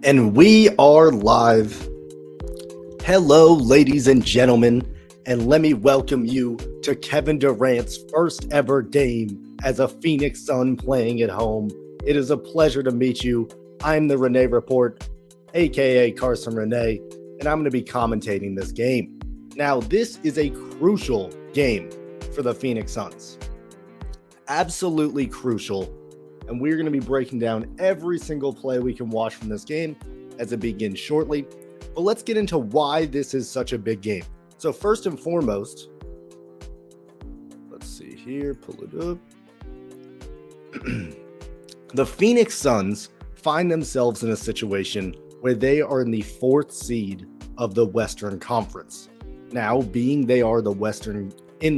And we are live. Hello, ladies and gentlemen, and let me welcome you to Kevin Durant's first ever game as a Phoenix Sun playing at home. It is a pleasure to meet you. I'm the Renee Report, aka Carson Renee, and I'm going to be commentating this game. Now, this is a crucial game for the Phoenix Suns. Absolutely crucial. And we're going to be breaking down every single play we can watch from this game as it begins shortly. But let's get into why this is such a big game. So first and foremost, let's see here, pull it up. The Phoenix Suns find themselves in a situation where they are in the 4th seed of the Western Conference. Now, being they are in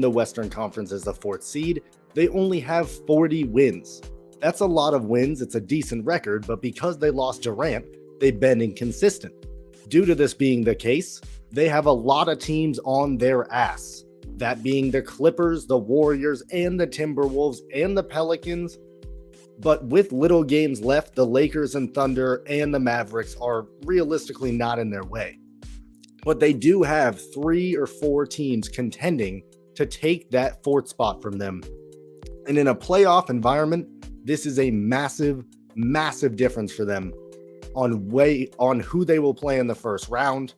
the Western Conference as the 4th seed, they only have 40 wins. That's a lot of wins. It's a decent record, but because they lost Durant, they've been inconsistent. Due to this being the case, they have a lot of teams on their ass. That being the Clippers, the Warriors, and the Timberwolves, and the Pelicans. But with little games left, the Lakers and Thunder and the Mavericks are realistically not in their way. But they do have 3 or 4 teams contending to take that 4th spot from them. And in a playoff environment, this is a massive, massive difference for them on who they will play in the first round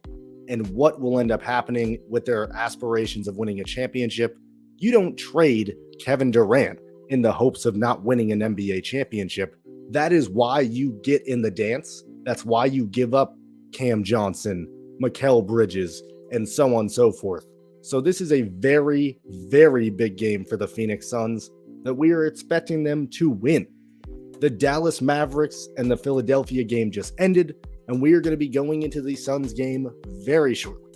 and what will end up happening with their aspirations of winning a championship. You don't trade Kevin Durant in the hopes of not winning an NBA championship. That is why you get in the dance. That's why you give up Cam Johnson, Mikal Bridges, and so on and so forth. So this is a very, very big game for the Phoenix Suns that we are expecting them to win. The Dallas Mavericks and the Philadelphia game just ended, and we are going to be going into the Suns game very shortly.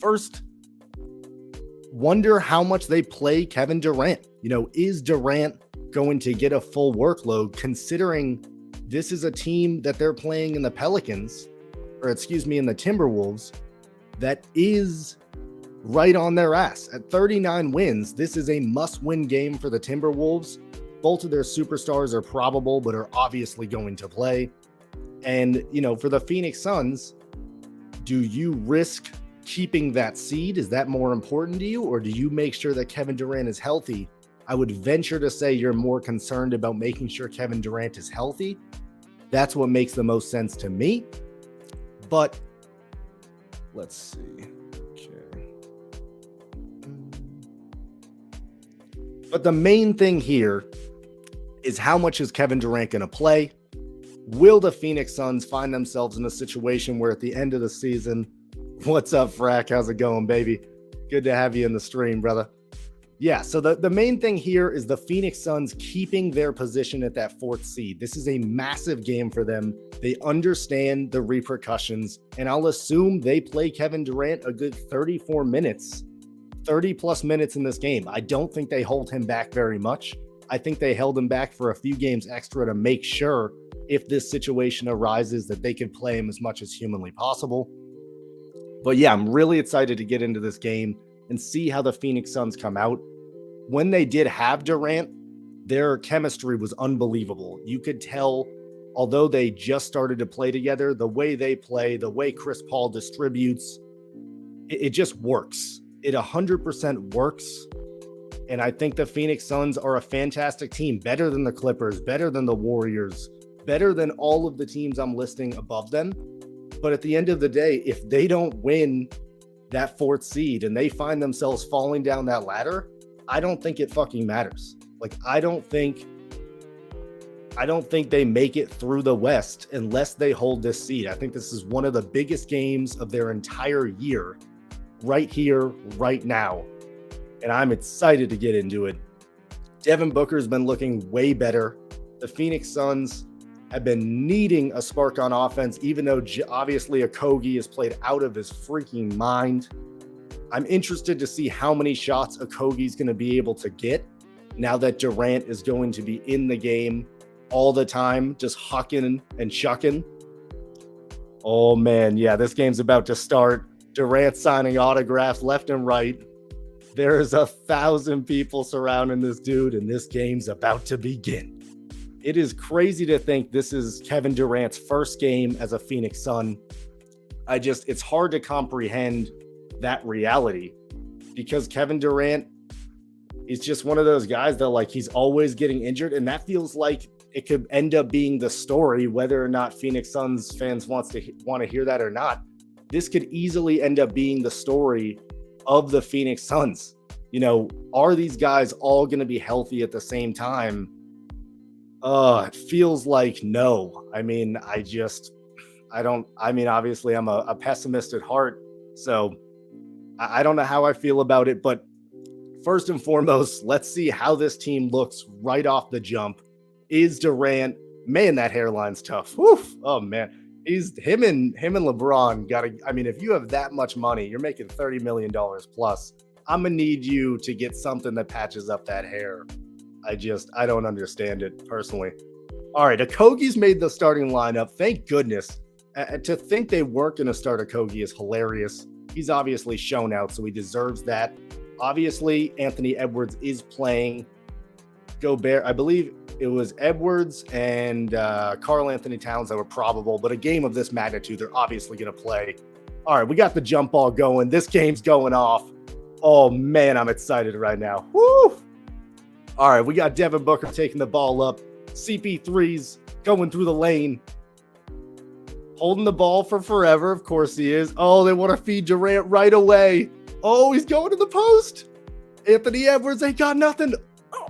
First, wonder how much they play Kevin Durant. Is Durant going to get a full workload considering this is a team that they're playing in the Pelicans, in the Timberwolves, that is right on their ass. At 39 wins, this is a must-win game for the Timberwolves. Both of their superstars are probable, but are obviously going to play. And, for the Phoenix Suns, do you risk keeping that seed? Is that more important to you? Or do you make sure that Kevin Durant is healthy? I would venture to say you're more concerned about making sure Kevin Durant is healthy. That's what makes the most sense to me. But let's see. But the main thing here is how much is Kevin Durant going to play? Will the Phoenix Suns find themselves in a situation where at the end of the season, what's up, Frack? How's it going, baby? Good to have you in the stream, brother. Yeah, so the main thing here is the Phoenix Suns keeping their position at that 4th seed. This is a massive game for them. They understand the repercussions, and I'll assume they play Kevin Durant a good 34 minutes. 30 plus minutes in this game. I don't think they hold him back very much. I think they held him back for a few games extra to make sure if this situation arises that they can play him as much as humanly possible. But yeah, I'm really excited to get into this game and see how the Phoenix Suns come out. When they did have Durant, their chemistry was unbelievable. You could tell, although they just started to play together, the way they play, the way Chris Paul distributes, it just works. It 100% works, and I think the Phoenix Suns are a fantastic team, better than the Clippers, better than the Warriors, better than all of the teams I'm listing above them. But at the end of the day, if they don't win that 4th seed and they find themselves falling down that ladder, I don't think it fucking matters. I don't think they make it through the West unless they hold this seed. I think this is one of the biggest games of their entire year. Right here, right now. And I'm excited to get into it. Devin Booker's been looking way better. The Phoenix Suns have been needing a spark on offense, even though obviously Okogie has played out of his freaking mind. I'm interested to see how many shots Okogie's going to be able to get now that Durant is going to be in the game all the time, just hucking and chucking. Oh man, yeah, this game's about to start. Durant signing autographs left and right. There is 1,000 people surrounding this dude, and this game's about to begin. It is crazy to think this is Kevin Durant's first game as a Phoenix Sun. It's hard to comprehend that reality because Kevin Durant is just one of those guys that like he's always getting injured, and that feels like it could end up being the story, whether or not Phoenix Suns fans want to hear that or not. This could easily end up being the story of the Phoenix Suns. Are these guys all going to be healthy at the same time? It feels like no. Obviously I'm a pessimist at heart, so I don't know how I feel about it, but first and foremost, let's see how this team looks right off the jump. Is Durant, man, that hairline's tough. Woof. Oh man. Him and LeBron if you have that much money, you're making $30 million plus. I'm gonna need you to get something that patches up that hair. I don't understand it personally. All right, Okogie's made the starting lineup. Thank goodness. To think they weren't going to start Okogie is hilarious. He's obviously shown out, so he deserves that. Obviously, Anthony Edwards is playing. Gobert, I believe it was Edwards and Karl Anthony Towns that were probable, but a game of this magnitude, they're obviously going to play. All right, we got the jump ball going. This game's going off. Oh, man, I'm excited right now. Woo! All right, we got Devin Booker taking the ball up. CP3's going through the lane. Holding the ball for forever. Of course he is. Oh, they want to feed Durant right away. Oh, he's going to the post. Anthony Edwards ain't got nothing. Oh,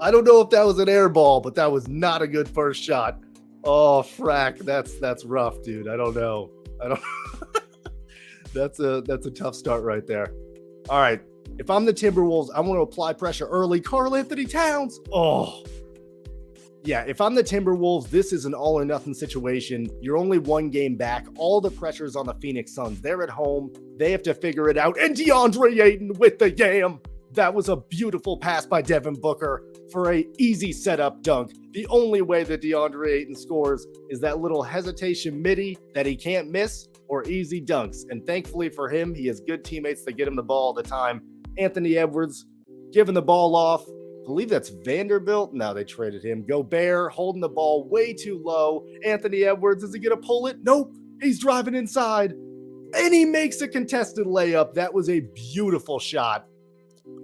I don't know if that was an air ball, but that was not a good first shot. Oh, frack. That's rough, dude. I don't know. That's a tough start right there. All right. If I'm the Timberwolves, I want to apply pressure early. Karl Anthony Towns. Oh, yeah. If I'm the Timberwolves, this is an all or nothing situation. You're only one game back. All the pressure's on the Phoenix Suns. They're at home. They have to figure it out. And DeAndre Ayton with the yam. That was a beautiful pass by Devin Booker for a easy setup dunk. The only way that DeAndre Ayton scores is that little hesitation midi that he can't miss or easy dunks. And thankfully for him, he has good teammates that get him the ball all the time. Anthony Edwards giving the ball off. I believe that's Vanderbilt. No, they traded him. Gobert holding the ball way too low. Anthony Edwards, is he going to pull it? Nope. He's driving inside. And he makes a contested layup. That was a beautiful shot.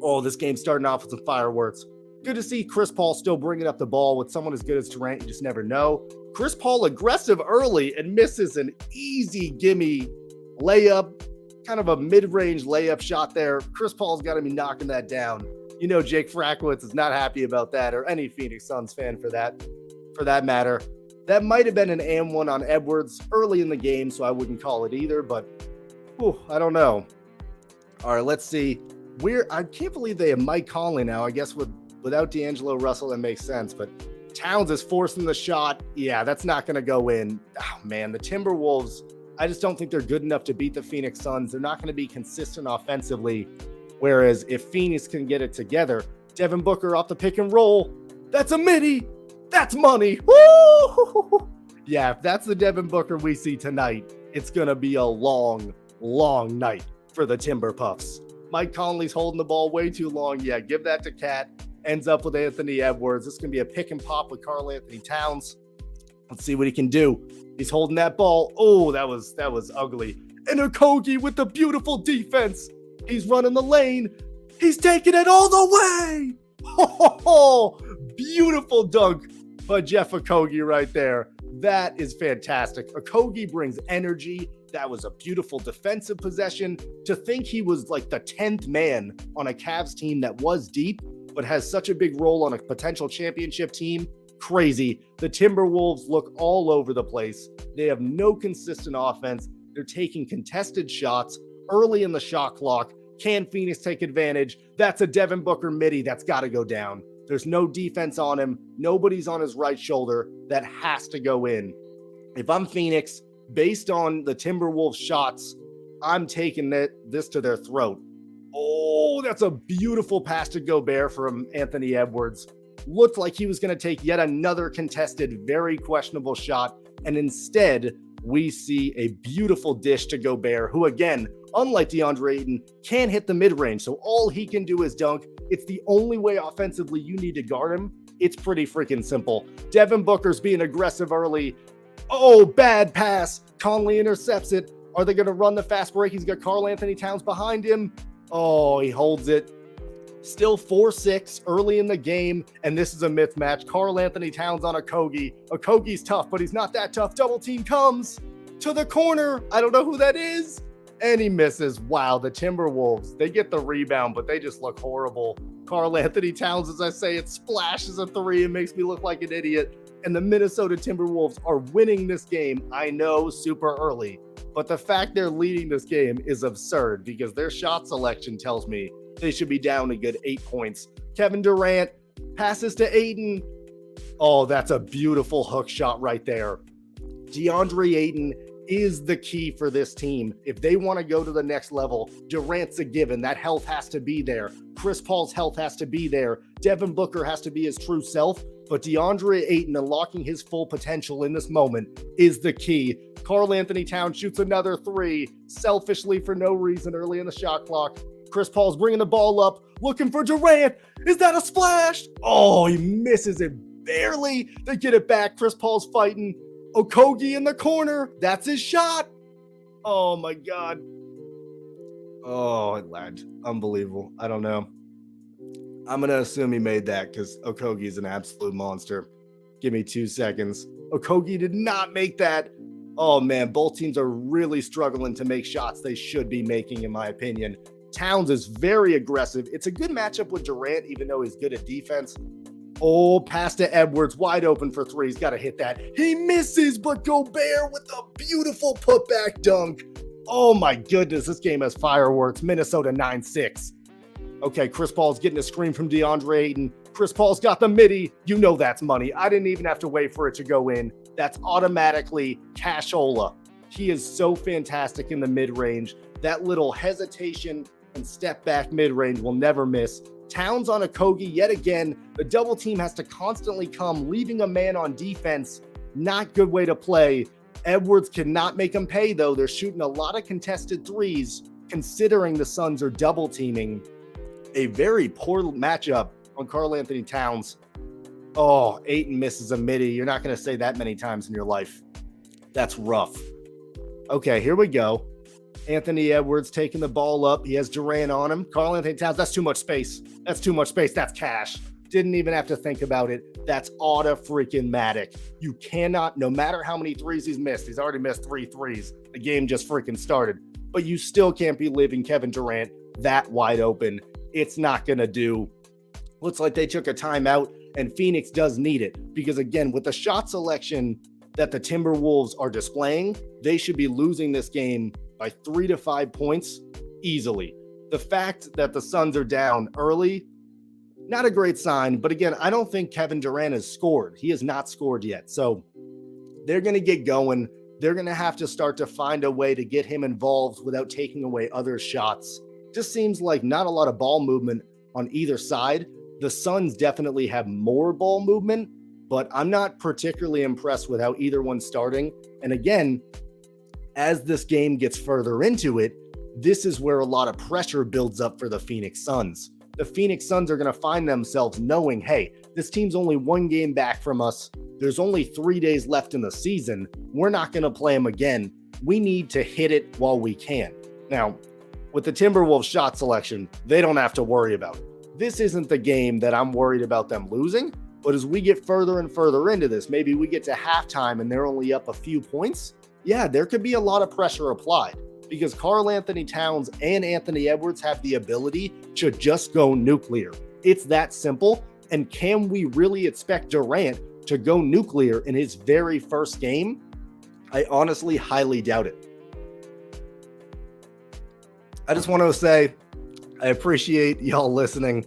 Oh, this game's starting off with some fireworks. Good to see Chris Paul still bringing up the ball with someone as good as Durant. You just never know. Chris Paul aggressive early and misses an easy gimme layup. Kind of a mid-range layup shot there. Chris Paul's got to be knocking that down. Jake Frakwitz is not happy about that, or any Phoenix Suns fan for that matter. That might have been an and one on Edwards early in the game, so I wouldn't call it either, but I don't know. All right, let's see. I can't believe they have Mike Conley now. I guess without D'Angelo Russell, that makes sense, but Towns is forcing the shot. Yeah, that's not going to go in. Oh, man, the Timberwolves, I just don't think they're good enough to beat the Phoenix Suns. They're not going to be consistent offensively. Whereas if Phoenix can get it together, Devin Booker off the pick and roll, that's a midi. That's money. Woo! Yeah, if that's the Devin Booker we see tonight, it's going to be a long, long night for the Timber Puffs. Mike Conley's holding the ball way too long. Yeah, give that to Cat. Ends up with Anthony Edwards. This is going to be a pick and pop with Karl Anthony Towns. Let's see what he can do. He's holding that ball. Oh, that was ugly. And Okogie with the beautiful defense. He's running the lane. He's taking it all the way. Oh, beautiful dunk by Jeff Okogie right there. That is fantastic. Okogie brings energy. That was a beautiful defensive possession. To think he was like the 10th man on a Cavs team that was deep, but has such a big role on a potential championship team. Crazy. The Timberwolves look all over the place. They have no consistent offense. They're taking contested shots early in the shot clock. Can Phoenix take advantage? That's a Devin Booker midi. That's got to go down. There's no defense on him. Nobody's on his right shoulder. That has to go in. If I'm Phoenix, based on the Timberwolves shots, I'm taking this to their throat. Oh, that's a beautiful pass to Gobert from Anthony Edwards. Looked like he was going to take yet another contested, very questionable shot. And instead, we see a beautiful dish to Gobert, who again, unlike DeAndre Ayton, can't hit the mid-range. So all he can do is dunk. It's the only way offensively you need to guard him. It's pretty freaking simple. Devin Booker's being aggressive early. Oh, bad pass. Conley intercepts it. Are they going to run the fast break? He's got Karl Anthony Towns behind him. Oh, he holds it. Still 4-6 early in the game, and this is a mismatch. Karl Anthony Towns on Okogie. Okogie's tough, but he's not that tough. Double team comes to the corner. I don't know who that is. And he misses. Wow, the Timberwolves, they get the rebound, but they just look horrible. Karl Anthony Towns, as I say, it splashes a three and makes me look like an idiot. And the Minnesota Timberwolves are winning this game, I know, super early. But the fact they're leading this game is absurd because their shot selection tells me they should be down a good 8 points. Kevin Durant passes to Ayton. Oh, that's a beautiful hook shot right there. DeAndre Ayton is the key for this team. If they want to go to the next level, Durant's a given. That health has to be there. Chris Paul's health has to be there. Devin Booker has to be his true self. But DeAndre Ayton unlocking his full potential in this moment is the key. Karl Anthony Towns shoots another three, selfishly for no reason early in the shot clock. Chris Paul's bringing the ball up, looking for Durant. Is that a splash? Oh, he misses it barely. They get it back. Chris Paul's fighting. Okogie in the corner. That's his shot. Oh, my God. Oh, it lagged. Unbelievable. I don't know. I'm going to assume he made that because Okogie's an absolute monster. Give me 2 seconds. Okogie did not make that. Oh, man. Both teams are really struggling to make shots they should be making, in my opinion. Towns is very aggressive. It's a good matchup with Durant, even though he's good at defense. Oh, pass to Edwards, wide open for three. He's got to hit that. He misses, but Gobert with a beautiful putback dunk. Oh, my goodness. This game has fireworks. Minnesota 9-6. Okay, Chris Paul's getting a screen from DeAndre Ayton. Chris Paul's got the midi. You know that's money. I didn't even have to wait for it to go in. That's automatically cashola. He is so fantastic in the mid-range. That little hesitation and step back mid-range will never miss. Towns on Okogie yet again. The double team has to constantly come, leaving a man on defense. Not good way to play. Edwards cannot make him pay, though. They're shooting a lot of contested threes, considering the Suns are double teaming. A very poor matchup on Karl Anthony Towns. Oh, Ayton misses a midi. You're not going to say that many times in your life. That's rough. Okay, here we go. Anthony Edwards taking the ball up. He has Durant on him. Karl Anthony Towns, that's too much space. That's too much space. That's cash. Didn't even have to think about it. That's auto-freaking-matic. You cannot, no matter how many threes he's already missed 3 threes. The game just freaking started. But you still can't be leaving Kevin Durant that wide open. It's not going to do. Looks like they took a timeout, and Phoenix does need it. Because, again, with the shot selection that the Timberwolves are displaying, they should be losing this game by 3 to 5 points easily. The fact that the Suns are down early, not a great sign. But, again, I don't think Kevin Durant has scored. He has not scored yet. So they're going to get going. They're going to have to start to find a way to get him involved without taking away other shots. Just seems like not a lot of ball movement on either side. The Suns definitely have more ball movement, but I'm not particularly impressed with how either one's starting. And again, as this game gets further into it, this is where a lot of pressure builds up for the Phoenix Suns. The Phoenix Suns are going to find themselves knowing, hey, this team's only 1 game back from us. There's only 3 days left in the season. We're not going to play them again. We need to hit it while we can. Now, with the Timberwolves shot selection, they don't have to worry about it. This isn't the game that I'm worried about them losing, but as we get further and further into this, maybe we get to halftime and they're only up a few points. Yeah, there could be a lot of pressure applied because Karl Anthony Towns and Anthony Edwards have the ability to just go nuclear. It's that simple. And can we really expect Durant to go nuclear in his very first game? I honestly highly doubt it. I just want to say I appreciate y'all listening.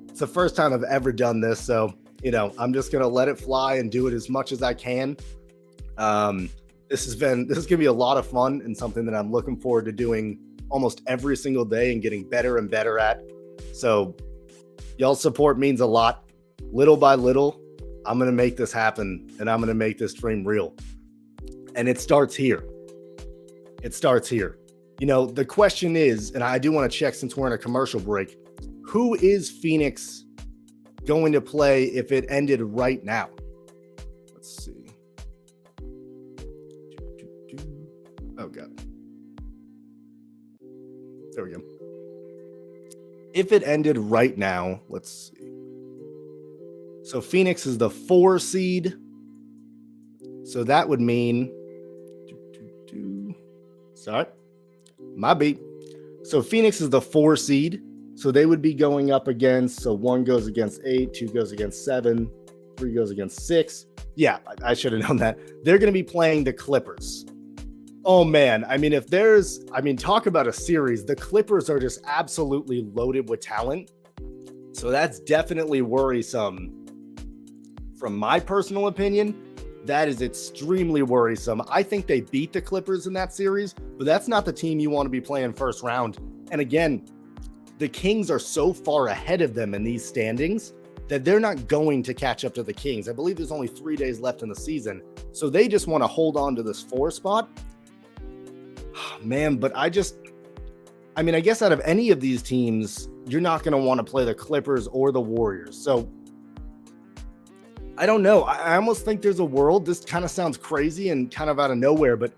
It's the first time I've ever done this, so I'm just gonna let it fly and do it as much as I can. This is gonna be a lot of fun and something that I'm looking forward to doing almost every single day and getting better and better at. So y'all's support means a lot. Little by little, I'm gonna make this happen and I'm gonna make this dream real. And it starts here. The question is, and I do want to check since we're in a commercial break, who is Phoenix going to play if it ended right now? Let's see. Oh, God. There we go. If it ended right now, let's see. So Phoenix is the 4 seed. So that would mean, sorry, my beat. So Phoenix is the 4 seed. So they would be going up against, so 1 goes against 8, 2 goes against 7, 3 goes against 6. Yeah, I should have known that. They're going to be playing the Clippers. Oh, man. I mean, talk about a series. The Clippers are just absolutely loaded with talent. So that's definitely worrisome. From my personal opinion, that is extremely worrisome. I think they beat the Clippers in that series, but that's not the team you want to be playing first round. And again, the Kings are so far ahead of them in these standings that they're not going to catch up to the Kings. I believe there's only 3 days left in the season. So they just want to hold on to this 4 spot. Man, but I guess out of any of these teams, you're not going to want to play the Clippers or the Warriors. So I don't know. I almost think there's a world. This kind of sounds crazy and kind of out of nowhere, but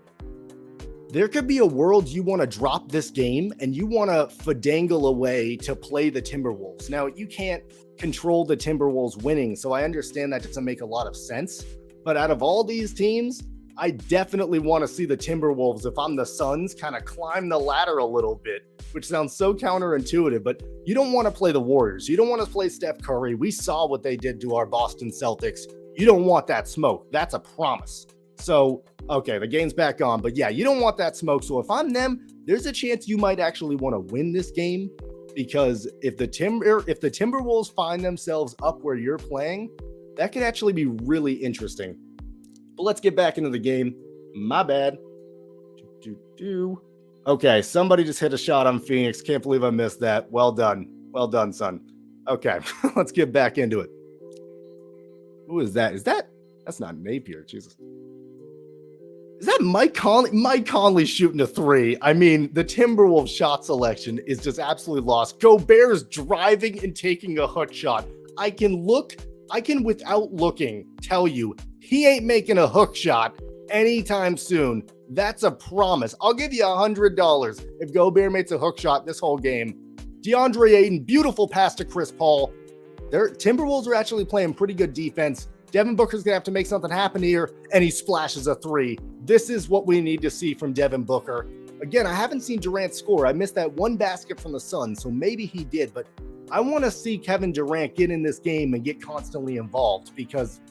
there could be a world you want to drop this game and you want to finagle away to play the Timberwolves. Now, you can't control the Timberwolves winning, so I understand that doesn't make a lot of sense. But out of all these teams, I definitely want to see the Timberwolves, if I'm the Suns, kind of climb the ladder a little bit, which sounds so counterintuitive, but you don't want to play the Warriors. You don't want to play Steph Curry. We saw what they did to our Boston Celtics. You don't want that smoke. That's a promise. So, okay, the game's back on, but yeah, you don't want that smoke. So if I'm them, there's a chance you might actually want to win this game, because if the Timberwolves find themselves up where you're playing, that could actually be really interesting. But let's get back into the game. My bad. Okay, somebody just hit a shot on Phoenix. Can't believe I missed that. Well done. Well done, son. Okay, let's get back into it. Who is that? That's not Napier, Jesus. Is that Mike Conley? Mike Conley shooting a 3. I mean, the Timberwolves shot selection is just absolutely lost. Gobert's driving and taking a hook shot. I can, without looking, tell you he ain't making a hook shot anytime soon. That's a promise. I'll give you $100 if Gobert makes a hook shot this whole game. DeAndre Ayton, beautiful pass to Chris Paul. Their Timberwolves are actually playing pretty good defense. Devin Booker's going to have to make something happen here, and he splashes a 3. This is what we need to see from Devin Booker. Again, I haven't seen Durant score. I missed that one basket from the Suns, so maybe he did, but I want to see Kevin Durant get in this game and get constantly involved, because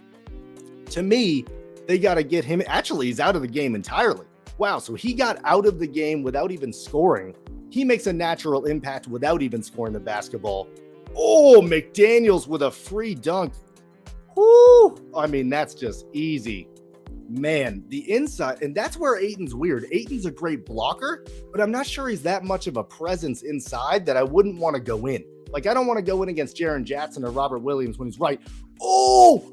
to me, they got to get him. Actually, he's out of the game entirely. Wow, so he got out of the game without even scoring. He makes a natural impact without even scoring the basketball. Oh, McDaniels with a free dunk. Whoo! I mean, that's just easy. Man, the inside, and that's where Ayton's weird. Ayton's a great blocker, but I'm not sure he's that much of a presence inside that I wouldn't want to go in. Like, I don't want to go in against Jaren Jackson or Robert Williams when he's right. Oh!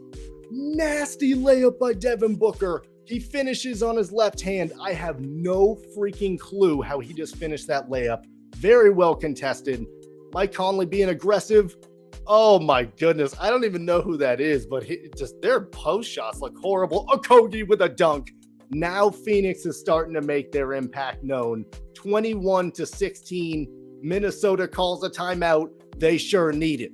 Nasty layup by Devin Booker. He finishes on his left hand. I have no freaking clue how he just finished that layup. Very well contested. Mike Conley being aggressive. Oh my goodness. I don't even know who that is, but their post shots look horrible. Okogie with a dunk. Now Phoenix is starting to make their impact known. 21-16. Minnesota calls a timeout. They sure need it.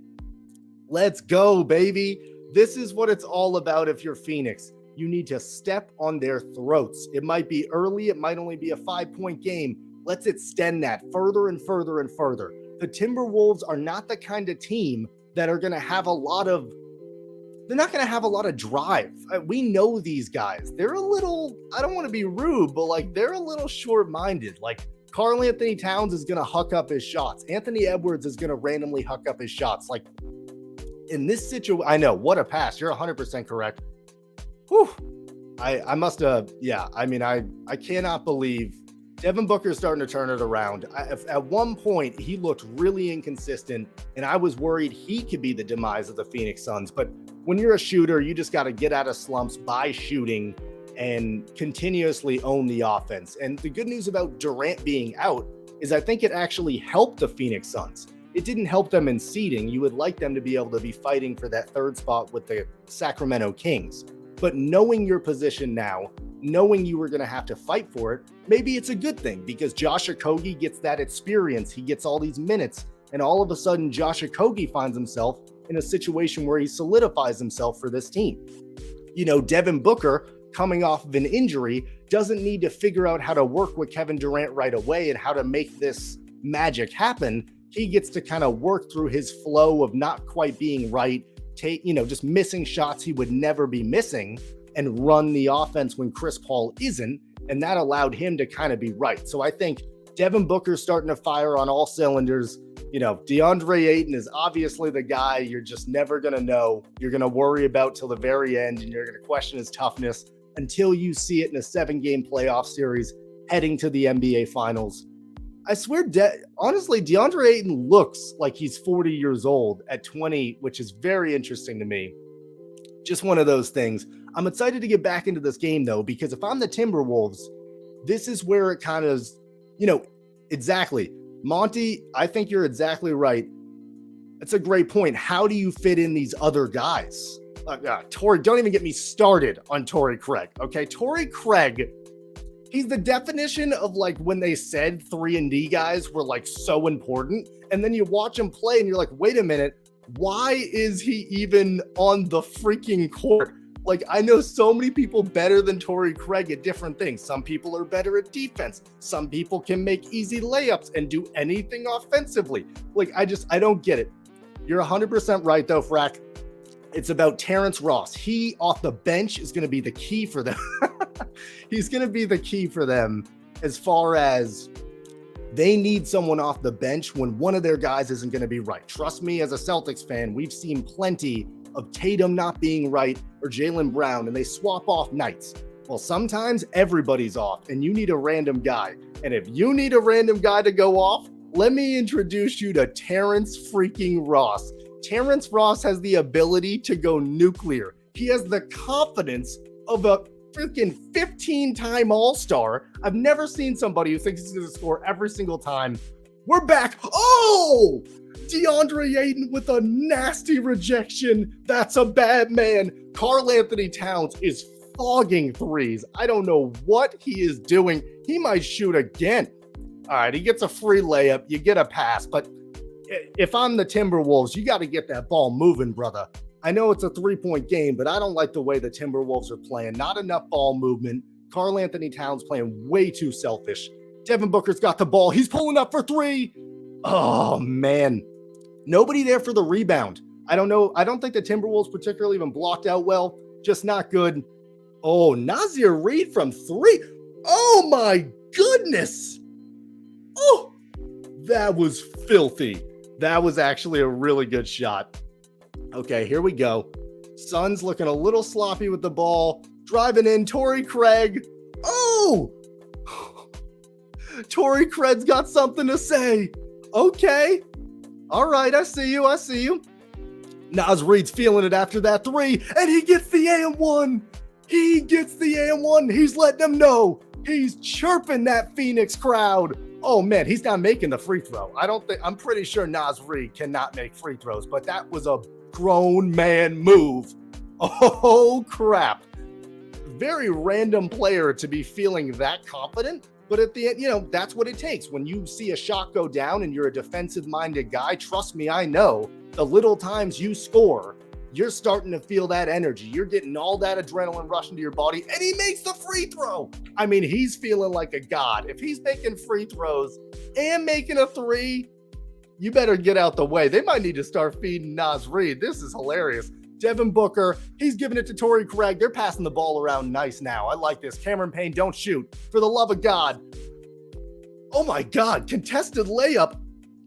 Let's go, baby. This is what it's all about if you're Phoenix. You need to step on their throats. It might be early. It might only be a 5-point game. Let's extend that further and further and further. The Timberwolves are not the kind of team that are going to have a lot of drive. We know these guys. They're a little, I don't want to be rude, but like they're a little short-minded. Like Karl Anthony Towns is going to huck up his shots. Anthony Edwards is going to randomly huck up his shots. Like in this situation, I know, what a pass. You're 100% correct. Whew. I must have, yeah. I mean, I cannot believe Devin Booker is starting to turn it around. At one point, he looked really inconsistent, and I was worried he could be the demise of the Phoenix Suns. But when you're a shooter, you just got to get out of slumps by shooting and continuously own the offense. And the good news about Durant being out is I think it actually helped the Phoenix Suns. it didn't help them in seeding. You would like them to be able to be fighting for that third spot with the Sacramento Kings. But knowing your position now, knowing you were going to have to fight for it, maybe it's a good thing because Josh Okogie gets that experience. He gets all these minutes, and all of a sudden Josh Okogie finds himself in a situation where he solidifies himself for this team. You know, Devin Booker, coming off of an injury, doesn't need to figure out how to work with Kevin Durant right away and how to make this magic happen. He gets to kind of work through his flow of not quite being right, just missing shots he would never be missing, and run the offense when Chris Paul isn't. And that allowed him to kind of be right. So I think Devin Booker's starting to fire on all cylinders. You know, DeAndre Ayton is obviously the guy you're just never going to know. You're going to worry about till the very end, and you're going to question his toughness until you see it in a 7-game playoff series heading to the NBA Finals. I swear, honestly, DeAndre Ayton looks like he's 40 years old at 20, which is very interesting to me. Just one of those things. I'm excited to get back into this game, though, because if I'm the Timberwolves, this is where it kind of, exactly. Monty, I think you're exactly right. That's a great point. How do you fit in these other guys? Torrey, don't even get me started on Torrey Craig. Okay, Torrey Craig, he's the definition of like when they said 3-and-D guys were like so important, and then you watch him play and you're like, wait a minute, why is he even on the freaking court? Like, I know so many people better than Torrey Craig at different things. Some people are better at defense. Some people can make easy layups and do anything offensively. Like, I don't get it. You're 100% right, though, Frack. It's about Terrence Ross. He, off the bench, is going to be the key for them. He's going to be the key for them as far as they need someone off the bench when one of their guys isn't going to be right. Trust me, as a Celtics fan, we've seen plenty of Tatum not being right or Jaylen Brown, and they swap off nights. Well, sometimes everybody's off, and you need a random guy. And if you need a random guy to go off, let me introduce you to Terrence freaking Ross. Terrence Ross has the ability to go nuclear. He has the confidence of a freaking 15-time All-Star. I've never seen somebody who thinks he's going to score every single time. We're back. Oh! DeAndre Ayton with a nasty rejection. That's a bad man. Karl Anthony Towns is fogging threes. I don't know what he is doing. He might shoot again. All right, he gets a free layup. You get a pass. But if I'm the Timberwolves, you got to get that ball moving, brother. I know it's a 3-point game, but I don't like the way the Timberwolves are playing. Not enough ball movement. Karl Anthony Towns playing way too selfish. Devin Booker's got the ball. He's pulling up for 3. Oh, man. Nobody there for the rebound. I don't know. I don't think the Timberwolves particularly even blocked out well. Just not good. Oh, Nazir Reed from 3. Oh, my goodness. Oh, that was filthy. That was actually a really good shot. Okay, here we go. Suns looking a little sloppy with the ball. Driving in, Torrey Craig. Oh! Torrey Craig's got something to say. Okay. All right, I see you. Naz Reid's feeling it after that 3, and he gets the and-1. He's letting them know. He's chirping that Phoenix crowd. Oh, man, he's not making the free throw. I'm pretty sure Naz Reid cannot make free throws, but that was a grown man move. Oh, crap. Very random player to be feeling that confident. But at the end, that's what it takes. When you see a shot go down and you're a defensive-minded guy, trust me, I know, the little times you score, you're starting to feel that energy. You're getting all that adrenaline rushing to your body, and he makes the free throw. I mean, he's feeling like a god. If he's making free throws and making a 3, you better get out the way. They might need to start feeding Naz Reid. This is hilarious. Devin Booker, he's giving it to Torrey Craig. They're passing the ball around nice now. I like this. Cameron Payne, don't shoot. For the love of God. Oh my God, contested layup.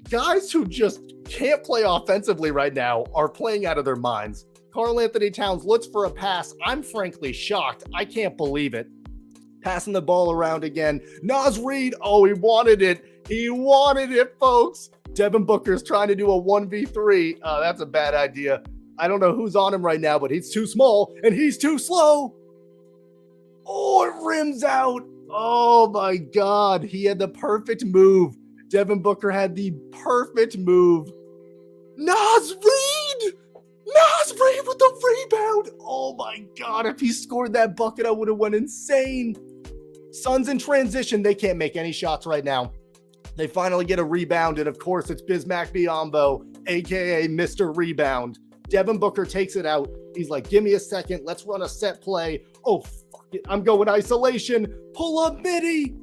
Guys who just can't play offensively right now are playing out of their minds. Karl Anthony Towns looks for a pass. I'm frankly shocked. I can't believe it. Passing the ball around again. Naz Reid, oh, he wanted it. He wanted it, folks. Devin Booker's trying to do a 1v3. That's a bad idea. I don't know who's on him right now, but he's too small and he's too slow. Oh, it rims out. Oh my God. He had the perfect move. Devin Booker had the perfect move. Nas Reed! Nas Reed with the rebound! Oh my God, if he scored that bucket, I would have went insane. Suns in transition, they can't make any shots right now. They finally get a rebound, and of course, it's Bismack Biyombo, aka Mr. Rebound. Devin Booker takes it out. He's like, give me a second. Let's run a set play. Oh, fuck it. I'm going isolation. Pull up midi.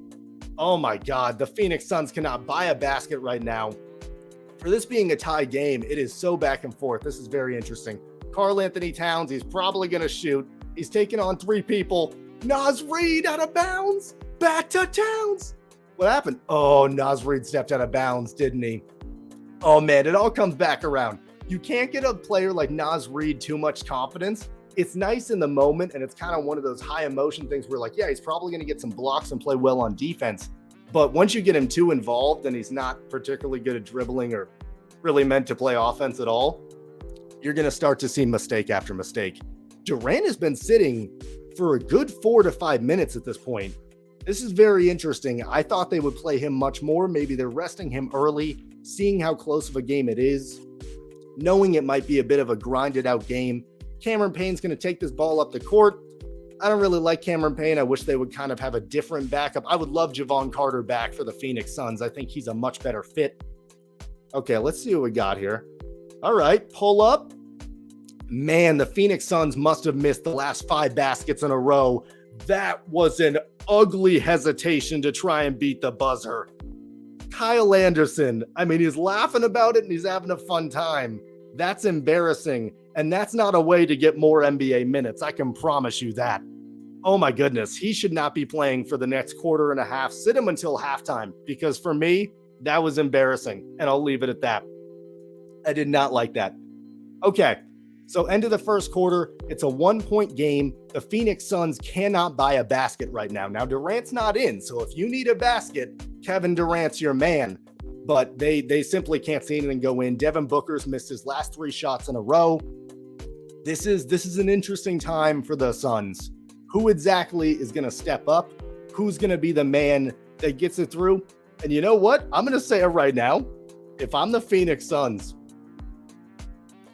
Oh my God. The Phoenix Suns cannot buy a basket right now. For this being a tie game, it is so back and forth. This is very interesting. Karl Anthony Towns, he's probably going to shoot. He's taking on three people. Nas Reed out of bounds. Back to Towns. What happened? Oh, Nas Reed stepped out of bounds, didn't he? Oh man, it all comes back around. You can't get a player like Nas Reed too much confidence. It's nice in the moment, and it's kind of one of those high emotion things where like, yeah, he's probably going to get some blocks and play well on defense. But once you get him too involved and he's not particularly good at dribbling or really meant to play offense at all, you're going to start to see mistake after mistake. Durant has been sitting for a good 4 to 5 minutes at this point. This is very interesting. I thought they would play him much more. Maybe they're resting him early, seeing how close of a game it is, knowing it might be a bit of a grinded out game. Cameron Payne's going to take this ball up the court. I don't really like Cameron Payne. I wish they would kind of have a different backup. I would love Javon Carter back for the Phoenix Suns. I think he's a much better fit. Okay, let's see what we got here. All right, pull up. Man, the Phoenix Suns must have missed the last 5 baskets in a row. That was an ugly hesitation to try and beat the buzzer. Kyle Anderson, I mean, he's laughing about it and he's having a fun time. That's embarrassing. And that's not a way to get more NBA minutes. I can promise you that. Oh my goodness. He should not be playing for the next quarter and a half. Sit him until halftime, because for me, that was embarrassing. And I'll leave it at that. I did not like that. Okay. So end of the first quarter, it's a 1-point game. The Phoenix Suns cannot buy a basket right now. Now Durant's not in. So if you need a basket, Kevin Durant's your man. But they simply can't see anything go in. Devin Booker's missed his last 3 shots in a row. This is an interesting time for the Suns. Who exactly is going to step up? Who's going to be the man that gets it through? And you know what? I'm going to say it right now. If I'm the Phoenix Suns,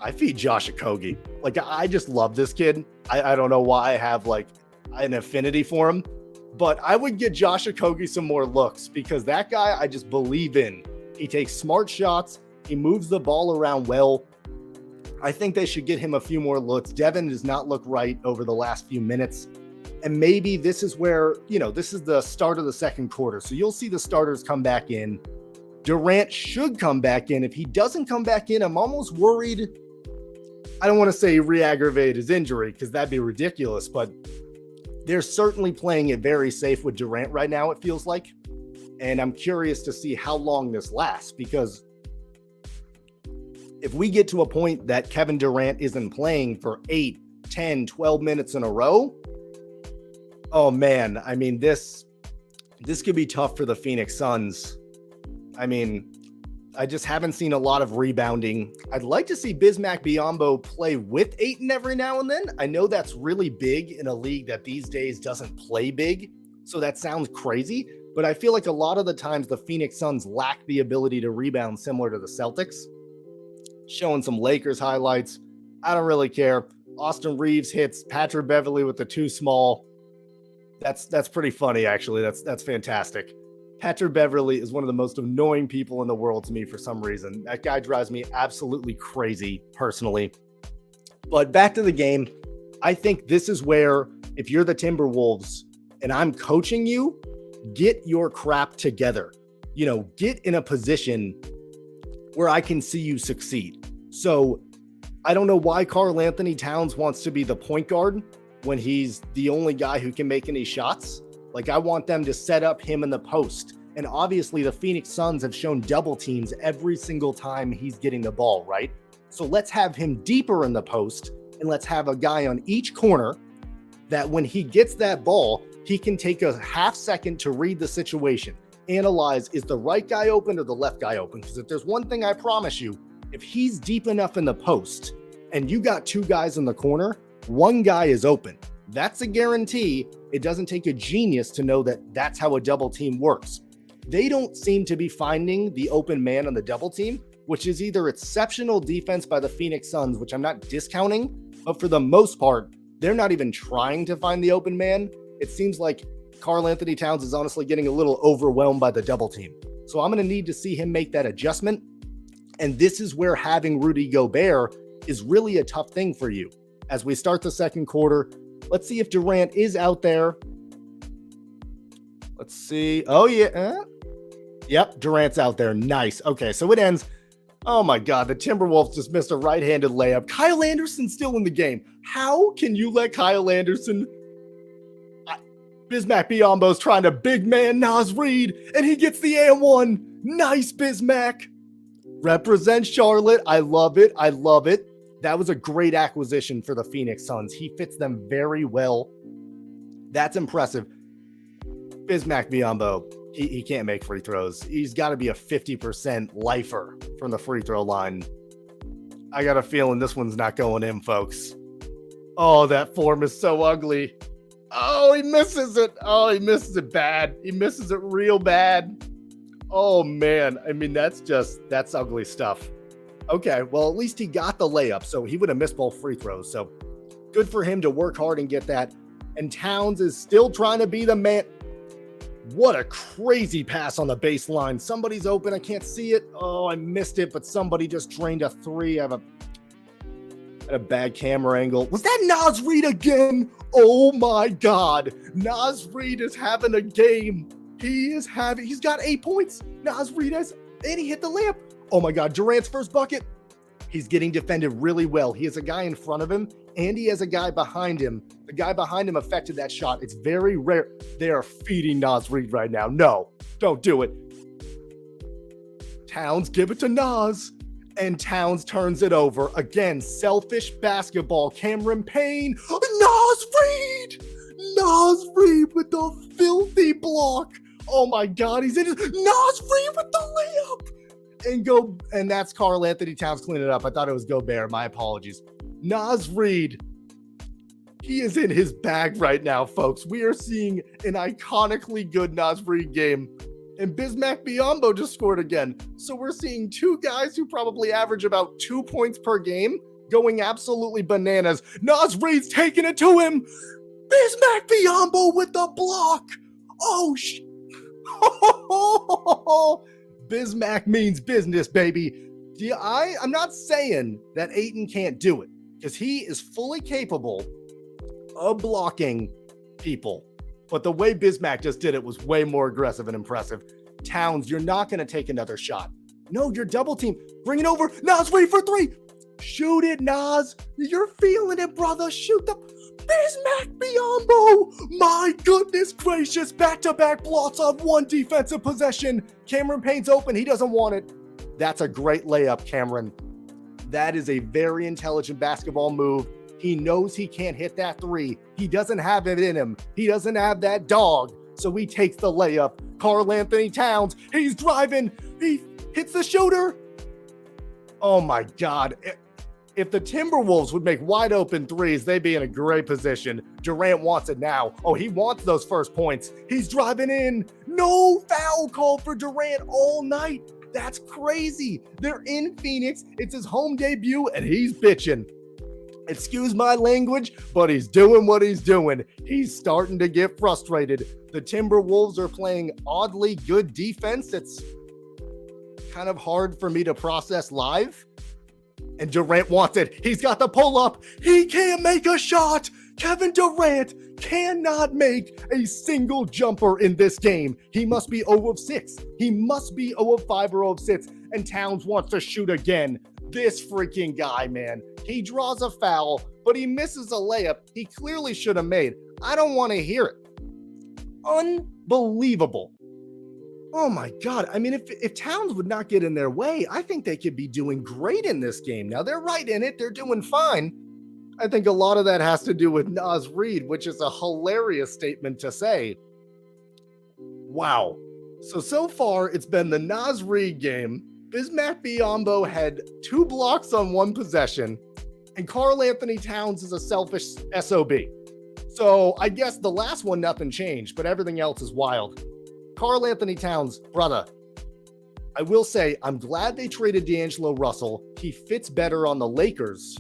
I feed Josh Okogie. Like, I just love this kid. I don't know why I have like an affinity for him, but I would get Josh Okogie some more looks, because that guy I just believe in. He takes smart shots. He moves the ball around well. I think they should get him a few more looks. Devin does not look right over the last few minutes. And maybe this is where, this is the start of the second quarter. So you'll see the starters come back in. Durant should come back in. If he doesn't come back in, I'm almost worried. I don't want to say re-aggravate his injury, because that'd be ridiculous, but they're certainly playing it very safe with Durant right now, it feels like. And I'm curious to see how long this lasts, because if we get to a point that Kevin Durant isn't playing for 8, 10, 12 minutes in a row, oh man, I mean, this could be tough for the Phoenix Suns. I mean, I just haven't seen a lot of rebounding. I'd like to see Bismack Biyombo play with Ayton every now and then. I know that's really big in a league that these days doesn't play big, so that sounds crazy, but I feel like a lot of the times the Phoenix Suns lack the ability to rebound, similar to the Celtics. Showing some Lakers highlights. I don't really care. Austin Reeves hits Patrick Beverley with the too small. That's pretty funny, actually. That's fantastic. Patrick Beverley is one of the most annoying people in the world to me for some reason. That guy drives me absolutely crazy personally. But back to the game. I think this is where, if you're the Timberwolves and I'm coaching you, get your crap together. Get in a position where I can see you succeed. So I don't know why Karl Anthony Towns wants to be the point guard when he's the only guy who can make any shots. Like, I want them to set up him in the post. And obviously the Phoenix Suns have shown double teams every single time he's getting the ball, right? So let's have him deeper in the post, and let's have a guy on each corner that when he gets that ball, he can take a half second to read the situation. Analyze, is the right guy open or the left guy open? Because if there's one thing I promise you, if he's deep enough in the post and you got 2 guys in the corner, one guy is open. That's a guarantee. It doesn't take a genius to know that that's how a double team works. They don't seem to be finding the open man on the double team. which is either exceptional defense by the Phoenix Suns, which I'm not discounting, but for the most part, they're not even trying to find the open man. It seems like Karl Anthony Towns is honestly getting a little overwhelmed by the double team. So I'm going to need to see him make that adjustment. And this is where having Rudy Gobert is really a tough thing for you. As we start the second quarter, let's see if Durant is out there. Let's see. Oh, yeah. Yep, Durant's out there. Nice. Okay, so it ends. Oh, my God. The Timberwolves just missed a right-handed layup. Kyle Anderson's still in the game. How can you let Kyle Anderson... Bismack Biyombo's trying to big man Naz Reid, and he gets the and one. Nice, Bismack. Represent Charlotte. I love it. I love it. That was a great acquisition for the Phoenix Suns. He fits them very well. That's impressive. Bismack Biyombo, he can't make free throws. He's got to be a 50% lifer from the free throw line. I got a feeling this one's not going in, folks. Oh, that form is so ugly. Oh, he misses it. Oh, he misses it bad. He misses it real bad. Oh, man. I mean, that's ugly stuff. Okay, well, at least he got the layup, so he would have missed both free throws. So good for him to work hard and get that. And Towns is still trying to be the man. What a crazy pass on the baseline. Somebody's open. I can't see it. Oh, I missed it, but somebody just drained a three. I have a bad camera angle. Was that Naz Reid again? Oh my God. Naz Reid is having a game. He's got 8 points. Naz Reid and he hit the layup. Oh my God. Durant's first bucket. He's getting defended really well. He has a guy in front of him and he has a guy behind him. The guy behind him affected that shot. It's very rare. They are feeding Naz Reid right now. No, don't do it. Towns, give it to Naz. And Towns turns it over. Again, selfish basketball. Cameron Payne. Naz Reid! Naz Reid with the filthy block. Oh my God, he's in his... Naz Reid with the layup! And that's Karl Anthony Towns cleaning it up. I thought it was Gobert. My apologies. Naz Reid. He is in his bag right now, folks. We are seeing an iconically good Naz Reid game. And Bismack Biyombo just scored again. So we're seeing two guys who probably average about 2 points per game going absolutely bananas. Naz Reid's taking it to him. Bismack Biyombo with the block. Oh, Bismack means business, baby. I'm not saying that Ayton can't do it because he is fully capable of blocking people. But the way Bismack just did it was way more aggressive and impressive. Towns, you're not going to take another shot. No, you're double team. Bring it over. Naz Reid for three. Shoot it, Naz. You're feeling it, brother. Shoot the Bismack Biyombo. My goodness gracious. Back-to-back blocks on one defensive possession. Cameron Payne's open. He doesn't want it. That's a great layup, Cameron. That is a very intelligent basketball move. He knows he can't hit that three. He doesn't have it in him. He doesn't have that dog. So he takes the layup. Karl Anthony Towns, he's driving. He hits the shooter. Oh my God. If the Timberwolves would make wide open threes, they'd be in a great position. Durant wants it now. Oh, he wants those first points. He's driving in. No foul call for Durant all night. That's crazy. They're in Phoenix. It's his home debut and he's bitching. Excuse my language, but he's doing what he's doing. He's starting to get frustrated. The Timberwolves are playing oddly good defense. It's kind of hard for me to process live. And Durant wants it. He's got the pull up. He can't make a shot. Kevin Durant cannot make a single jumper in this game. He must be 0 of 6. He must be 0 of 5 or 0 of 6. And Towns wants to shoot again. This freaking guy, man. He draws a foul, but he misses a layup he clearly should have made. I don't want to hear it. Unbelievable. Oh my God. I mean, if Towns would not get in their way, I think they could be doing great in this game. Now, they're right in it. They're doing fine. I think a lot of that has to do with Naz Reid, which is a hilarious statement to say. Wow. So far, it's been the Naz Reid game. Bismack Biyombo had 2 blocks on 1 possession, and Karl Anthony Towns is a selfish SOB. So I guess the last one, nothing changed, but everything else is wild. Karl Anthony Towns, brother, I will say, I'm glad they traded D'Angelo Russell. He fits better on the Lakers,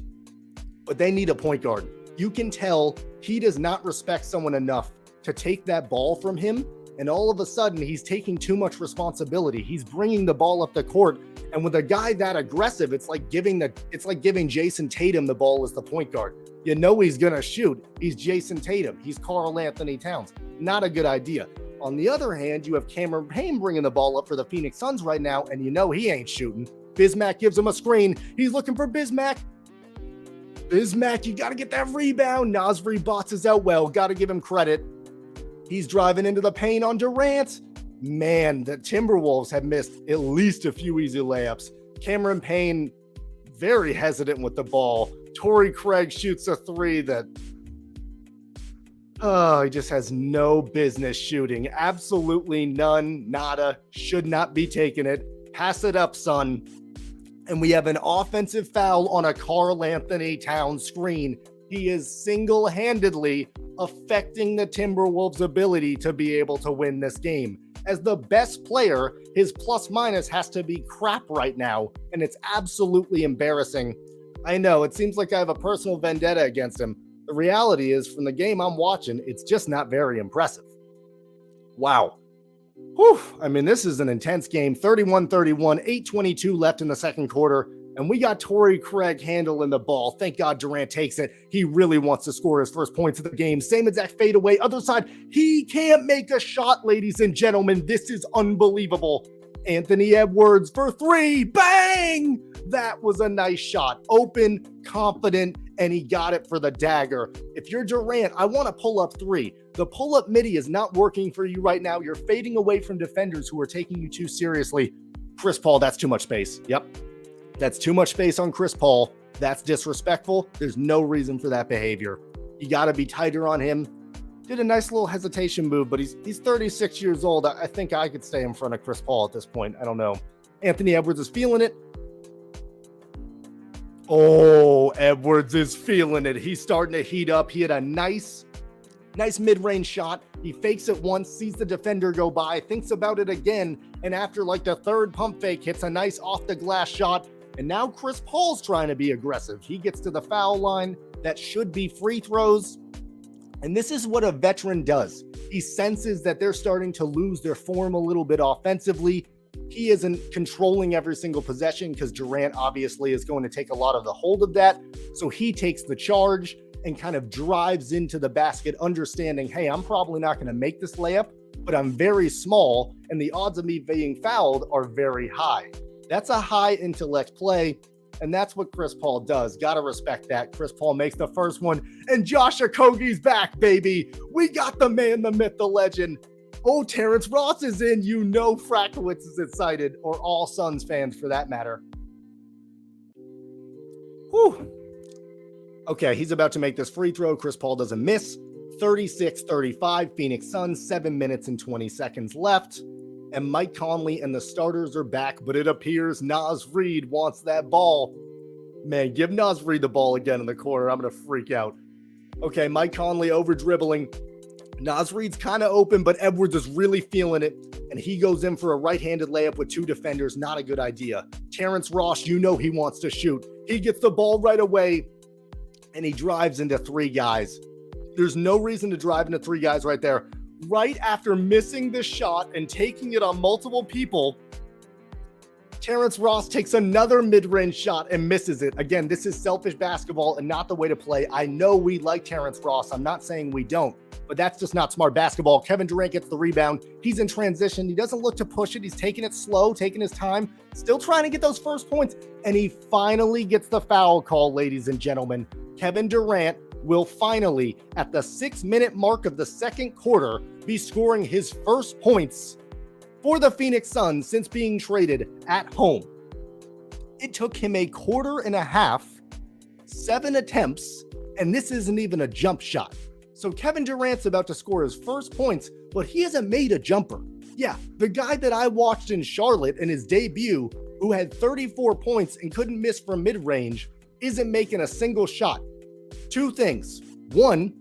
but they need a point guard. You can tell he does not respect someone enough to take that ball from him. And all of a sudden, he's taking too much responsibility. He's bringing the ball up the court. And with a guy that aggressive, it's like giving Jason Tatum the ball as the point guard. You know he's going to shoot. He's Jason Tatum. He's Karl Anthony Towns. Not a good idea. On the other hand, you have Cameron Payne bringing the ball up for the Phoenix Suns right now, and you know he ain't shooting. Bismack gives him a screen. He's looking for Bismack. Bismack, you got to get that rebound. Nasri boxes out well. Got to give him credit. He's driving into the paint on Durant. Man, the Timberwolves have missed at least a few easy layups. Cameron Payne, very hesitant with the ball. Torrey Craig shoots a three that, he just has no business shooting. Absolutely none, nada, should not be taking it. Pass it up, son. And we have an offensive foul on a Karl Anthony Towns screen. He is single-handedly affecting the Timberwolves' ability to be able to win this game. As the best player, his plus-minus has to be crap right now, and it's absolutely embarrassing. I know, it seems like I have a personal vendetta against him. The reality is, from the game I'm watching, it's just not very impressive. Wow. Whew. I mean, this is an intense game. 31-31, 8:22 left in the second quarter. And we got Torrey Craig handling the ball. Thank God Durant takes it. He really wants to score his first points of the game. Same exact fadeaway. Other side, he can't make a shot, ladies and gentlemen. This is unbelievable. Anthony Edwards for three. Bang! That was a nice shot. Open, confident, and he got it for the dagger. If you're Durant, I want to pull up three. The pull-up midi is not working for you right now. You're fading away from defenders who are taking you too seriously. Chris Paul, that's too much space. Yep. That's too much space on Chris Paul. That's disrespectful. There's no reason for that behavior. You got to be tighter on him. Did a nice little hesitation move, but he's 36 years old. I think I could stay in front of Chris Paul at this point. I don't know. Anthony Edwards is feeling it. Oh, Edwards is feeling it. He's starting to heat up. He had a nice mid-range shot. He fakes it once, sees the defender go by, thinks about it again, and after like the third pump fake, hits a nice off-the-glass shot. And now Chris Paul's trying to be aggressive. He gets to the foul line. That should be free throws. And this is what a veteran does. He senses that they're starting to lose their form a little bit offensively. He isn't controlling every single possession because Durant obviously is going to take a lot of the hold of that. So he takes the charge and kind of drives into the basket, understanding, hey, I'm probably not going to make this layup, but I'm very small, and the odds of me being fouled are very high. That's a high intellect play, and that's what Chris Paul does. Got to respect that. Chris Paul makes the first one, and Josh Okogie's back, baby. We got the man, the myth, the legend. Oh, Terrence Ross is in. You know Frakowitz is excited, or all Suns fans for that matter. Whew. Okay, he's about to make this free throw. Chris Paul doesn't miss. 36-35, Phoenix Suns, 7 minutes and 20 seconds left. And Mike Conley and the starters are back, but it appears Naz Reid wants that ball. Man, give Naz Reid the ball again in the corner. I'm going to freak out. Okay, Mike Conley over dribbling. Naz Reid's kind of open, but Edwards is really feeling it, and he goes in for a right-handed layup with two defenders. Not a good idea. Terrence Ross, you know he wants to shoot. He gets the ball right away, and he drives into three guys. There's no reason to drive into three guys right there. Right after missing the shot and taking it on multiple people, Terrence Ross takes another mid-range shot and misses it. Again, this is selfish basketball and not the way to play. I know we like Terrence Ross. I'm not saying we don't, but that's just not smart basketball. Kevin Durant gets the rebound. He's in transition. He doesn't look to push it. He's taking it slow, taking his time, still trying to get those first points, and he finally gets the foul call, ladies and gentlemen. Kevin Durant will finally, at the 6-minute mark of the second quarter, be scoring his first points for the Phoenix Suns since being traded at home. It took him a quarter and a half, 7 attempts, and this isn't even a jump shot. So Kevin Durant's about to score his first points, but he hasn't made a jumper. Yeah, the guy that I watched in Charlotte in his debut, who had 34 points and couldn't miss from mid-range, isn't making a single shot. Two things. One,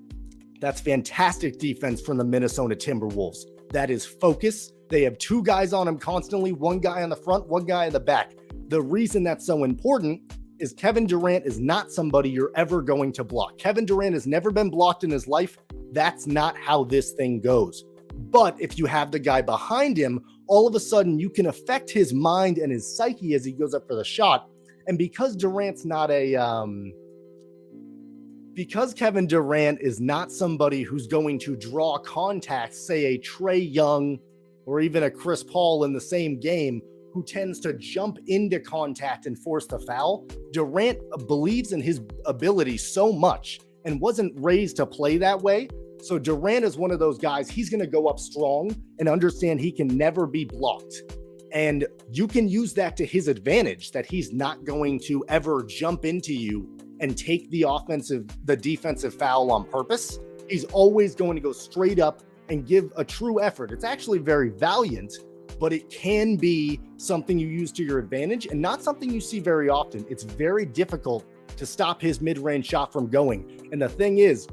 that's fantastic defense from the Minnesota Timberwolves. That is focus. They have two guys on him constantly, one guy on the front, one guy in the back. The reason that's so important is Kevin Durant is not somebody you're ever going to block. Kevin Durant has never been blocked in his life. That's not how this thing goes. But if you have the guy behind him, all of a sudden you can affect his mind and his psyche as he goes up for the shot. And because Kevin Durant is not somebody who's going to draw contact, say a Trae Young or even a Chris Paul in the same game, who tends to jump into contact and force the foul, Durant believes in his ability so much and wasn't raised to play that way. So Durant is one of those guys, he's going to go up strong and understand he can never be blocked. And you can use that to his advantage, that he's not going to ever jump into you and take the defensive foul on purpose. He's always going to go straight up and give a true effort. It's actually very valiant, but it can be something you use to your advantage and not something you see very often. It's very difficult to stop his mid-range shot from going. And the thing is,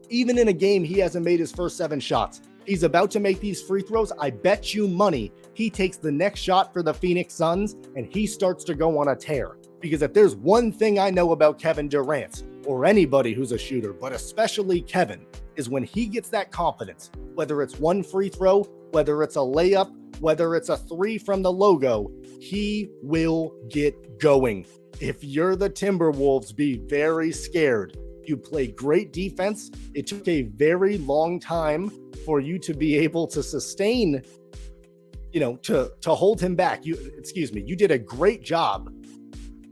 even in a game, he hasn't made his first 7 shots. He's about to make these free throws. I bet you money he takes the next shot for the Phoenix Suns and he starts to go on a tear. Because if there's one thing I know about Kevin Durant, or anybody who's a shooter, but especially Kevin, is when he gets that confidence, whether it's one free throw, whether it's a layup, whether it's a 3 from the logo, he will get going. If you're the Timberwolves, be very scared. You play great defense. It took a very long time for you to be able to sustain, to hold him back. You did a great job,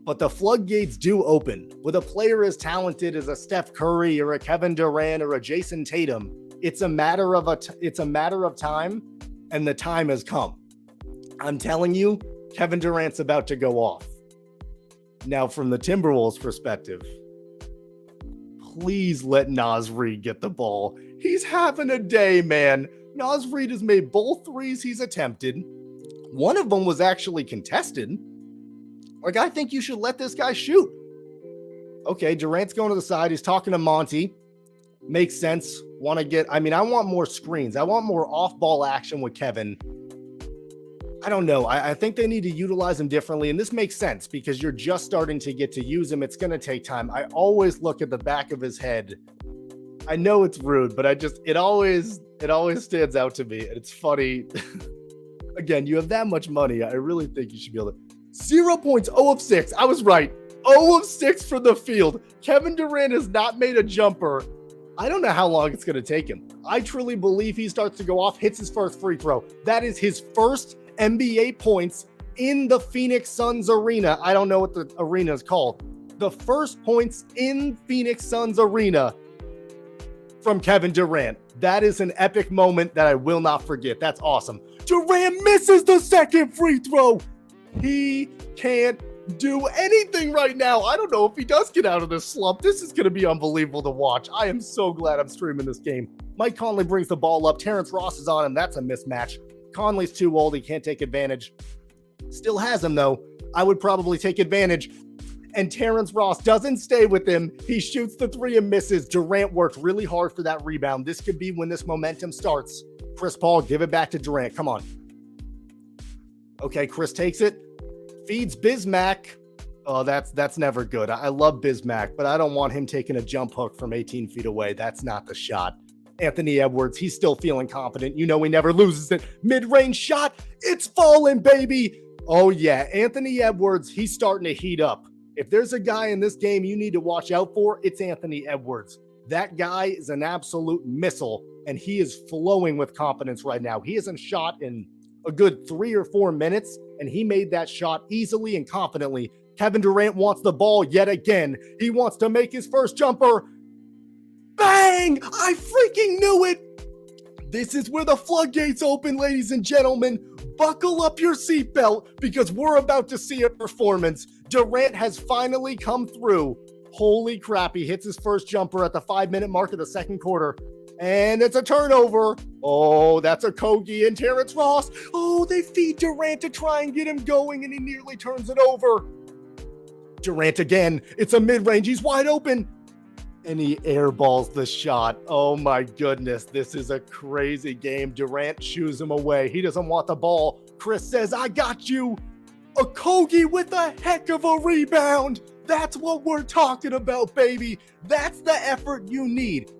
but the floodgates do open. With a player as talented as a Steph Curry or a Kevin Durant or a Jason Tatum, it's a matter of time, and the time has come. I'm telling you, Kevin Durant's about to go off. Now, from the Timberwolves' perspective, please let Naz Reid get the ball. He's having a day, man. Naz Reid has made both threes he's attempted. One of them was actually contested. Like, I think you should let this guy shoot. Okay, Durant's going to the side. He's talking to Monty. Makes sense. I want more screens. I want more off-ball action with Kevin. I don't know. I think they need to utilize him differently. And this makes sense because you're just starting to get to use him. It's going to take time. I always look at the back of his head. I know it's rude, but it always stands out to me. And it's funny. Again, you have that much money. I really think you should be able to. 0 points, 0 of 6. I was right. 0 of 6 from the field. Kevin Durant has not made a jumper. I don't know how long it's going to take him. I truly believe he starts to go off, hits his first free throw. That is his first NBA points in the Phoenix Suns arena. I don't know what the arena is called. The first points in Phoenix Suns arena from Kevin Durant. That is an epic moment that I will not forget. That's awesome. Durant misses the second free throw. He can't do anything right now. I don't know if he does get out of this slump. This is going to be unbelievable to watch. I am so glad I'm streaming this game. Mike Conley brings the ball up. Terrence Ross is on him. That's a mismatch. Conley's too old. He can't take advantage. Still has him, though. I would probably take advantage. And Terrence Ross doesn't stay with him. He shoots the 3 and misses. Durant worked really hard for that rebound. This could be when this momentum starts. Chris Paul, give it back to Durant. Come on. Okay, Chris takes it. Feeds Bismack. Oh, that's never good. I love Bismack, but I don't want him taking a jump hook from 18 feet away. That's not the shot. Anthony Edwards, he's still feeling confident. You know he never loses it. Mid-range shot. It's falling, baby. Oh, yeah. Anthony Edwards, he's starting to heat up. If there's a guy in this game you need to watch out for, it's Anthony Edwards. That guy is an absolute missile, and he is flowing with confidence right now. He hasn't shot in a good 3 or 4 minutes, and he made that shot easily and confidently. Kevin Durant wants the ball yet again. He wants to make his first jumper. Bang! I freaking knew it! This is where the floodgates open, ladies and gentlemen. Buckle up your seatbelt because we're about to see a performance. Durant has finally come through. Holy crap, he hits his first jumper at the 5-minute mark of the second quarter. And it's a turnover. Oh, that's a Kogi and Terrence Ross. Oh, they feed Durant to try and get him going, and he nearly turns it over. Durant again. It's a mid-range. He's wide open. And he airballs the shot. Oh my goodness, this is a crazy game. Durant shoos him away. He doesn't want the ball. Chris says, I got you. Okogie with a heck of a rebound. That's what we're talking about, baby. That's the effort you need.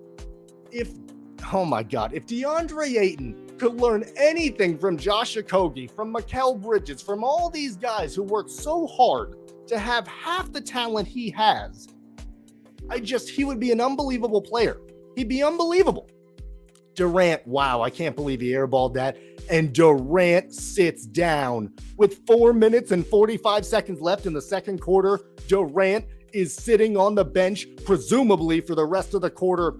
Oh my God, if DeAndre Ayton could learn anything from Josh Okogie, from Mikal Bridges, from all these guys who work so hard to have half the talent he has, he would be an unbelievable player. He'd be unbelievable. Durant, wow, I can't believe he airballed that. And Durant sits down with 4 minutes and 45 seconds left in the second quarter. Durant is sitting on the bench, presumably for the rest of the quarter.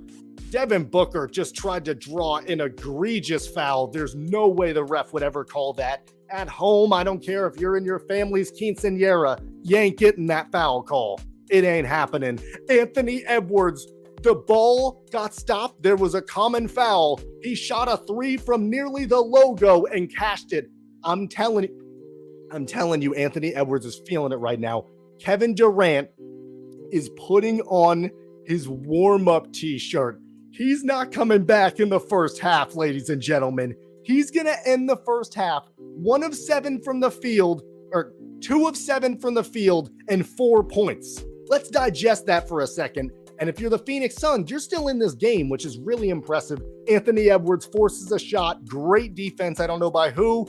Devin Booker just tried to draw an egregious foul. There's no way the ref would ever call that. At home, I don't care if you're in your family's quinceañera, you ain't getting that foul call. It ain't happening. Anthony Edwards, the ball got stopped. There was a common foul. He shot a three from nearly the logo and cashed it. I'm telling you, Anthony Edwards is feeling it right now. Kevin Durant is putting on his warm-up t-shirt. He's not coming back in the first half, ladies and gentlemen. He's going to end the first half 1 of 7 from the field, or 2 of 7 from the field, and 4 points. Let's digest that for a second. And if you're the Phoenix Suns, you're still in this game, which is really impressive. Anthony Edwards forces a shot. Great defense. I don't know by who.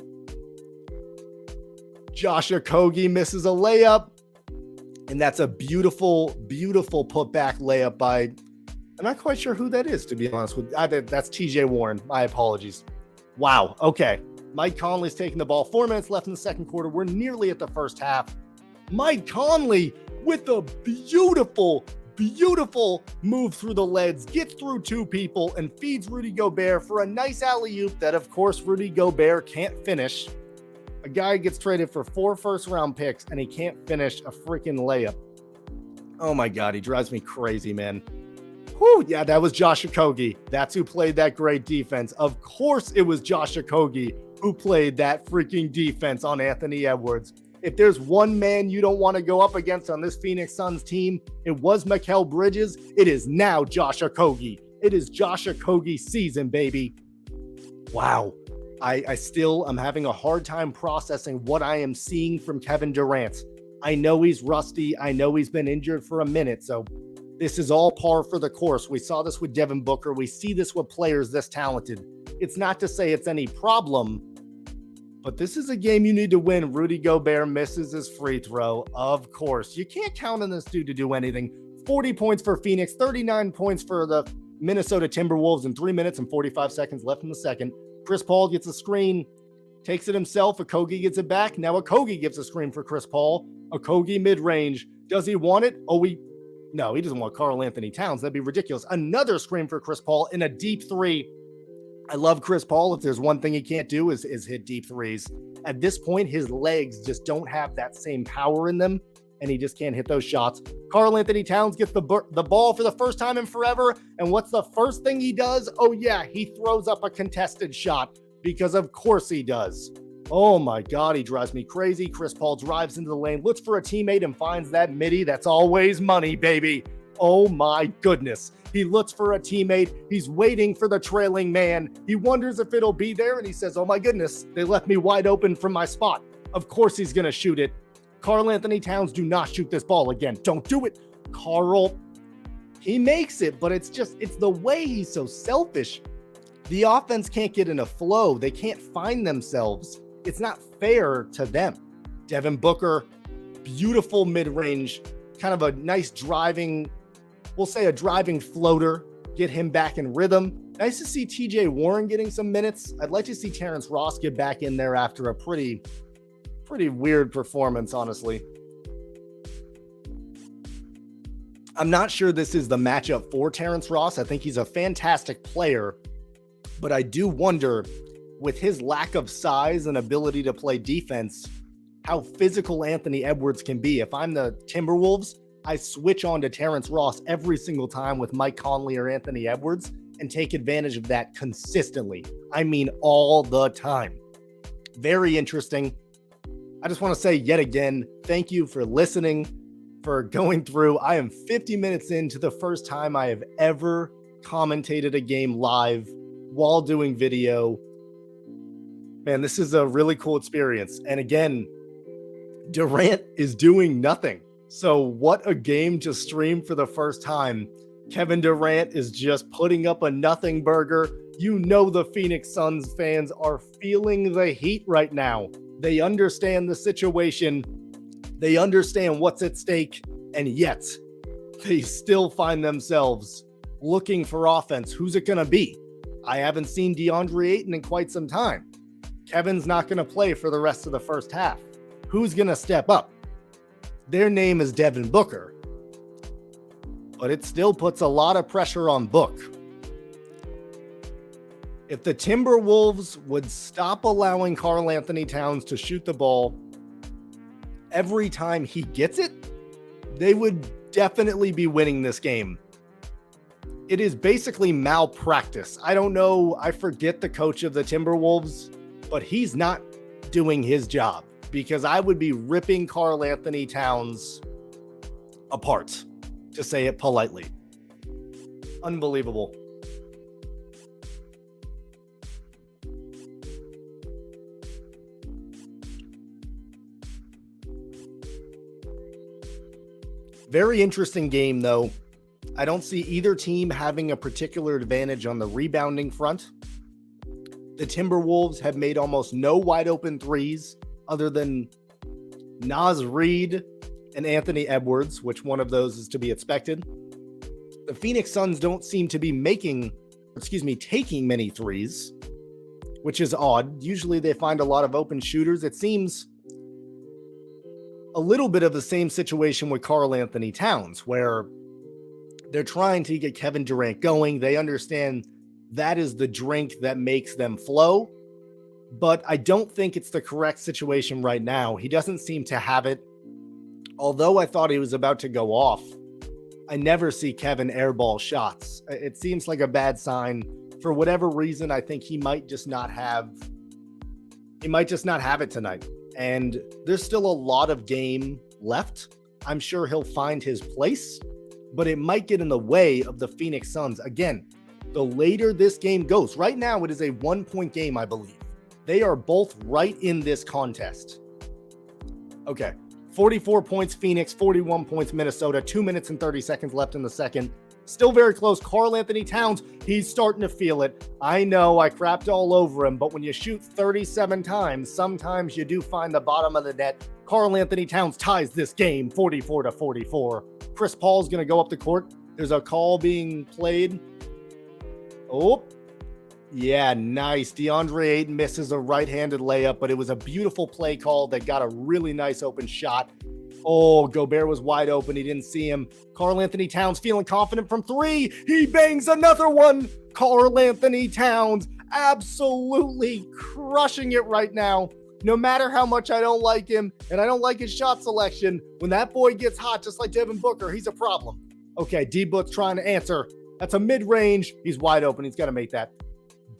Josh Okogie misses a layup. And that's a beautiful, beautiful putback layup by, I'm not quite sure who that is, to be honest with you. That's TJ Warren. My apologies. Wow. Okay. Mike Conley's taking the ball. 4 minutes left in the second quarter. We're nearly at the first half. Mike Conley with a beautiful move through the legs, gets through 2 people, and feeds Rudy Gobert for a nice alley-oop that, of course, Rudy Gobert can't finish. A guy gets traded for 4 first-round picks, and he can't finish a freaking layup. Oh, my God. He drives me crazy, man. Whew, yeah, that was Josh Okogie. That's who played that great defense. Of course it was Josh Okogie who played that freaking defense on Anthony Edwards. If there's one man you don't want to go up against on this Phoenix Suns team, it was Mikal Bridges. It is now Josh Okogie. It is Josh Okogie season, baby. Wow. I'm having a hard time processing what I am seeing from Kevin Durant. I know he's rusty. I know he's been injured for a minute. So this is all par for the course. We saw this with Devin Booker. We see this with players this talented. It's not to say it's any problem, but this is a game you need to win. Rudy Gobert misses his free throw. Of course, you can't count on this dude to do anything. 40 points for Phoenix, 39 points for the Minnesota Timberwolves in 3 minutes and 45 seconds left in the second. Chris Paul gets a screen, takes it himself. Okogie gets it back. Now Okogie gives a screen for Chris Paul. Okogie mid-range. Does he want it? No, he doesn't want Karl Anthony Towns. That'd be ridiculous. Another screen for Chris Paul in a deep three. I love Chris Paul. If there's one thing he can't do is hit deep threes. At this point, his legs just don't have that same power in them, and he just can't hit those shots. Karl Anthony Towns gets the ball for the first time in forever, and what's the first thing he does? Oh yeah, he throws up a contested shot, because of course he does. Oh my God, he drives me crazy. Chris Paul drives into the lane, looks for a teammate, and finds that midi. That's always money, baby. Oh my goodness. He looks for a teammate. He's waiting for the trailing man. He wonders if it'll be there, and he says, oh my goodness, they left me wide open from my spot. Of course he's going to shoot it. Karl Anthony Towns, do not shoot this ball again. Don't do it. Karl, he makes it, but it's the way he's so selfish. The offense can't get in a flow. They can't find themselves. It's not fair to them. Devin Booker, beautiful mid-range, kind of a nice driving, we'll say a driving floater, get him back in rhythm. Nice to see TJ Warren getting some minutes. I'd like to see Terrence Ross get back in there after a pretty weird performance, honestly. I'm not sure this is the matchup for Terrence Ross. I think he's a fantastic player, but I do wonder, with his lack of size and ability to play defense, how physical Anthony Edwards can be. If I'm the Timberwolves, I switch on to Terrence Ross every single time with Mike Conley or Anthony Edwards and take advantage of that consistently. I mean, all the time. Very interesting. I just want to say yet again, thank you for listening. for going through. I am 50 minutes into the first time I have ever commentated a game live while doing video. Man, this is a really cool experience. And again, Durant is doing nothing. So what a game to stream for the first time. Kevin Durant is just putting up a nothing burger. You know the Phoenix Suns fans are feeling the heat right now. They understand the situation. They understand what's at stake. And yet, they still find themselves looking for offense. Who's it going to be? I haven't seen DeAndre Ayton in quite some time. Kevin's not going to play for the rest of the first half. Who's going to step up? Their name is Devin Booker. But it still puts a lot of pressure on Book. If the Timberwolves would stop allowing Karl Anthony Towns to shoot the ball every time he gets it, they would definitely be winning this game. It is basically malpractice. I don't know. I forget the coach of the Timberwolves, but he's not doing his job, because I would be ripping Karl Anthony Towns apart, to say it politely. Unbelievable. Very interesting game, though. I don't see either team having a particular advantage on the rebounding front. The Timberwolves have made almost no wide open threes other than Naz Reid and Anthony Edwards, which one of those is to be expected. The Phoenix Suns don't seem to be taking many threes, which is odd. Usually they find a lot of open shooters. It seems a little bit of the same situation with Karl Anthony Towns, where they're trying to get Kevin Durant going. They understand that is the drink that makes them flow, but I don't think it's the correct situation right now. He doesn't seem to have it. Although I thought he was about to go off, I never see Kevin airball shots. It seems like a bad sign. For whatever reason, I think he might just not have it tonight. And there's still a lot of game left. I'm sure he'll find his place, but it might get in the way of the Phoenix Suns. Again, the later this game goes, right now it is a 1-point game, I believe. They are both right in this contest. Okay, 44 points Phoenix, 41 points Minnesota, 2 minutes and 30 seconds left in the second. Still very close. Karl Anthony Towns, he's starting to feel it. I know I crapped all over him, but when you shoot 37 times, sometimes you do find the bottom of the net. Karl Anthony Towns ties this game 44-44. Chris Paul's going to go up the court. There's a call being played. Oh, yeah, nice. DeAndre Ayton misses a right-handed layup, but it was a beautiful play call that got a really nice open shot. Oh, Gobert was wide open. He didn't see him. Karl Anthony Towns feeling confident from three. He bangs another one. Karl Anthony Towns absolutely crushing it right now. No matter how much I don't like him and I don't like his shot selection, when that boy gets hot, just like Devin Booker, he's a problem. Okay, D-Book's trying to answer. That's a mid-range. He's wide open. He's got to make that.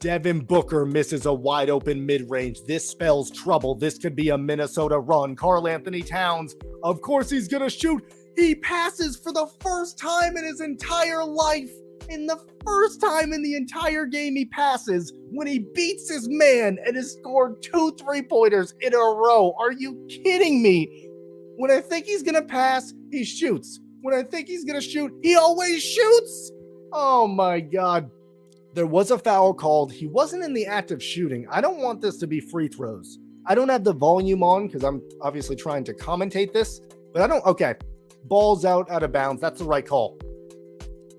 Devin Booker misses a wide open mid-range. This spells trouble. This could be a Minnesota run. Karl Anthony Towns, of course he's going to shoot. He passes for the first time in his entire life. In the first time in the entire game he passes, when he beats his man and has scored 2 3-pointers in a row. Are you kidding me? When I think he's going to pass, he shoots. When I think he's going to shoot, he always shoots. Oh my God. There was a foul called. He wasn't in the act of shooting. I don't want this to be free throws. I don't have the volume on because I'm obviously trying to commentate this, but okay. Ball's out of bounds. That's the right call.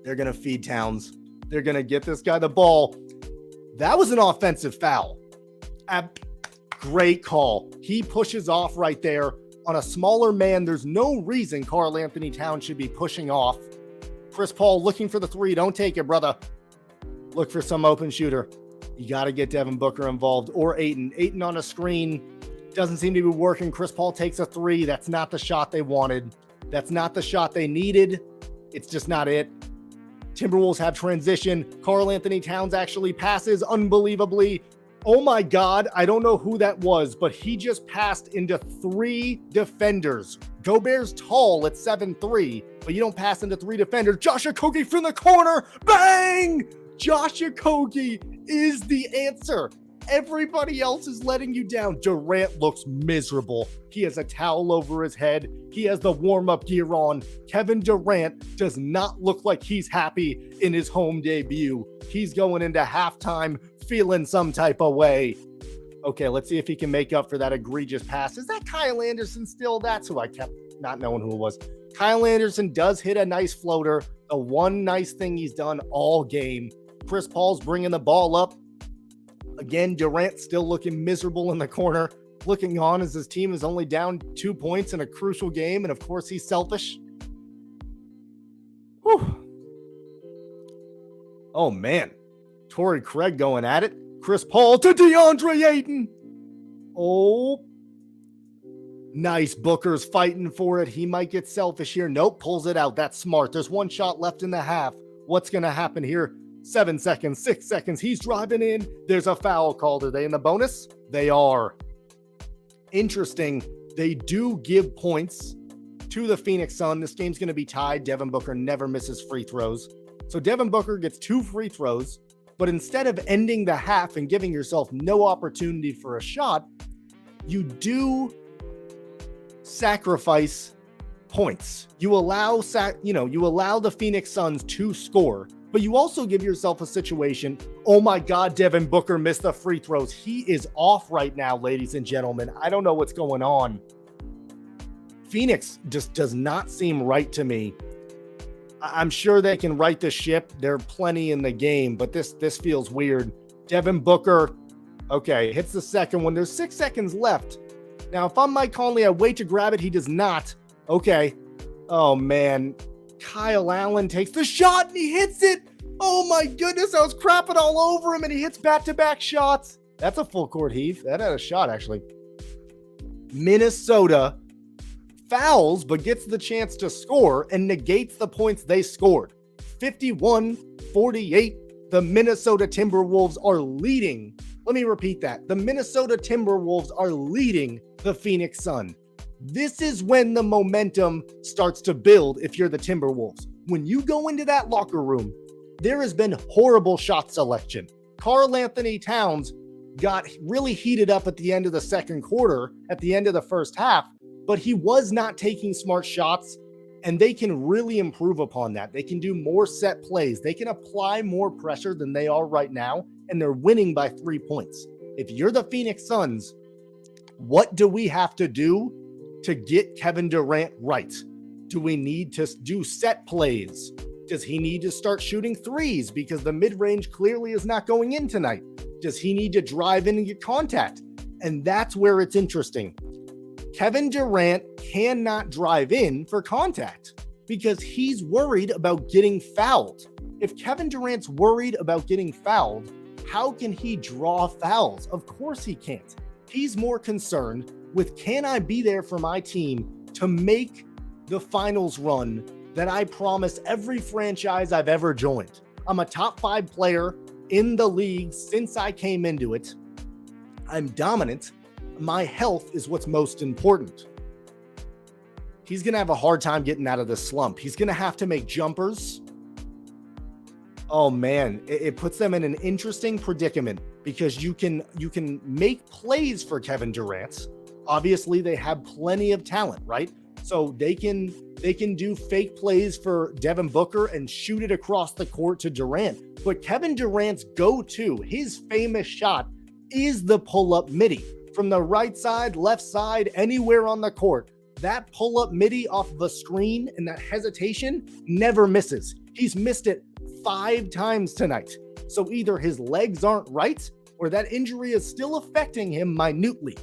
They're going to feed Towns. They're going to get this guy the ball. That was an offensive foul. Great call. He pushes off right there on a smaller man. There's no reason Karl Anthony Towns should be pushing off. Chris Paul looking for the three. Don't take it, brother. Look for some open shooter. You got to get Devin Booker involved or Ayton. Ayton on a screen. Doesn't seem to be working. Chris Paul takes a three. That's not the shot they wanted. That's not the shot they needed. It's just not it. Timberwolves have transition. Karl Anthony Towns actually passes unbelievably. Oh my God, I don't know who that was, but he just passed into 3 defenders. Gobert's tall at 7'3", but you don't pass into 3 defenders. Josh Okogie from the corner, bang! Josh Okogie is the answer. Everybody else is letting you down. Durant looks miserable. He has a towel over his head. He has the warm-up gear on. Kevin Durant does not look like he's happy in his home debut. He's going into halftime feeling some type of way. Okay, let's see if he can make up for that egregious pass. Is that Kyle Anderson still? That's who I kept not knowing who it was. Kyle Anderson does hit a nice floater. The one nice thing he's done all game. Chris Paul's bringing the ball up. Again, Durant still looking miserable in the corner, looking on as his team is only down 2 points in a crucial game. And of course, he's selfish. Whew. Oh, man. Torrey Craig going at it. Chris Paul to DeAndre Ayton. Oh, nice. Booker's fighting for it. He might get selfish here. Nope, pulls it out. That's smart. There's 1 shot left in the half. What's going to happen here? 7 seconds, 6 seconds. He's driving in. There's a foul called. Are they in the bonus? They are. Interesting. They do give points to the Phoenix Sun. This game's going to be tied. Devin Booker never misses free throws. So Devin Booker gets 2 free throws. But instead of ending the half and giving yourself no opportunity for a shot, you do sacrifice points. You allow the Phoenix Suns to score, but you also give yourself a situation. Oh my God, Devin Booker missed the free throws. He is off right now, ladies and gentlemen. I don't know what's going on. Phoenix just does not seem right to me. I'm sure they can right the ship. There are plenty in the game, but this feels weird. Devin Booker, okay, hits the second one. There's 6 seconds left. Now, if I'm Mike Conley, I wait to grab it. He does not. Okay. Oh, man. Kyle Allen takes the shot and he hits it. Oh, my goodness. I was crapping all over him and he hits back-to-back shots. That's a full court heave. That had a shot, actually. Minnesota fouls, but gets the chance to score and negates the points they scored. 51-48. The Minnesota Timberwolves are leading. Let me repeat that. The Minnesota Timberwolves are leading the Phoenix Sun. This is when the momentum starts to build if you're the Timberwolves. When you go into that locker room, there has been horrible shot selection. Karl Anthony Towns got really heated up at the end of the second quarter, at the end of the first half, but he was not taking smart shots, and they can really improve upon that. They can do more set plays. They can apply more pressure than they are right now, and they're winning by 3 points. If you're the Phoenix Suns, what do we have to do to get Kevin Durant right? Do we need to do set plays? Does he need to start shooting threes because the mid-range clearly is not going in tonight? Does he need to drive in and get contact? And that's where it's interesting. Kevin Durant cannot drive in for contact because he's worried about getting fouled. If Kevin Durant's worried about getting fouled, how can he draw fouls? Of course he can't. He's more concerned with, can I be there for my team to make the finals run that I promise every franchise I've ever joined? I'm a top 5 player in the league since I came into it. I'm dominant. My health is what's most important. He's going to have a hard time getting out of this slump. He's going to have to make jumpers. Oh man, it puts them in an interesting predicament because you can make plays for Kevin Durant. Obviously, they have plenty of talent, right? So they can do fake plays for Devin Booker and shoot it across the court to Durant. But Kevin Durant's go-to, his famous shot, is the pull-up midi. From the right side, left side, anywhere on the court, that pull-up midi off of a screen and that hesitation never misses. He's missed it 5 times tonight. So either his legs aren't right or that injury is still affecting him minutely.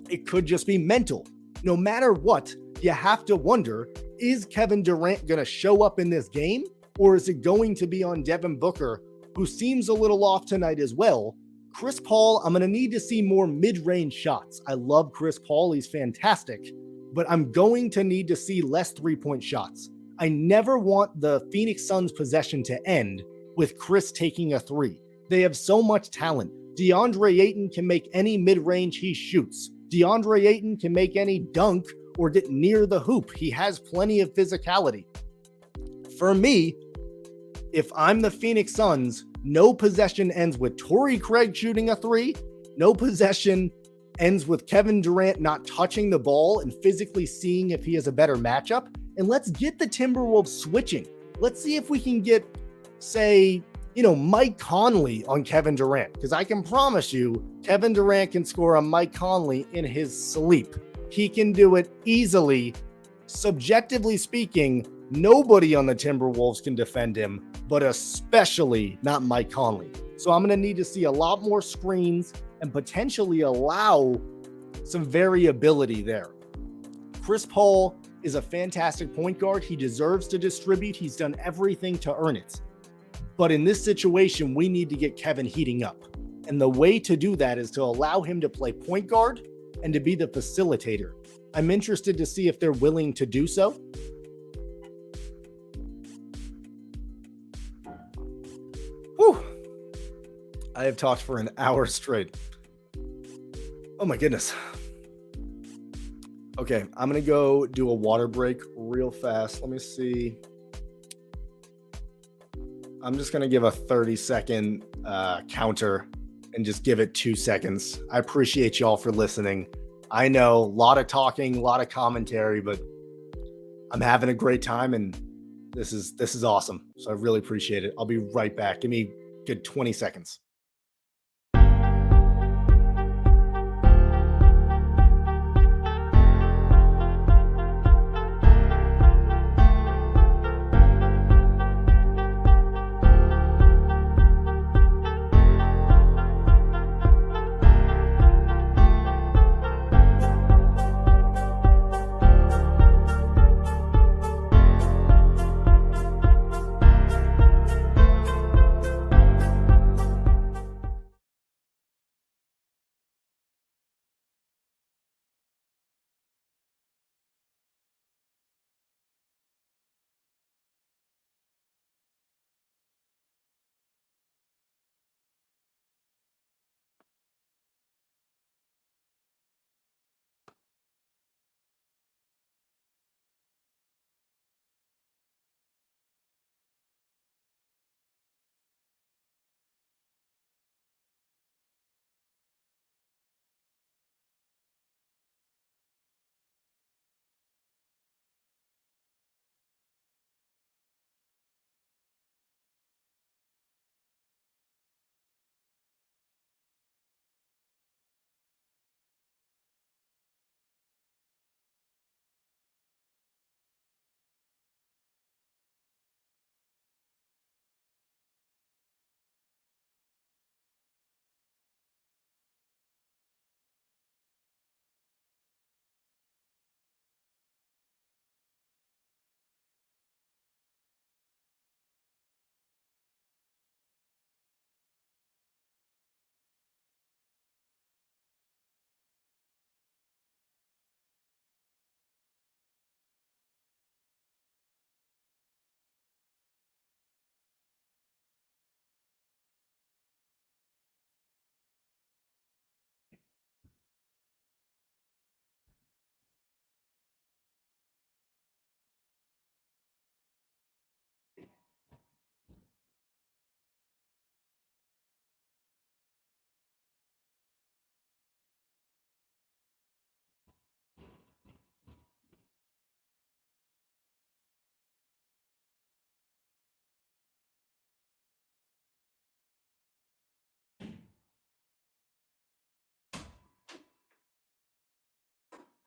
It could just be mental. No matter what, you have to wonder, is Kevin Durant going to show up in this game, or is it going to be on Devin Booker, who seems a little off tonight as well? Chris Paul, I'm going to need to see more mid-range shots. I love Chris Paul. He's fantastic. But I'm going to need to see less three-point shots. I never want the Phoenix Suns possession to end with Chris taking a 3. They have so much talent. DeAndre Ayton can make any mid-range he shoots. DeAndre Ayton can make any dunk or get near the hoop. He has plenty of physicality. For me, if I'm the Phoenix Suns, no possession ends with Torrey Craig shooting a three. No possession ends with Kevin Durant not touching the ball and physically seeing if he has a better matchup. And let's get the Timberwolves switching. Let's see if we can get, say, Mike Conley on Kevin Durant, because I can promise you Kevin Durant can score on Mike Conley in his sleep. He can do it easily. Subjectively speaking, nobody on the Timberwolves can defend him, but especially not Mike Conley. So I'm going to need to see a lot more screens and potentially allow some variability there. Chris Paul is a fantastic point guard. He deserves to distribute. He's done everything to earn it. But in this situation, we need to get Kevin heating up. And the way to do that is to allow him to play point guard and to be the facilitator. I'm interested to see if they're willing to do so. Whew. I have talked for an hour straight. Oh my goodness. Okay, I'm going to go do a water break real fast. Let me see. I'm just going to give a 30-second counter and just give it 2 seconds. I appreciate y'all for listening. I know a lot of talking, a lot of commentary, but I'm having a great time and this is awesome. So I really appreciate it. I'll be right back. Give me a good 20 seconds.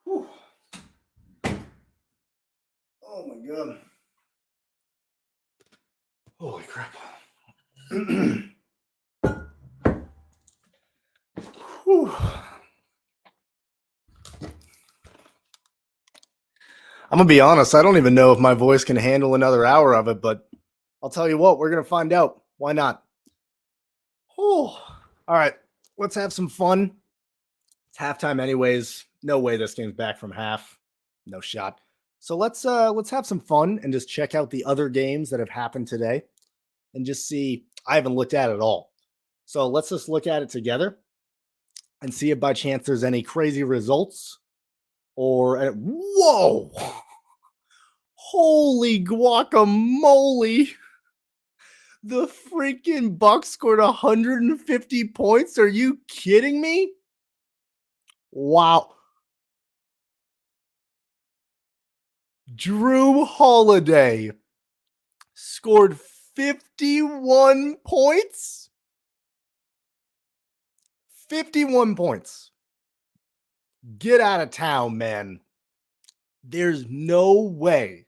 Whew. Oh my God. Holy crap. Whew. I'm going to be honest. I don't even know if my voice can handle another hour of it, but I'll tell you what, we're going to find out. Why not? Oh, all right. Let's have some fun. It's halftime anyways. No way this game's back from half. No shot. So let's have some fun and just check out the other games that have happened today and just see. I haven't looked at it all. So let's just look at it together and see if by chance there's any crazy results or whoa, holy guacamole. The freaking Bucks scored 150 points. Are you kidding me? Wow. Drew Holiday scored 51 points. 51 points. Get out of town, man. There's no way.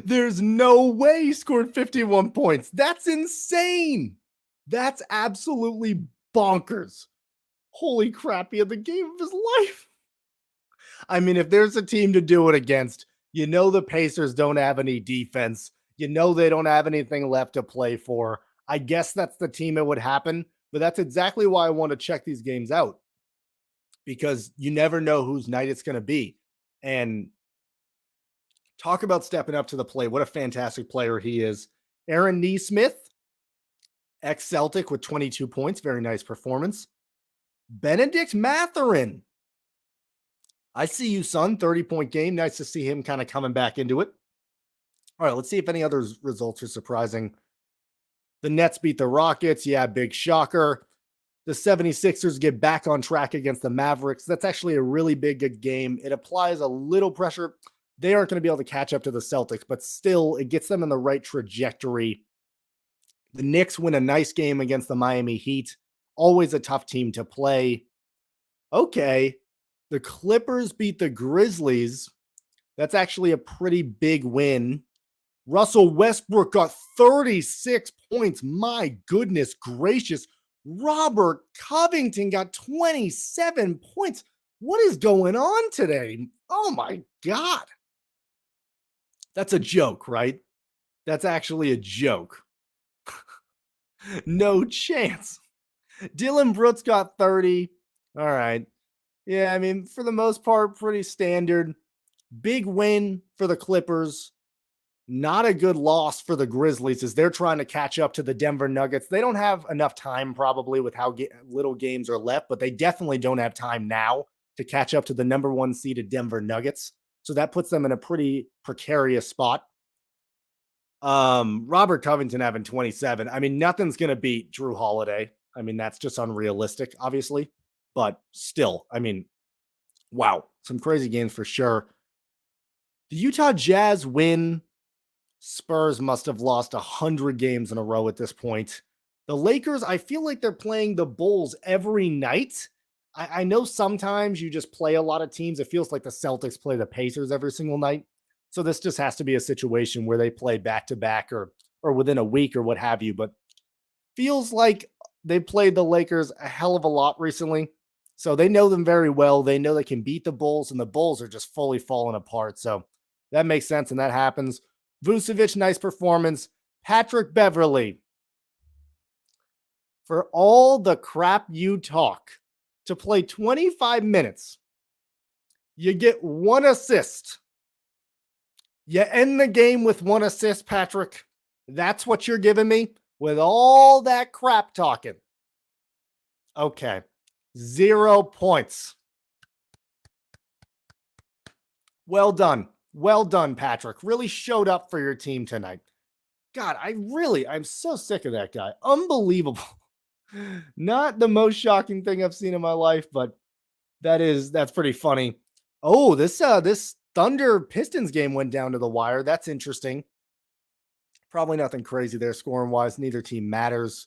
There's no way he scored 51 points. That's insane. That's absolutely bonkers. Holy crap, he had the game of his life. I mean, if there's a team to do it against, you know the Pacers don't have any defense. You know they don't have anything left to play for. I guess that's the team it would happen, but that's exactly why I want to check these games out because you never know whose night it's going to be. And talk about stepping up to the plate. What a fantastic player he is. Aaron Neesmith, ex-Celtic with 22 points. Very nice performance. Benedict Mathurin. I see you, son. 30-point game. Nice to see him kind of coming back into it. All right, let's see if any other results are surprising. The Nets beat the Rockets. Yeah, big shocker. The 76ers get back on track against the Mavericks. That's actually a really big good game. It applies a little pressure. They aren't going to be able to catch up to the Celtics, but still, it gets them in the right trajectory. The Knicks win a nice game against the Miami Heat. Always a tough team to play. Okay. The Clippers beat the Grizzlies. That's actually a pretty big win. Russell Westbrook got 36 points. My goodness gracious. Robert Covington got 27 points. What is going on today? Oh my God. That's a joke, right? That's actually a joke. No chance. Dylan Brooks got 30. All right. Yeah, I mean, for the most part, pretty standard. Big win for the Clippers. Not a good loss for the Grizzlies as they're trying to catch up to the Denver Nuggets. They don't have enough time probably with how little games are left, but they definitely don't have time now to catch up to the number one seeded Denver Nuggets. So that puts them in a pretty precarious spot. Robert Covington having 27. I mean, nothing's going to beat Drew Holiday. I mean, that's just unrealistic, obviously, but still, I mean, wow, some crazy games for sure. The Utah Jazz win. Spurs must have lost 100 games in a row at this point. The Lakers, I feel like they're playing the Bulls every night. I know sometimes you just play a lot of teams. It feels like the Celtics play the Pacers every single night. So this just has to be a situation where they play back to back or within a week or what have you. But feels like they played the Lakers a hell of a lot recently. So they know them very well. They know they can beat the Bulls, and the Bulls are just fully falling apart. So that makes sense, and that happens. Vucevic, nice performance. Patrick Beverley, for all the crap you talk, to play 25 minutes, you get one assist. You end the game with one assist, Patrick. That's what you're giving me with all that crap talking. Okay. 0 points. Well done. Well done, Patrick. Really showed up for your team tonight. God, I'm so sick of that guy. Unbelievable. Not the most shocking thing I've seen in my life, but that's pretty funny. Oh, this Thunder Pistons game went down to the wire. That's interesting. Probably nothing crazy there scoring wise. Neither team matters.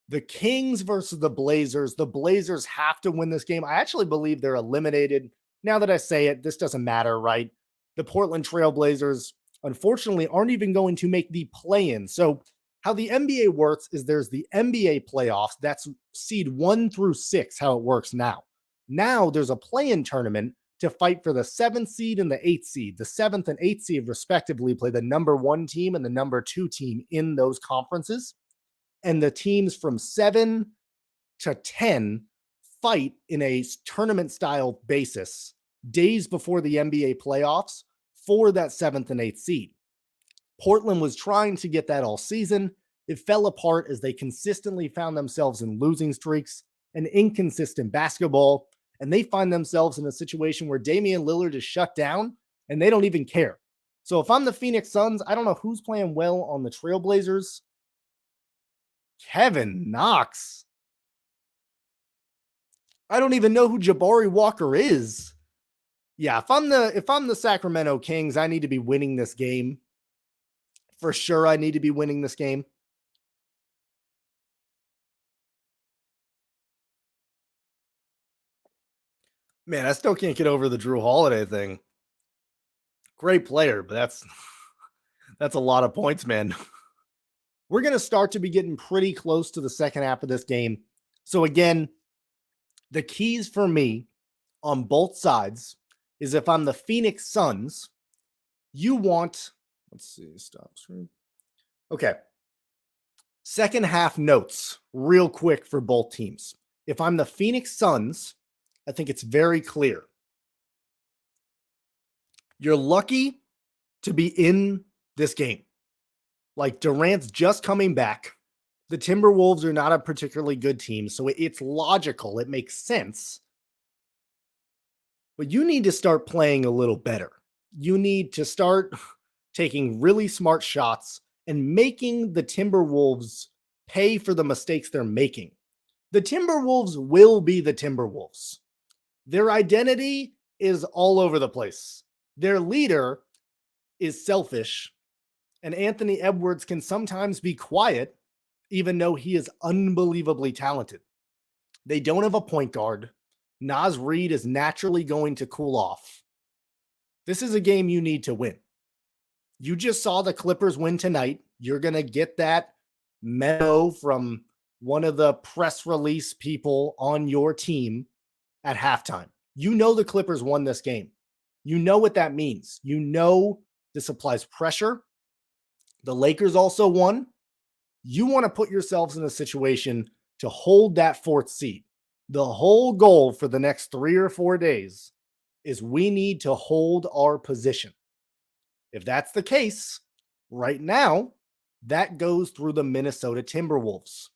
The Kings versus the Blazers. The Blazers have to win this game. I actually believe they're eliminated. Now that I say it, this doesn't matter, right? The Portland Trail Blazers, unfortunately, aren't even going to make the play-in. So how the NBA works is there's the NBA playoffs. That's seed 1 through 6, how it works now. Now there's a play-in tournament to fight for the 7th seed and the 8th seed. The 7th and 8th seed, respectively, play the number 1 team and the number 2 team in those conferences. And the teams from 7 to 10 fight in a tournament-style basis days before the NBA playoffs for that 7th and 8th seed. Portland was trying to get that all season. it fell apart as they consistently found themselves in losing streaks and inconsistent basketball. And they find themselves in a situation where Damian Lillard is shut down and they don't even care. So if I'm the Phoenix Suns, I don't know who's playing well on the Trailblazers. Kevin Knox. I don't even know who Jabari Walker is. Yeah, if I'm the Sacramento Kings, I need to be winning this game. For sure, I need to be winning this game. Man, I still can't get over the Drew Holiday thing. Great player, but that's a lot of points, man. We're going to start to be getting pretty close to the second half of this game. So again, the keys for me on both sides is if I'm the Phoenix Suns, you want, let's see, stop screen. Okay. Second half notes real quick for both teams. If I'm the Phoenix Suns, I think it's very clear. You're lucky to be in this game. Like Durant's just coming back. The Timberwolves are not a particularly good team, so it's logical. It makes sense. But you need to start playing a little better. You need to start taking really smart shots and making the Timberwolves pay for the mistakes they're making. The Timberwolves will be the Timberwolves. Their identity is all over the place. Their leader is selfish, and Anthony Edwards can sometimes be quiet, even though he is unbelievably talented. They don't have a point guard. Naz Reid is naturally going to cool off. This is a game you need to win. You just saw the Clippers win tonight. You're going to get that memo from one of the press release people on your team at halftime. You know the Clippers won this game. You know what that means. You know this applies pressure. The Lakers also won. You want to put yourselves in a situation to hold that fourth seed. The whole goal for the next 3 or 4 days is we need to hold our position. If that's the case, right now, that goes through the Minnesota Timberwolves.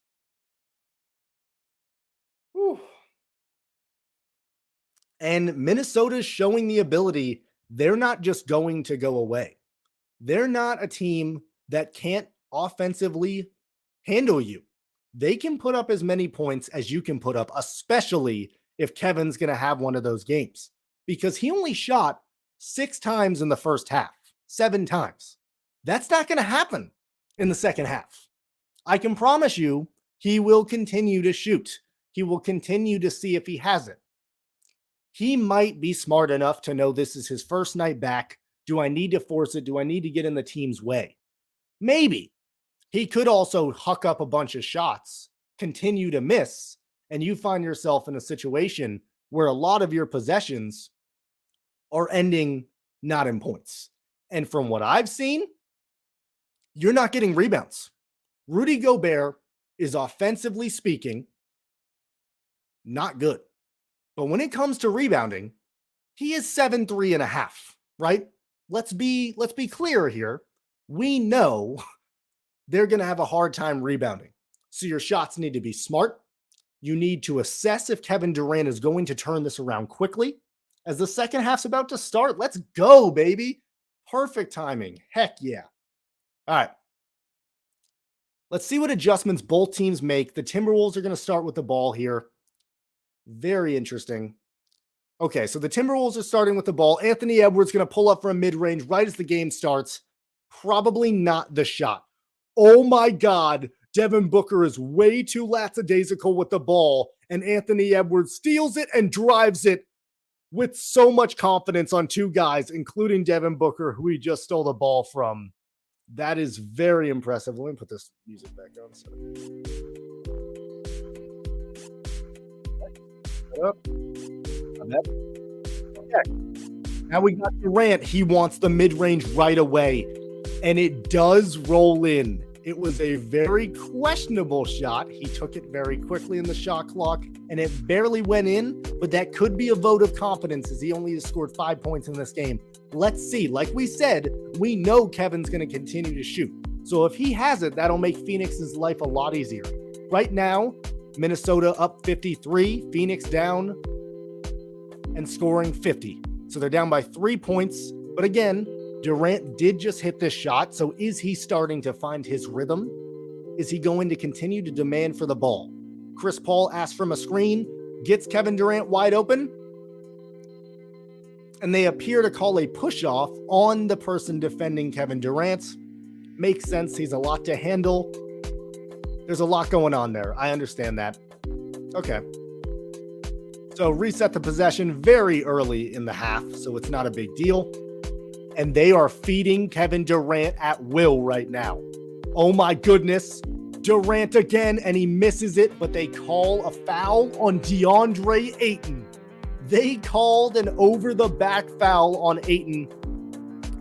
Whew. And Minnesota's showing the ability, they're not just going to go away. They're not a team that can't offensively handle you. They can put up as many points as you can put up, especially if Kevin's going to have one of those games, because he only shot 6 times in the first half, 7 times. That's not going to happen in the second half. I can promise you he will continue to shoot. He will continue to see if he has it. He might be smart enough to know this is his first night back. Do I need to force it? Do I need to get in the team's way? Maybe. He could also huck up a bunch of shots, continue to miss, and you find yourself in a situation where a lot of your possessions are ending not in points. And from what I've seen, you're not getting rebounds. Rudy Gobert is, offensively speaking, not good. But when it comes to rebounding, he is 7.5, right? Let's be clear here. We know they're going to have a hard time rebounding. So your shots need to be smart. You need to assess if Kevin Durant is going to turn this around quickly. As the second half's about to start, let's go, baby. Perfect timing. Heck yeah. All right. Let's see what adjustments both teams make. The Timberwolves are going to start with the ball here. Very interesting. Okay, so the Timberwolves are starting with the ball. Anthony Edwards going to pull up from mid-range right as the game starts. Probably not the shot. Oh my God, Devin Booker is way too lackadaisical with the ball, and Anthony Edwards steals it and drives it with so much confidence on 2 guys, including Devin Booker, who he just stole the ball from. That is very impressive. Let me put this music back on. Okay. Now we got Durant. He wants the mid-range right away, and it does roll in. It was a very questionable shot. He took it very quickly in the shot clock, and it barely went in, but that could be a vote of confidence as he only has scored 5 points in this game. Let's see. Like we said, we know Kevin's going to continue to shoot. So if he has it, that'll make Phoenix's life a lot easier. Right now, Minnesota up 53, Phoenix down and scoring 50. So they're down by 3 points. But again, Durant did just hit this shot. So is he starting to find his rhythm? Is he going to continue to demand for the ball? Chris Paul asks from a screen, gets Kevin Durant wide open, and they appear to call a push-off on the person defending Kevin Durant. Makes sense. He's a lot to handle. There's a lot going on there. I understand that. Okay. So reset the possession very early in the half, so it's not a big deal. And they are feeding Kevin Durant at will right now. Oh my goodness. Durant again, and he misses it, but they call a foul on DeAndre Ayton. They called an over-the-back foul on Ayton,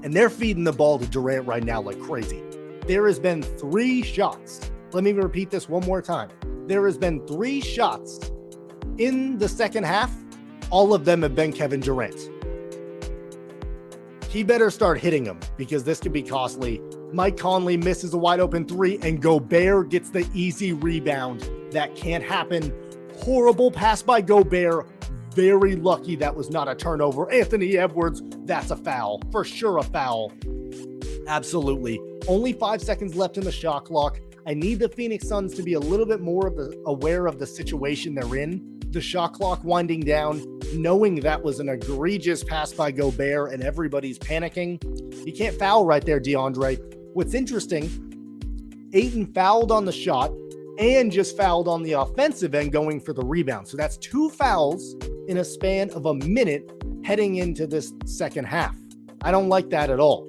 and they're feeding the ball to Durant right now like crazy. There has been 3 shots. Let me repeat this one more time. There has been 3 shots in the second half. All of them have been Kevin Durant. He better start hitting them because this could be costly. Mike Conley misses a wide open 3 and Gobert gets the easy rebound. That can't happen. Horrible pass by Gobert. Very lucky that was not a turnover. Anthony Edwards, that's a foul. For sure a foul. Absolutely. Only 5 seconds left in the shot clock. I need the Phoenix Suns to be a little bit more aware of the situation they're in. The shot clock winding down, knowing that was an egregious pass by Gobert and everybody's panicking. You can't foul right there, DeAndre. What's interesting, Ayton fouled on the shot and just fouled on the offensive end going for the rebound. So that's 2 fouls in a span of a minute heading into this second half. I don't like that at all.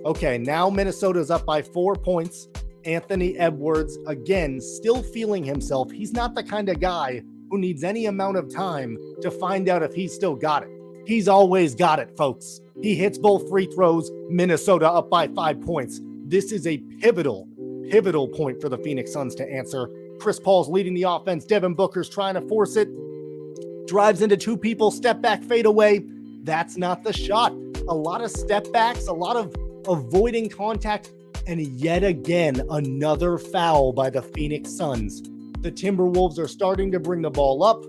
Okay, now Minnesota's up by 4 points. Anthony Edwards, again, still feeling himself. He's not the kind of guy who needs any amount of time to find out if he's still got it. He's always got it, folks. He hits both free throws. Minnesota up by 5 points. This is a pivotal point for the Phoenix Suns to answer. Chris Paul's leading the offense. Devin Booker's trying to force it. Drives into 2 people. Step back, fade away. That's not the shot. A lot of step backs, a lot of avoiding contact, and yet again, another foul by the Phoenix Suns. The Timberwolves are starting to bring the ball up.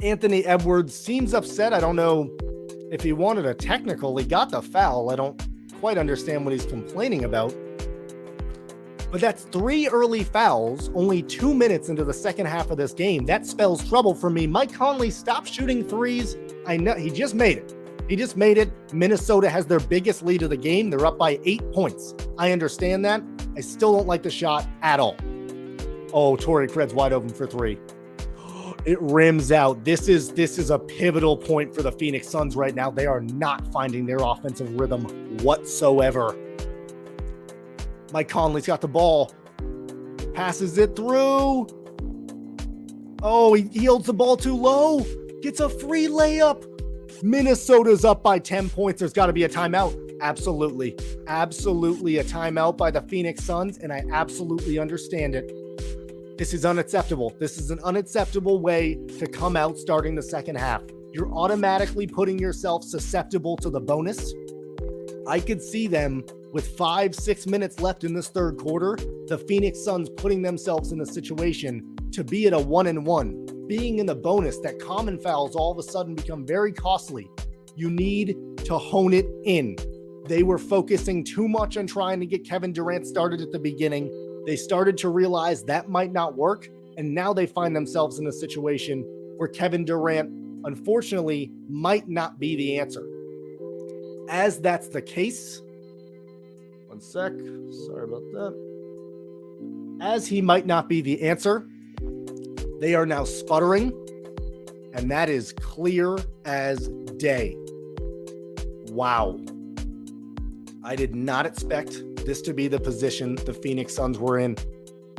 Anthony Edwards seems upset. I don't know if he wanted a technical. He got the foul. I don't quite understand what he's complaining about. But that's 3 early fouls, only 2 minutes into the second half of this game. That spells trouble for me. Mike Conley, stop shooting threes. I know he just made it. Minnesota has their biggest lead of the game. They're up by 8 points. I understand that. I still don't like the shot at all. Oh, Torrey Craig's wide open for 3. It rims out. This is a pivotal point for the Phoenix Suns right now. They are not finding their offensive rhythm whatsoever. Mike Conley's got the ball. Passes it through. Oh, he holds the ball too low. Gets a free layup. Minnesota's up by 10 points. There's got to be a timeout. Absolutely a timeout by the Phoenix Suns, and I absolutely understand it. This is unacceptable. This is an unacceptable way to come out starting the second half. You're automatically putting yourself susceptible to the bonus. I could see them with 5-6 minutes left in this third quarter, the Phoenix Suns putting themselves in a situation to be at a 1-1. Being in the bonus, that common fouls all of a sudden become very costly. You need to hone it in. They were focusing too much on trying to get Kevin Durant started at the beginning. They started to realize that might not work, and now they find themselves in a situation where Kevin Durant, unfortunately, might not be the answer. As that's the case, one sec, sorry about that. As he might not be the answer, they are now sputtering, and that is clear as day. Wow. I did not expect this to be the position the Phoenix Suns were in.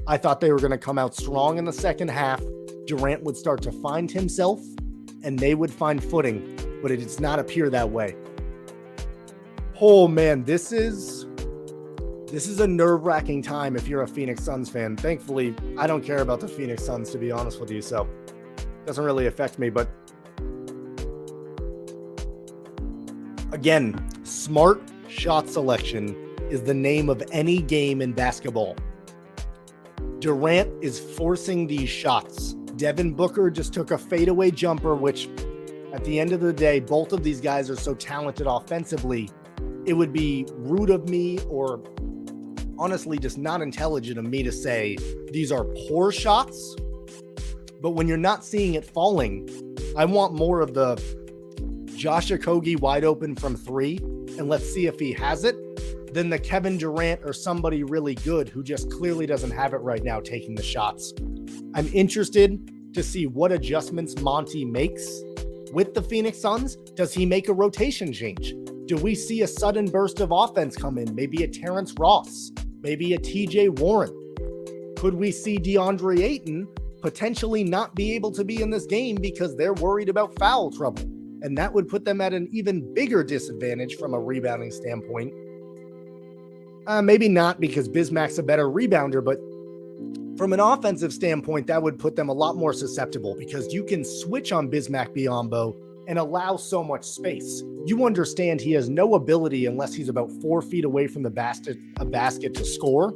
I thought they were going to come out strong in the second half. Durant would start to find himself, and they would find footing, but it does not appear that way. Oh man, this is a nerve-wracking time if you're a Phoenix Suns fan. Thankfully, I don't care about the Phoenix Suns, to be honest with you, so it doesn't really affect me. But again, smart shot selection is the name of any game in basketball. Durant is forcing these shots. Devin Booker just took a fadeaway jumper, which at the end of the day, both of these guys are so talented offensively. It would be rude of me, or honestly just not intelligent of me, to say these are poor shots. But when you're not seeing it falling, I want more of the Josh Okogie wide open from three, and let's see if he has it, than the Kevin Durant or somebody really good who just clearly doesn't have it right now taking the shots. I'm interested to see what adjustments Monty makes with the Phoenix Suns. Does he make a rotation change? Do we see a sudden burst of offense come in? Maybe a Terrence Ross, maybe a TJ Warren. Could we see DeAndre Ayton potentially not be able to be in this game because they're worried about foul trouble? And that would put them at an even bigger disadvantage from a rebounding standpoint. Maybe not, because Bismack's a better rebounder, but from an offensive standpoint, that would put them a lot more susceptible, because you can switch on Bismack Biyombo and allow so much space. You understand he has no ability, unless he's about 4 feet away from the basket to score.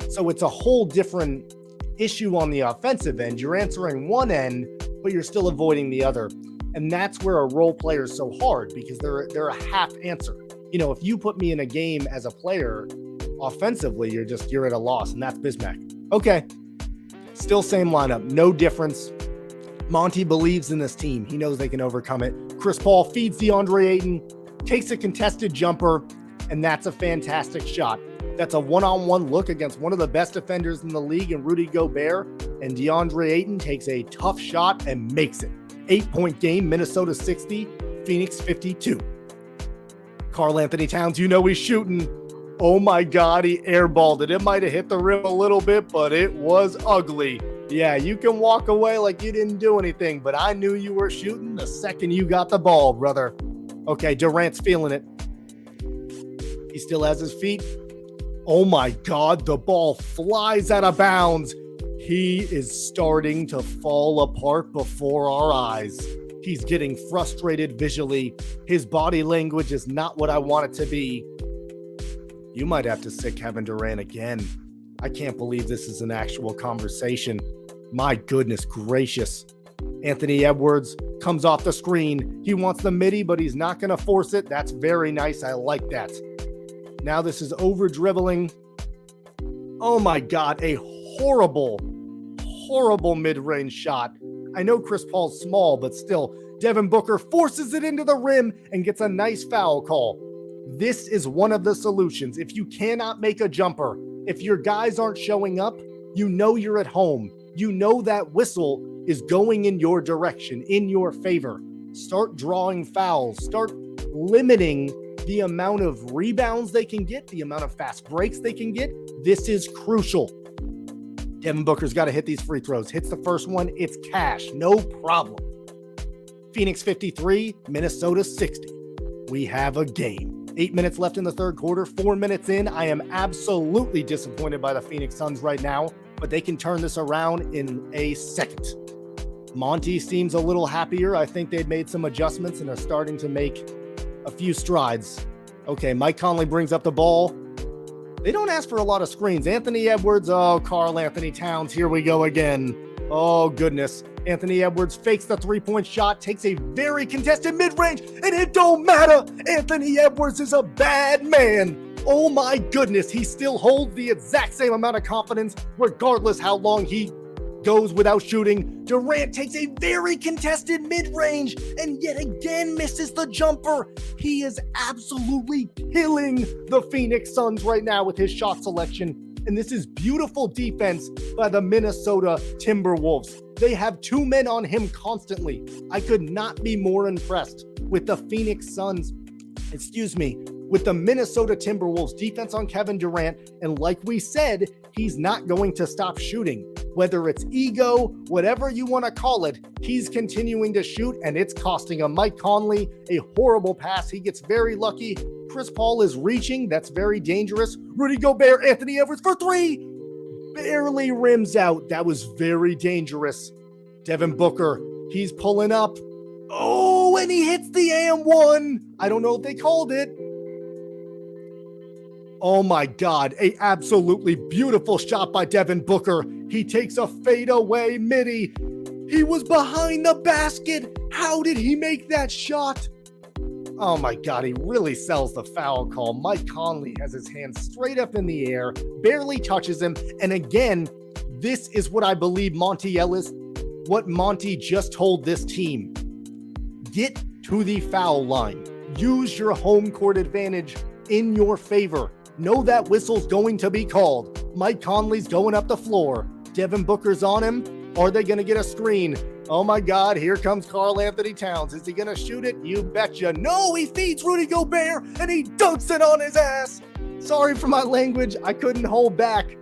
So it's a whole different issue on the offensive end. You're answering one end, but you're still avoiding the other. And that's where a role player is so hard, because they're a half answer. You know, if you put me in a game as a player offensively, you're at a loss, and that's Bismack. Okay, still same lineup, no difference. Monty believes in this team. He knows they can overcome it. Chris Paul feeds DeAndre Ayton, takes a contested jumper, and that's a fantastic shot. That's a one-on-one look against one of the best defenders in the league in Rudy Gobert, and DeAndre Ayton takes a tough shot and makes it. 8-point game, Minnesota 60, Phoenix 52. Karl Anthony Towns, you know he's shooting. Oh my God, he airballed it. It might have hit the rim a little bit, but it was ugly. Yeah, you can walk away like you didn't do anything, but I knew you were shooting the second you got the ball, brother. Okay, Durant's feeling it. He still has his feet. Oh my God, the ball flies out of bounds. He is starting to fall apart before our eyes. He's getting frustrated visually. His body language is not what I want it to be. You might have to sit Kevin Durant again. I can't believe this is an actual conversation. My goodness gracious. Anthony Edwards comes off the screen. He wants the midi, but he's not going to force it. That's very nice. I like that. Now this is over dribbling. Oh my God, a horrible mid-range shot. I know Chris Paul's small, but still, Devin Booker forces it into the rim and gets a nice foul call. This is one of the solutions. If you cannot make a jumper, if your guys aren't showing up, you know you're at home. You know that whistle is going in your direction, in your favor. Start drawing fouls. Start limiting the amount of rebounds they can get, the amount of fast breaks they can get. This is crucial. Devin Booker's got to hit these free throws. Hits the first one, it's cash. No problem. Phoenix 53, Minnesota 60. We have a game. 8 minutes left in the third quarter, 4 minutes in. I am absolutely disappointed by the Phoenix Suns right now, but they can turn this around in a second. Monty seems a little happier. I think they've made some adjustments and are starting to make a few strides. Okay, Mike Conley brings up the ball. They don't ask for a lot of screens. Anthony Edwards, Karl Anthony Towns, here we go again. Oh, goodness. Anthony Edwards fakes the three-point shot, takes a very contested mid-range, and it don't matter. Anthony Edwards is a bad man. Oh, my goodness. He still holds the exact same amount of confidence, regardless how long he goes without shooting. Durant takes a very contested mid-range and yet again misses the jumper. He is absolutely killing the Phoenix Suns right now with his shot selection. And this is beautiful defense by the Minnesota Timberwolves. They have two men on him constantly. I could not be more impressed with the with the Minnesota Timberwolves defense on Kevin Durant. And like we said, he's not going to stop shooting. Whether it's ego, whatever you want to call it, he's continuing to shoot, and it's costing him. Mike Conley, a horrible pass. He gets very lucky. Chris Paul is reaching. That's very dangerous. Rudy Gobert, Anthony Edwards for three. Barely rims out. That was very dangerous. Devin Booker, he's pulling up. Oh, and he hits the and one. I don't know if they called it. Oh my God, a absolutely beautiful shot by Devin Booker. He takes a fadeaway midi. He was behind the basket. How did he make that shot? Oh my God, he really sells the foul call. Mike Conley has his hands straight up in the air, barely touches him. And again, this is what I believe Monty Ellis, what Monty just told this team. Get to the foul line. Use your home court advantage in your favor. Know that whistle's going to be called. Mike Conley's going up the floor. Devin Booker's on him. Are they going to get a screen? Oh my God, here comes Karl Anthony Towns. Is he going to shoot it? You betcha. No, he feeds Rudy Gobert and he dunks it on his ass. Sorry for my language. I couldn't hold back.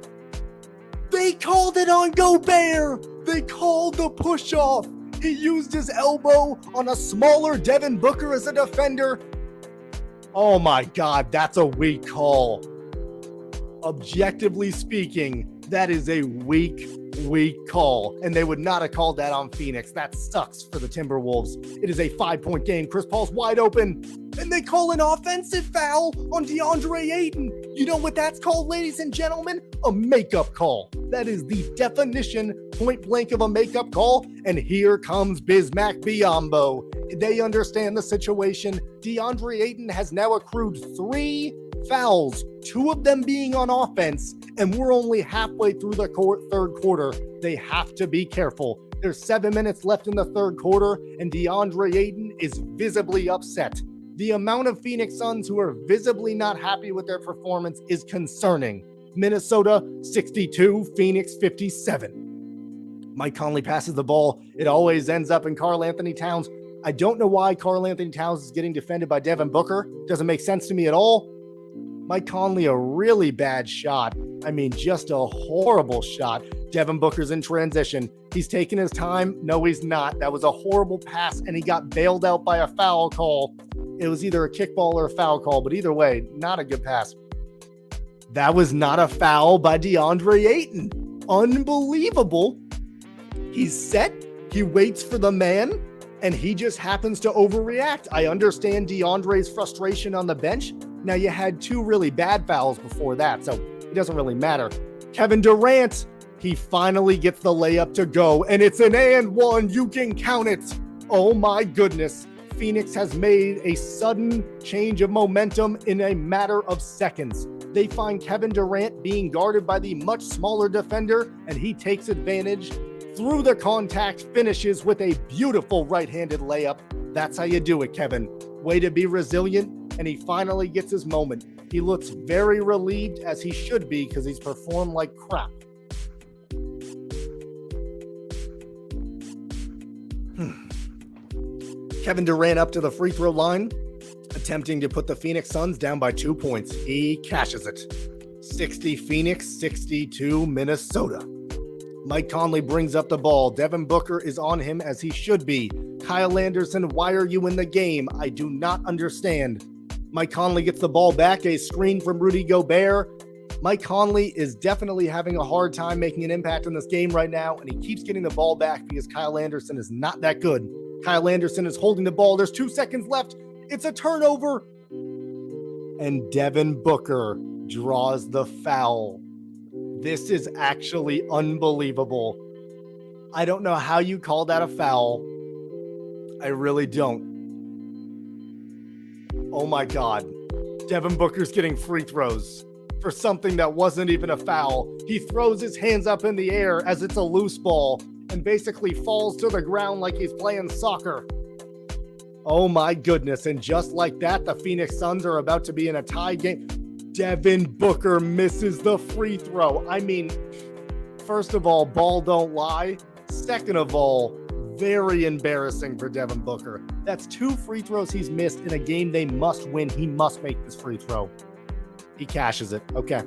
They called it on Gobert. They called the push off. He used his elbow on a smaller Devin Booker as a defender. Oh my God, that's a weak call. Objectively speaking, that is a weak call. And they would not have called that on Phoenix. That sucks for the Timberwolves. It is a 5-point game. Chris Paul's wide open. And they call an offensive foul on DeAndre Ayton. You know what that's called, ladies and gentlemen? A makeup call. That is the definition, point blank, of a makeup call. And here comes Bismack Biyombo. They understand the situation. DeAndre Ayton has now accrued 3 fouls, 2 of them being on offense, and we're only halfway through the third quarter. They have to be careful. There's 7 minutes left in the third quarter, and DeAndre Ayton is visibly upset. The amount of Phoenix Suns who are visibly not happy with their performance is concerning. Minnesota 62, Phoenix 57. Mike Conley passes the ball. It always ends up in Karl Anthony Towns. I don't know why Karl Anthony Towns is getting defended by Devin Booker. Doesn't make sense to me at all. Mike Conley, a really bad shot. I mean, just a horrible shot. Devin Booker's in transition. He's taking his time. No, he's not. That was a horrible pass, and he got bailed out by a foul call. It was either a kickball or a foul call, but either way, not a good pass. That was not a foul by DeAndre Ayton. Unbelievable. He's set. He waits for the man, and he just happens to overreact. I understand DeAndre's frustration on the bench. Now, you had 2 really bad fouls before that, so it doesn't really matter. Kevin Durant, he finally gets the layup to go, and it's an and one. You can count it. Oh my goodness. Phoenix has made a sudden change of momentum in a matter of seconds. They find Kevin Durant being guarded by the much smaller defender, and he takes advantage. Through the contact, finishes with a beautiful right-handed layup. That's how you do it, Kevin. Way to be resilient. And he finally gets his moment. He looks very relieved, as he should be, because he's performed like crap. Kevin Durant up to the free throw line, attempting to put the Phoenix Suns down by 2 points. He cashes it. 60 Phoenix, 62 Minnesota. Mike Conley brings up the ball. Devin Booker is on him, as he should be. Kyle Anderson, why are you in the game? I do not understand. Mike Conley gets the ball back, a screen from Rudy Gobert. Mike Conley is definitely having a hard time making an impact in this game right now, and he keeps getting the ball back because Kyle Anderson is not that good. Kyle Anderson is holding the ball. There's 2 seconds left. It's a turnover. And Devin Booker draws the foul. This is actually unbelievable. I don't know how you call that a foul. I really don't. Oh my God. Devin Booker's getting free throws for something that wasn't even a foul. He throws his hands up in the air as it's a loose ball and basically falls to the ground like he's playing soccer. Oh my goodness. And just like that, the Phoenix Suns are about to be in a tie game. Devin Booker misses the free throw. I mean, first of all, ball don't lie. Second of all, very embarrassing for Devin Booker. That's 2 free throws he's missed in a game they must win. He must make this free throw. He cashes it. Okay.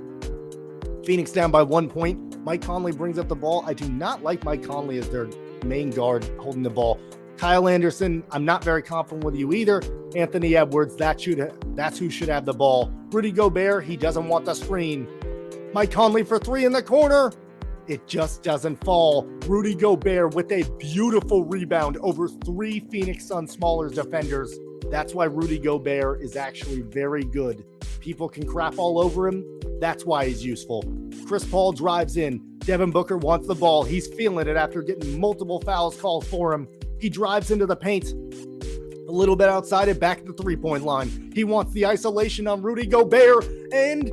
Phoenix down by 1 point. Mike Conley brings up the ball. I do not like Mike Conley as their main guard holding the ball. Kyle Anderson, I'm not very confident with you either. Anthony Edwards, that's who should have the ball. Rudy Gobert, he doesn't want the screen. Mike Conley for 3 in the corner. It just doesn't fall. Rudy Gobert with a beautiful rebound over 3 Phoenix Suns smaller defenders. That's why Rudy Gobert is actually very good people can crap all over him. That's why he's useful. Chris Paul drives in. Devin Booker wants the ball. He's feeling it after getting multiple fouls called for him. He drives into the paint. A little bit outside it, back at the three-point line. He wants the isolation on Rudy Gobert and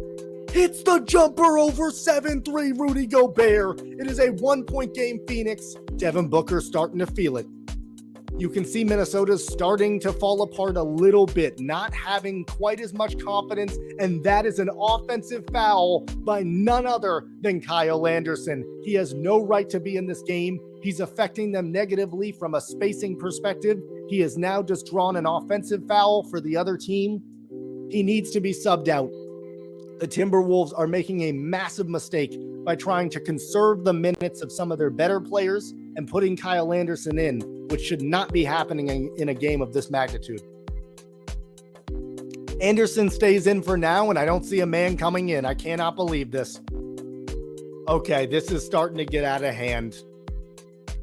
hits the jumper over 7-3 Rudy Gobert. It is a 1-point game, Phoenix. Devin Booker starting to feel it. You can see Minnesota's starting to fall apart a little bit, not having quite as much confidence, and that is an offensive foul by none other than Kyle Anderson. He has no right to be in this game. He's affecting them negatively from a spacing perspective. He has now just drawn an offensive foul for the other team. He needs to be subbed out. The Timberwolves are making a massive mistake by trying to conserve the minutes of some of their better players and putting Kyle Anderson in, which should not be happening in a game of this magnitude. Anderson stays in for now, and I don't see a man coming in. I cannot believe this. Okay, this is starting to get out of hand.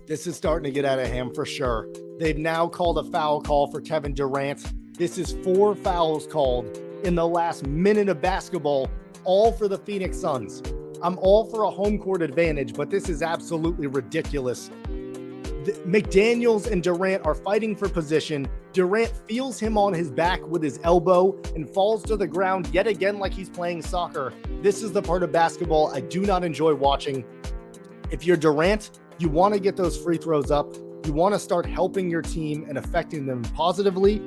This is starting to get out of hand for sure. They've now called a foul call for Kevin Durant. This is 4 fouls called in the last minute of basketball, all for the Phoenix Suns. I'm all for a home court advantage, but this is absolutely ridiculous. McDaniels and Durant are fighting for position. Durant feels him on his back with his elbow and falls to the ground yet again like he's playing soccer. This is the part of basketball I do not enjoy watching. If you're Durant, you want to get those free throws up. You want to start helping your team and affecting them positively.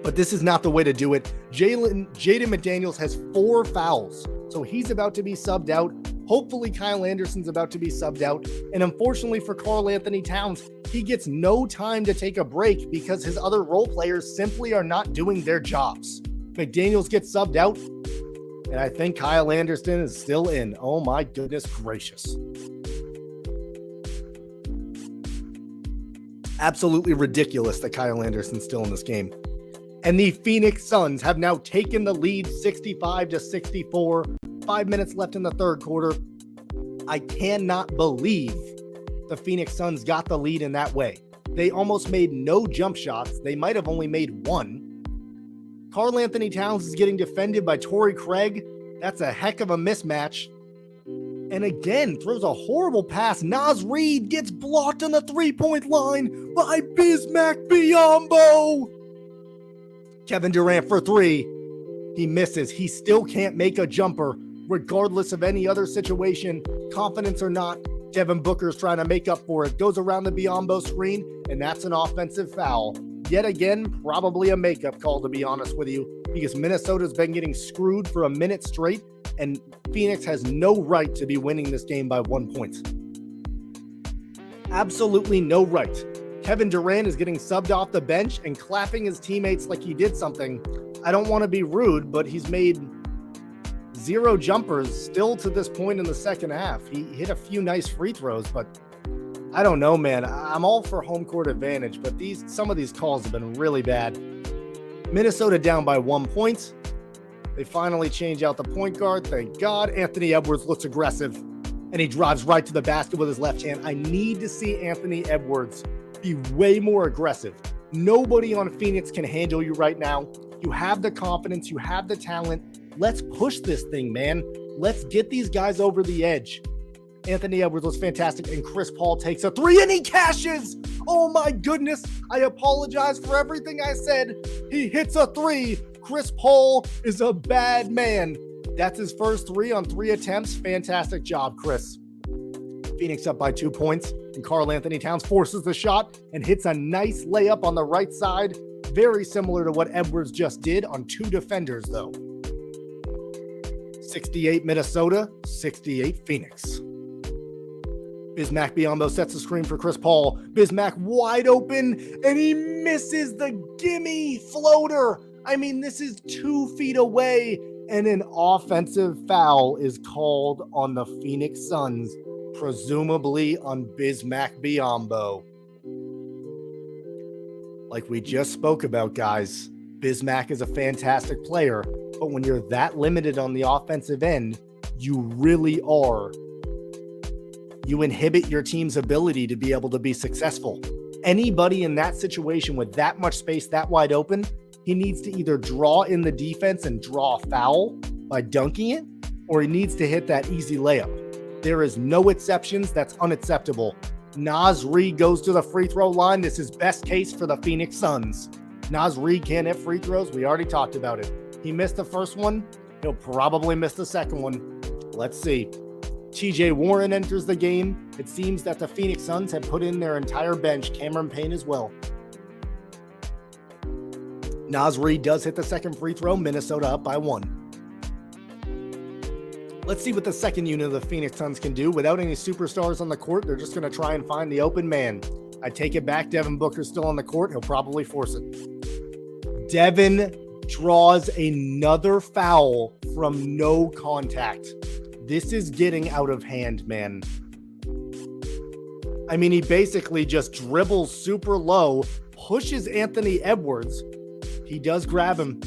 But this is not the way to do it. Jaden McDaniels has 4 fouls, so he's about to be subbed out. Hopefully Kyle Anderson's about to be subbed out. And unfortunately for Karl Anthony Towns, he gets no time to take a break because his other role players simply are not doing their jobs. McDaniels gets subbed out, and I think Kyle Anderson is still in. Oh my goodness gracious. Absolutely ridiculous that Kyle Anderson's still in this game. And the Phoenix Suns have now taken the lead 65-64. 5 minutes left in the third quarter. I cannot believe the Phoenix Suns got the lead in that way. They almost made no jump shots. They might have only made 1. Karl Anthony Towns is getting defended by Torrey Craig. That's a heck of a mismatch. And again, throws a horrible pass. Naz Reid gets blocked on the three-point line by Bismack Biyombo. Kevin Durant for 3. He misses. He still can't make a jumper, regardless of any other situation, confidence or not. Devin Booker's trying to make up for it. Goes around the Biyombo screen, and that's an offensive foul. Yet again, probably a makeup call, to be honest with you, because Minnesota's been getting screwed for a minute straight, and Phoenix has no right to be winning this game by 1 point. Absolutely no right. Kevin Durant is getting subbed off the bench and clapping his teammates like he did something. I don't want to be rude, but he's made 0 jumpers still to this point in the second half. He hit a few nice free throws, but I don't know, man. I'm all for home court advantage, but some of these calls have been really bad. Minnesota down by 1 point. They finally change out the point guard. Thank God. Anthony Edwards looks aggressive, and he drives right to the basket with his left hand. I need to see Anthony Edwards be way more aggressive. Nobody on Phoenix can handle you right now. You have the confidence. You have the talent. Let's push this thing, man. Let's get these guys over the edge. Anthony Edwards was fantastic, and Chris Paul takes a 3, and he cashes. Oh my goodness. I apologize for everything I said. He hits a 3. Chris Paul is a bad man. That's his first 3 on 3 attempts. Fantastic job, Chris. Phoenix up by 2 points, and Karl Anthony Towns forces the shot and hits a nice layup on the right side. Very similar to what Edwards just did on 2 defenders, though. 68 Minnesota, 68 Phoenix. Bismack Biyombo sets the screen for Chris Paul. Bismack wide open, and he misses the gimme floater. I mean, this is 2 feet away, and an offensive foul is called on the Phoenix Suns, presumably on Bismack Biyombo. Like we just spoke about, guys, Bismack is a fantastic player, but when you're that limited on the offensive end, you really are. You inhibit your team's ability to be able to be successful. Anybody in that situation with that much space, that wide open, he needs to either draw in the defense and draw a foul by dunking it, or he needs to hit that easy layup. There is no exceptions. That's unacceptable. Naz Reid goes to the free throw line. This is best case for the Phoenix Suns. Naz Reid can't hit free throws. We already talked about it. He missed the first one. He'll probably miss the second one. Let's see. TJ Warren enters the game. It seems that the Phoenix Suns have put in their entire bench, Cameron Payne as well. Naz Reid does hit the second free throw. Minnesota up by 1. Let's see what the second unit of the Phoenix Suns can do. Without any superstars on the court, they're just going to try and find the open man. I take it back. Devin Booker's still on the court. He'll probably force it. Devin draws another foul from no contact. This is getting out of hand, man. I mean, he basically just dribbles super low, pushes Anthony Edwards. He does grab him.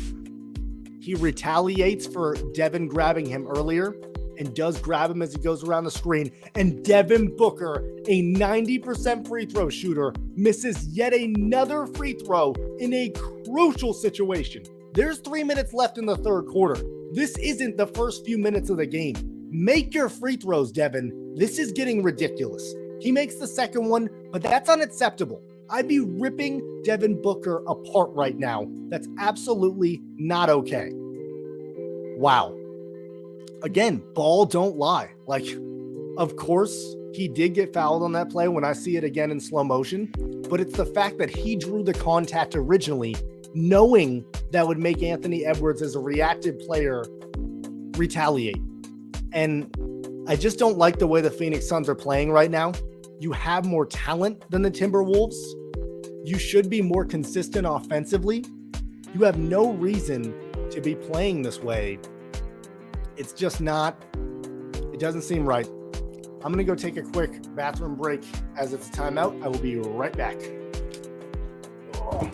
He retaliates for Devin grabbing him earlier and does grab him as he goes around the screen. And Devin Booker, a 90% free throw shooter, misses yet another free throw in a crucial situation. There's 3 minutes left in the third quarter. This isn't the first few minutes of the game. Make your free throws, Devin. This is getting ridiculous. He makes the second one, but that's unacceptable. I'd be ripping Devin Booker apart right now. That's absolutely not okay. Wow. Again, ball don't lie. Like, of course, he did get fouled on that play when I see it again in slow motion, but it's the fact that he drew the contact originally, knowing that would make Anthony Edwards as a reactive player retaliate. And I just don't like the way the Phoenix Suns are playing right now. You have more talent than the Timberwolves. You should be more consistent offensively. You have no reason to be playing this way. It's just not, it doesn't seem right. I'm going to go take a quick bathroom break as it's timeout. I will be right back. Oh.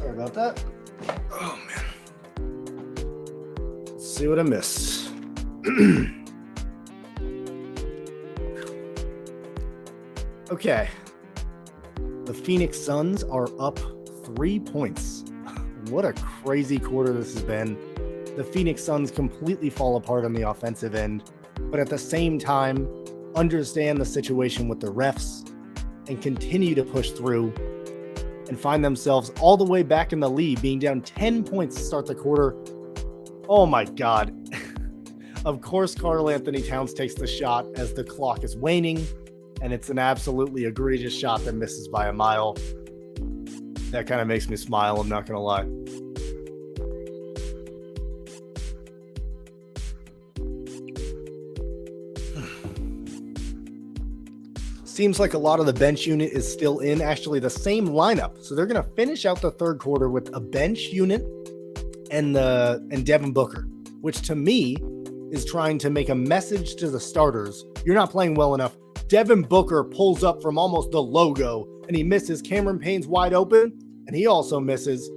Sorry about that. Oh, man. Let's see what I missed. Okay. The Phoenix Suns are up 3 points. What a crazy quarter this has been. The Phoenix Suns completely fall apart on the offensive end, but at the same time, understand the situation with the refs and continue to push through and find themselves all the way back in the lead, being down 10 points to start the quarter. Oh my God. Of course, Karl Anthony Towns takes the shot as the clock is waning, and it's an absolutely egregious shot that misses by a mile. That kind of makes me smile, I'm not going to lie. Seems like a lot of the bench unit is still in, actually the same lineup. So they're going to finish out the third quarter with a bench unit and Devin Booker, which to me is trying to make a message to the starters. You're not playing well enough. Devin Booker pulls up from almost the logo and he misses. Cameron Payne's wide open and he also misses.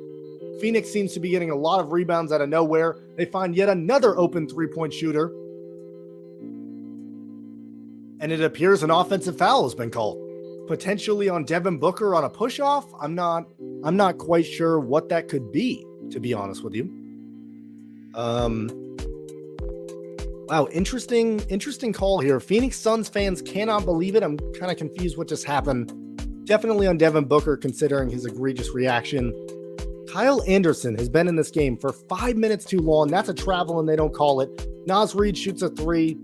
Phoenix seems to be getting a lot of rebounds out of nowhere. They find yet another open three-point shooter. And it appears an offensive foul has been called, potentially on Devin Booker on a push-off. I'm not quite sure what that could be, to be honest with you. Wow, interesting call here. Phoenix Suns fans cannot believe it. I'm kind of confused what just happened. Definitely on Devin Booker, considering his egregious reaction. Kyle Anderson has been in this game for 5 minutes too long. That's a travel and they don't call it. Naz Reid shoots a three.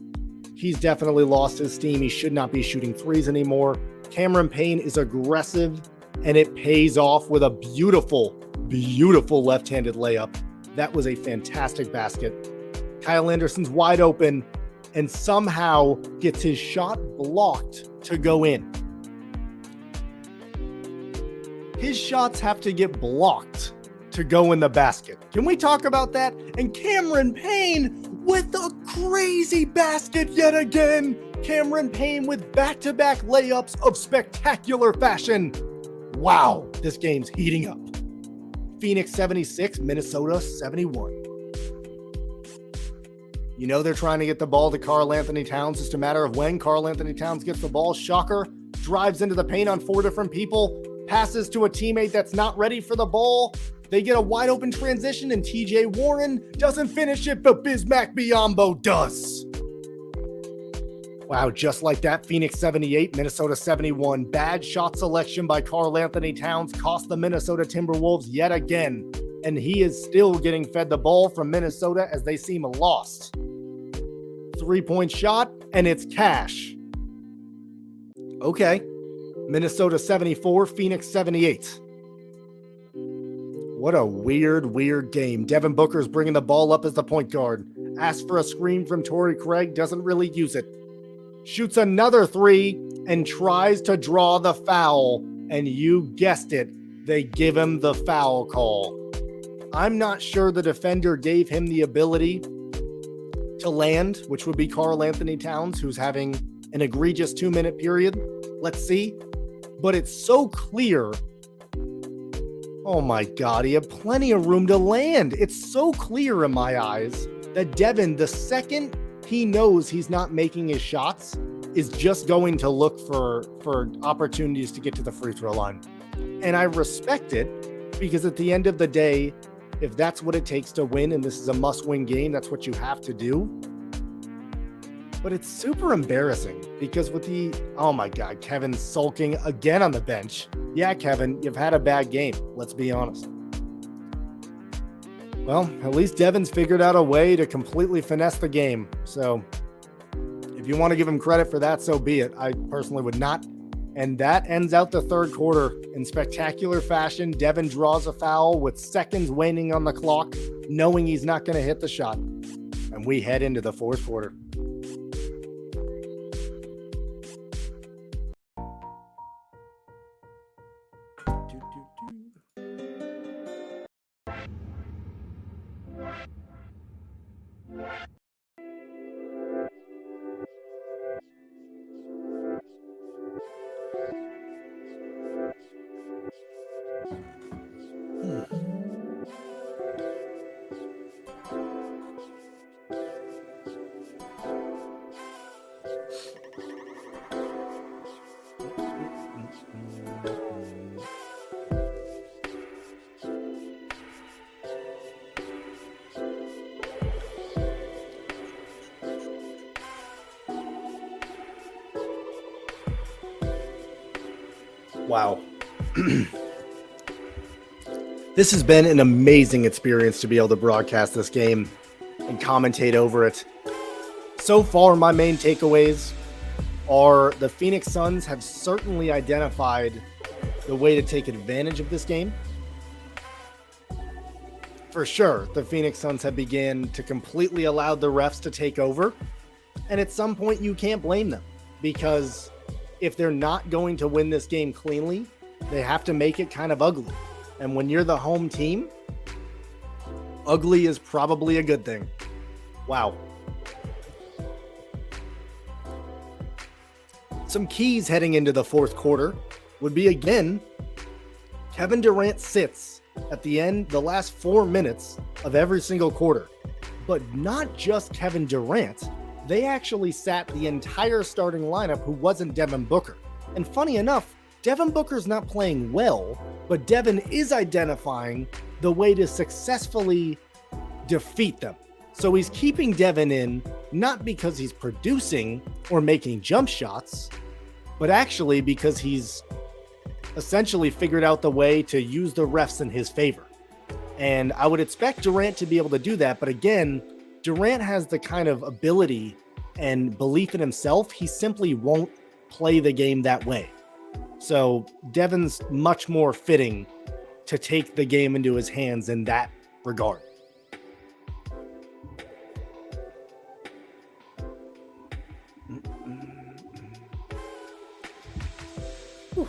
He's definitely lost his steam. He should not be shooting threes anymore. Cameron Payne is aggressive, and it pays off with a beautiful, beautiful left-handed layup. That was a fantastic basket. Kyle Anderson's wide open and somehow gets his shot blocked to go in. His shots have to get blocked to go in the basket. Can we talk about that? And Cameron Payne with a crazy basket yet again. Cameron Payne with back-to-back layups of spectacular fashion. Wow, this game's heating up. Phoenix 76, Minnesota 71. You know they're trying to get the ball to Karl Anthony Towns. It's just a matter of when. Karl Anthony Towns gets the ball. Shocker. Drives into the paint on 4 different people. Passes to a teammate that's not ready for the ball. They get a wide open transition and TJ Warren doesn't finish it, but Bismack Biyombo does. Wow, just like that, Phoenix 78, Minnesota 71. Bad shot selection by Karl Anthony Towns cost the Minnesota Timberwolves yet again. And he is still getting fed the ball from Minnesota as they seem lost. 3-point shot, and it's cash. Okay. Minnesota 74, Phoenix 78. What a weird game. Devin Booker's bringing the ball up as the point guard. Asks for a screen from Torrey Craig, doesn't really use it. Shoots another three and tries to draw the foul. And you guessed it, they give him the foul call. I'm not sure the defender gave him the ability to land, which would be Karl Anthony Towns, who's having an egregious 2-minute period. Let's see. But it's so clear. Oh my God, he had plenty of room to land. It's so clear in my eyes that Devin, the second he knows he's not making his shots, is just going to look for opportunities to get to the free throw line. And I respect it because at the end of the day, if that's what it takes to win and this is a must-win game, that's what you have to do. But it's super embarrassing because with oh my God, Kevin sulking again on the bench. Yeah, Kevin, you've had a bad game. Let's be honest. Well, at least Devin's figured out a way to completely finesse the game. So if you want to give him credit for that, so be it. I personally would not. And that ends out the third quarter in spectacular fashion. Devin draws a foul with seconds waning on the clock, knowing he's not going to hit the shot. And we head into the fourth quarter. Wow. This has been an amazing experience to be able to broadcast this game and commentate over it. So far, my main takeaways are the Phoenix Suns have certainly identified the way to take advantage of this game. For sure, the Phoenix Suns have began to completely allow the refs to take over. And at some point, you can't blame them, because if they're not going to win this game cleanly, they have to make it kind of ugly. And when you're the home team, ugly is probably a good thing. Wow. Some keys heading into the fourth quarter would be, again, Kevin Durant sits at the end, the last 4 minutes of every single quarter. But not just Kevin Durant. They actually sat the entire starting lineup who wasn't Devin Booker. And funny enough, Devin Booker's not playing well, but Devin is identifying the way to successfully defeat them. So he's keeping Devin in, not because he's producing or making jump shots, but actually because he's essentially figured out the way to use the refs in his favor. And I would expect Durant to be able to do that. But again, Durant has the kind of ability and belief in himself. He simply won't play the game that way. So Devin's much more fitting to take the game into his hands in that regard. Whew.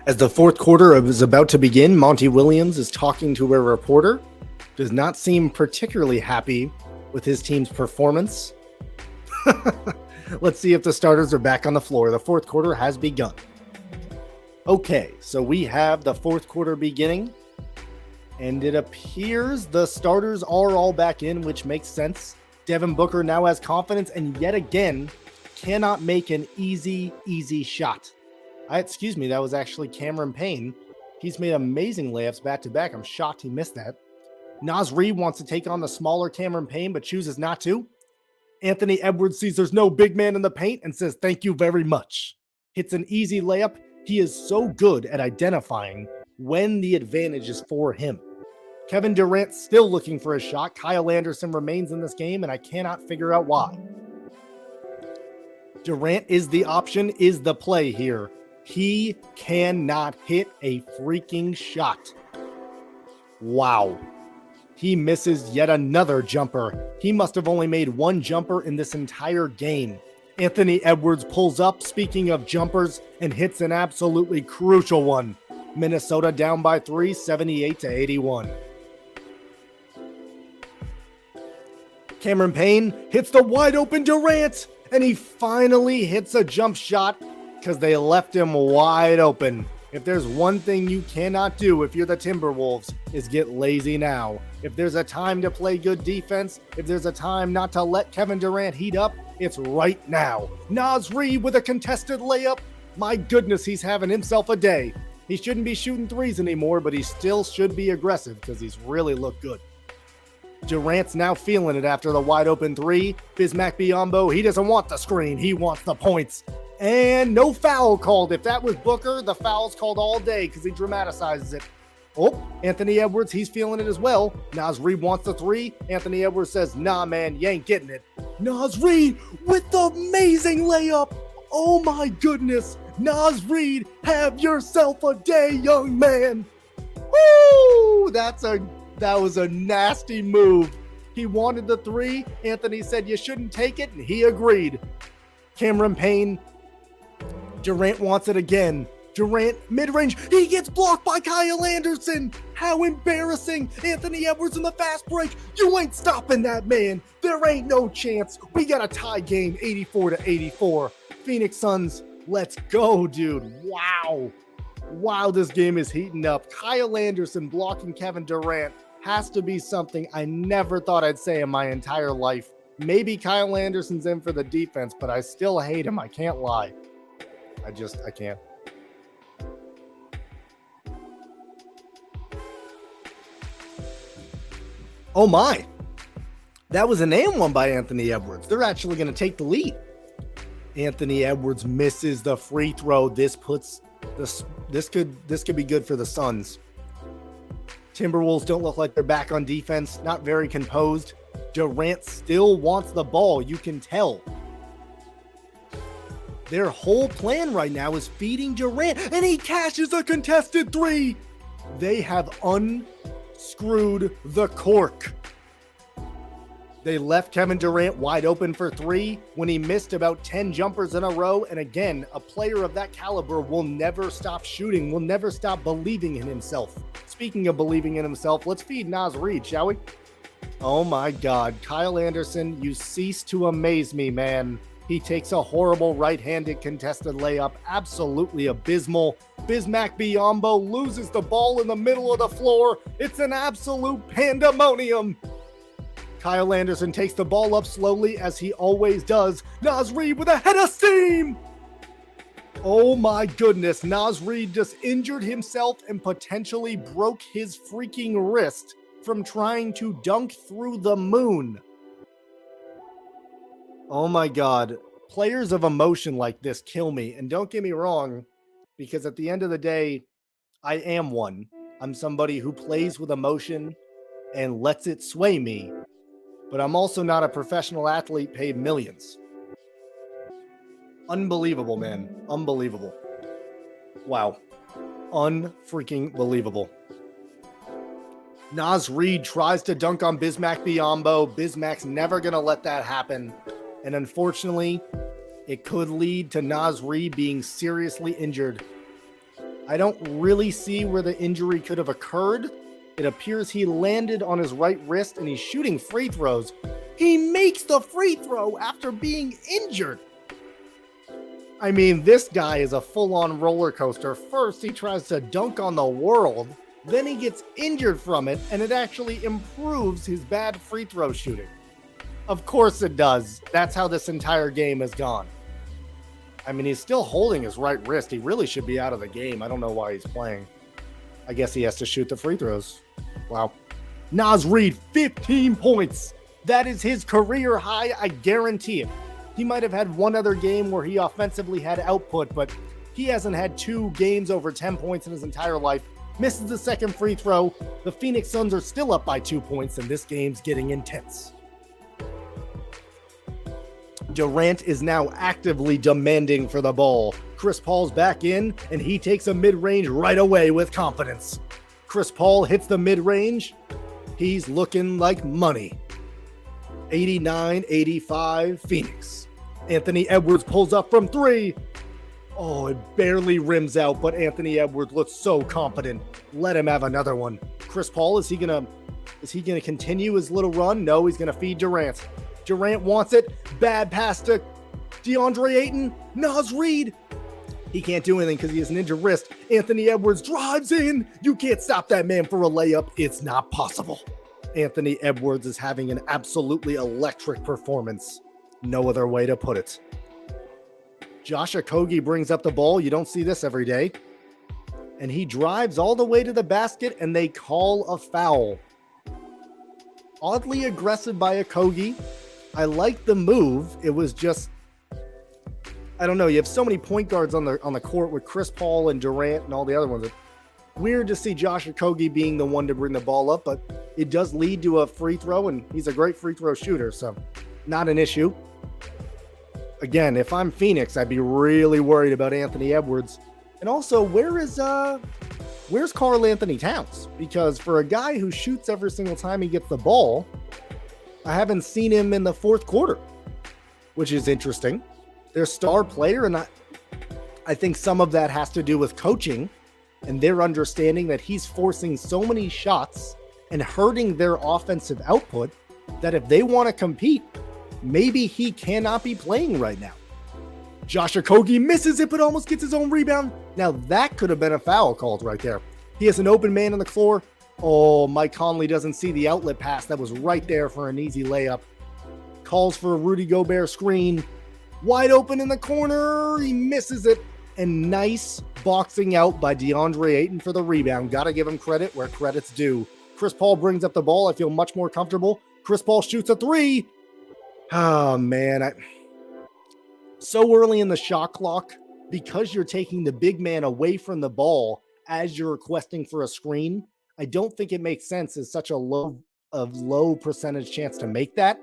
As the fourth quarter is about to begin, Monty Williams is talking to a reporter. Does not seem particularly happy with his team's performance. Let's see if the starters are back on the floor. The fourth quarter has begun. Okay, so we have the fourth quarter beginning, and it appears the starters are all back in, which makes sense. Devin Booker now has confidence and yet again cannot make an easy shot. Excuse me, that was actually Cameron Payne. He's made amazing layups back-to-back. I'm shocked he missed that. Naz Reid wants to take on the smaller Cameron Payne, but chooses not to. Anthony Edwards sees there's no big man in the paint and says, "Thank you very much." Hits an easy layup. He is so good at identifying when the advantage is for him. Kevin Durant still looking for a shot. Kyle Anderson remains in this game, and I cannot figure out why. Durant is the option, is the play here. He cannot hit a freaking shot. Wow. He misses yet another jumper. He must have only made one jumper in this entire game. Anthony Edwards pulls up, speaking of jumpers, and hits an absolutely crucial one. Minnesota down by 3, 78-81. Cameron Payne hits the wide open Durant, and he finally hits a jump shot because they left him wide open. If there's one thing you cannot do if you're the Timberwolves, is get lazy now. If there's a time to play good defense, if there's a time not to let Kevin Durant heat up, it's right now. Naz Reid with a contested layup. My goodness, he's having himself a day. He shouldn't be shooting threes anymore, but he still should be aggressive because he's really looked good. Durant's now feeling it after the wide open three. Bismack Biyombo, he doesn't want the screen. He wants the points. And no foul called. If that was Booker, the foul's called all day because he dramatizes it. Oh, Anthony Edwards, he's feeling it as well. Naz Reid wants the three. Anthony Edwards says, "Nah, man, you ain't getting it." Naz Reid with the amazing layup. Oh my goodness. Naz Reid, have yourself a day, young man. Woo! That was a nasty move. He wanted the three. Anthony said you shouldn't take it, and he agreed. Cameron Payne, Durant wants it again. Durant, mid-range, he gets blocked by Kyle Anderson. How embarrassing. Anthony Edwards in the fast break. You ain't stopping that man. There ain't no chance. We got a tie game, 84-84. Phoenix Suns, let's go, dude. Wow. Wow, this game is heating up. Kyle Anderson blocking Kevin Durant has to be something I never thought I'd say in my entire life. Maybe Kyle Anderson's in for the defense, but I still hate him. I can't lie. I can't. Oh my. That was an and one by Anthony Edwards. They're actually going to take the lead. Anthony Edwards misses the free throw. This could be good for the Suns. Timberwolves don't look like they're back on defense. Not very composed. Durant still wants the ball. You can tell. Their whole plan right now is feeding Durant, and he cashes a contested three. They have unscrewed the cork. They left Kevin Durant wide open for three when he missed about 10 jumpers in a row. And again, a player of that caliber will never stop shooting, will never stop believing in himself. Speaking of believing in himself, let's feed Naz Reid, shall we? Oh my God, Kyle Anderson, you cease to amaze me, man. He takes a horrible right-handed contested layup, absolutely abysmal. Bismack Biyombo loses the ball in the middle of the floor. It's an absolute pandemonium. Kyle Anderson takes the ball up slowly, as he always does. Naz Reid with a head of steam. Oh my goodness, Naz Reid just injured himself and potentially broke his freaking wrist from trying to dunk through the moon. Oh my God, players of emotion like this kill me. And don't get me wrong, because at the end of the day, I am one. I'm somebody who plays with emotion and lets it sway me. But I'm also not a professional athlete paid millions. Unbelievable, man. Unbelievable. Wow. Unfreaking believable. Naz Reid tries to dunk on Bismack Biyombo. Bismack's never going to let that happen. And unfortunately, it could lead to Naz Reid being seriously injured. I don't really see where the injury could have occurred. It appears he landed on his right wrist and he's shooting free throws. He makes the free throw after being injured. I mean, this guy is a full-on roller coaster. First, he tries to dunk on the world. Then he gets injured from it, and it actually improves his bad free throw shooting. Of course it does. That's how this entire game has gone. I mean, he's still holding his right wrist. He really should be out of the game. I don't know why he's playing. I guess he has to shoot the free throws. Wow. Naz Reid, 15 points. That is his career high, I guarantee it. He might have had one other game where he offensively had output, but he hasn't had 2 games over 10 points in his entire life. Misses the second free throw. The Phoenix Suns are still up by 2 points, and this game's getting intense. Durant is now actively demanding for the ball. Chris Paul's back in, and he takes a mid-range right away with confidence. Chris Paul hits the mid-range. He's looking like money. 89-85 Phoenix. Anthony Edwards pulls up from 3. Oh, it barely rims out, but Anthony Edwards looks so confident. Let him have another one. Chris Paul, is he gonna continue his little run? No, he's gonna feed Durant. Durant wants it. Bad pass to DeAndre Ayton. Naz Reid. He can't do anything because he has an injured wrist. Anthony Edwards drives in. You can't stop that man for a layup. It's not possible. Anthony Edwards is having an absolutely electric performance. No other way to put it. Josh Okogie brings up the ball. You don't see this every day. And he drives all the way to the basket, and they call a foul. Oddly aggressive by Okogie. I like the move. It was just, I don't know. You have so many point guards on the court with Chris Paul and Durant and all the other ones. Weird to see Josh Okogie being the one to bring the ball up, but it does lead to a free throw, and he's a great free throw shooter, so not an issue. Again, if I'm Phoenix, I'd be really worried about Anthony Edwards. And also, where's Karl Anthony Towns? Because for a guy who shoots every single time he gets the ball, I haven't seen him in the fourth quarter, which is interesting. Their star player, and I think some of that has to do with coaching and their understanding that he's forcing so many shots and hurting their offensive output that if they want to compete, maybe he cannot be playing right now. Josh Okogie misses it, but almost gets his own rebound. Now that could have been a foul called right there. He has an open man on the floor. Oh, Mike Conley doesn't see the outlet pass that was right there for an easy layup. Calls for a Rudy Gobert screen. Wide open in the corner. He misses it. And nice boxing out by DeAndre Ayton for the rebound. Got to give him credit where credit's due. Chris Paul brings up the ball. I feel much more comfortable. Chris Paul shoots a three. Oh, man. So early in the shot clock, because you're taking the big man away from the ball as you're requesting for a screen, I don't think it makes sense as such a low percentage chance to make that.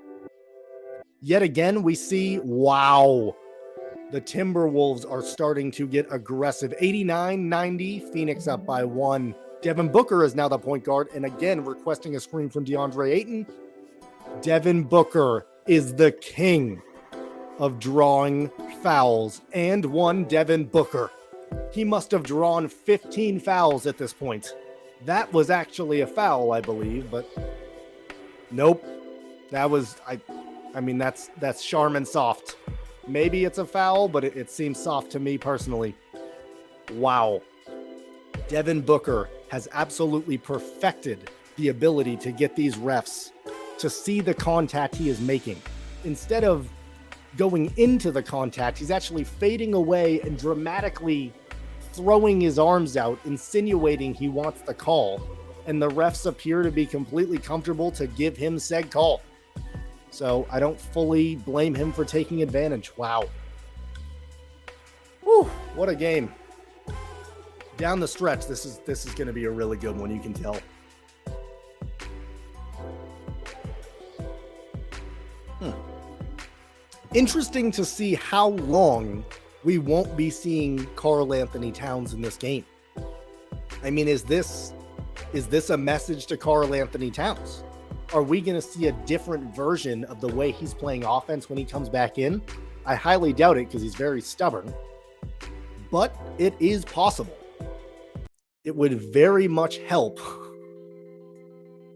Yet again, we see, wow, the Timberwolves are starting to get aggressive. 89-90, Phoenix up by 1. Devin Booker is now the point guard, and again, requesting a screen from DeAndre Ayton. Devin Booker is the king of drawing fouls, and one Devin Booker. He must have drawn 15 fouls at this point. That was actually a foul, I believe, but nope. That was, I mean, that's Charmin soft. Maybe it's a foul, but it seems soft to me personally. Wow. Devin Booker has absolutely perfected the ability to get these refs to see the contact he is making. Instead of going into the contact, he's actually fading away and dramatically throwing his arms out, insinuating he wants the call. And the refs appear to be completely comfortable to give him said call. So I don't fully blame him for taking advantage. Wow. Whew, what a game. Down the stretch, this is going to be a really good one, you can tell. Interesting to see how long we won't be seeing Karl Anthony Towns in this game. I mean, is this a message to Karl Anthony Towns? Are we going to see a different version of the way he's playing offense when he comes back in? I highly doubt it because he's very stubborn, but it is possible. It would very much help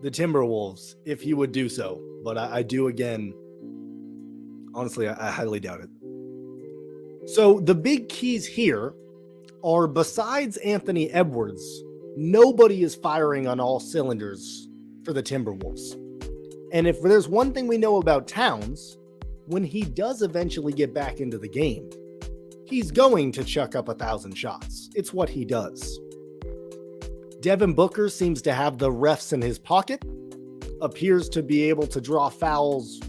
the Timberwolves if he would do so, but I do again. Honestly, I highly doubt it. So the big keys here are, besides Anthony Edwards, nobody is firing on all cylinders for the Timberwolves. And if there's one thing we know about Towns, when he does eventually get back into the game, he's going to chuck up 1,000 shots. It's what he does. Devin Booker seems to have the refs in his pocket, appears to be able to draw fouls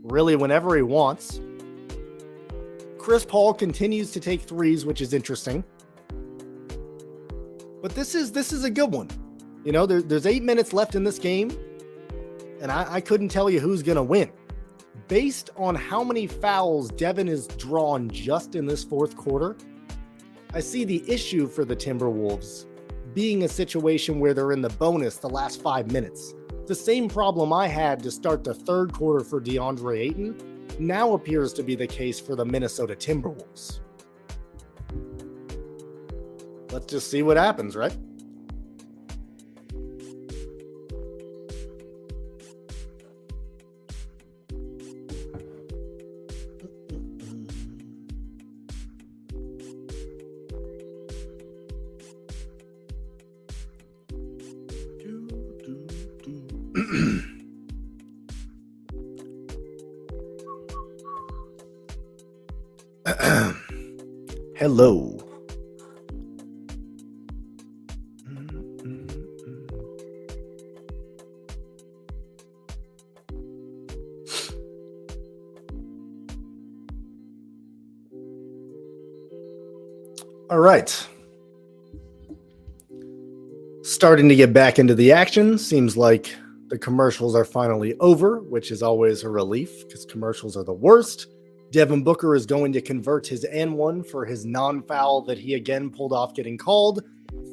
really whenever he wants. Chris Paul continues to take threes, which is interesting. But this is a good one. You know, there's 8 minutes left in this game, and I couldn't tell you who's going to win. Based on how many fouls Devin has drawn just in this fourth quarter, I see the issue for the Timberwolves being a situation where they're in the bonus the last 5 minutes. The same problem I had to start the third quarter for DeAndre Ayton now appears to be the case for the Minnesota Timberwolves. Let's just see what happens, right? Hello. All right. Starting to get back into the action. Seems like the commercials are finally over, which is always a relief because commercials are the worst. Devin Booker is going to convert his N1 for his non-foul that he again pulled off getting called.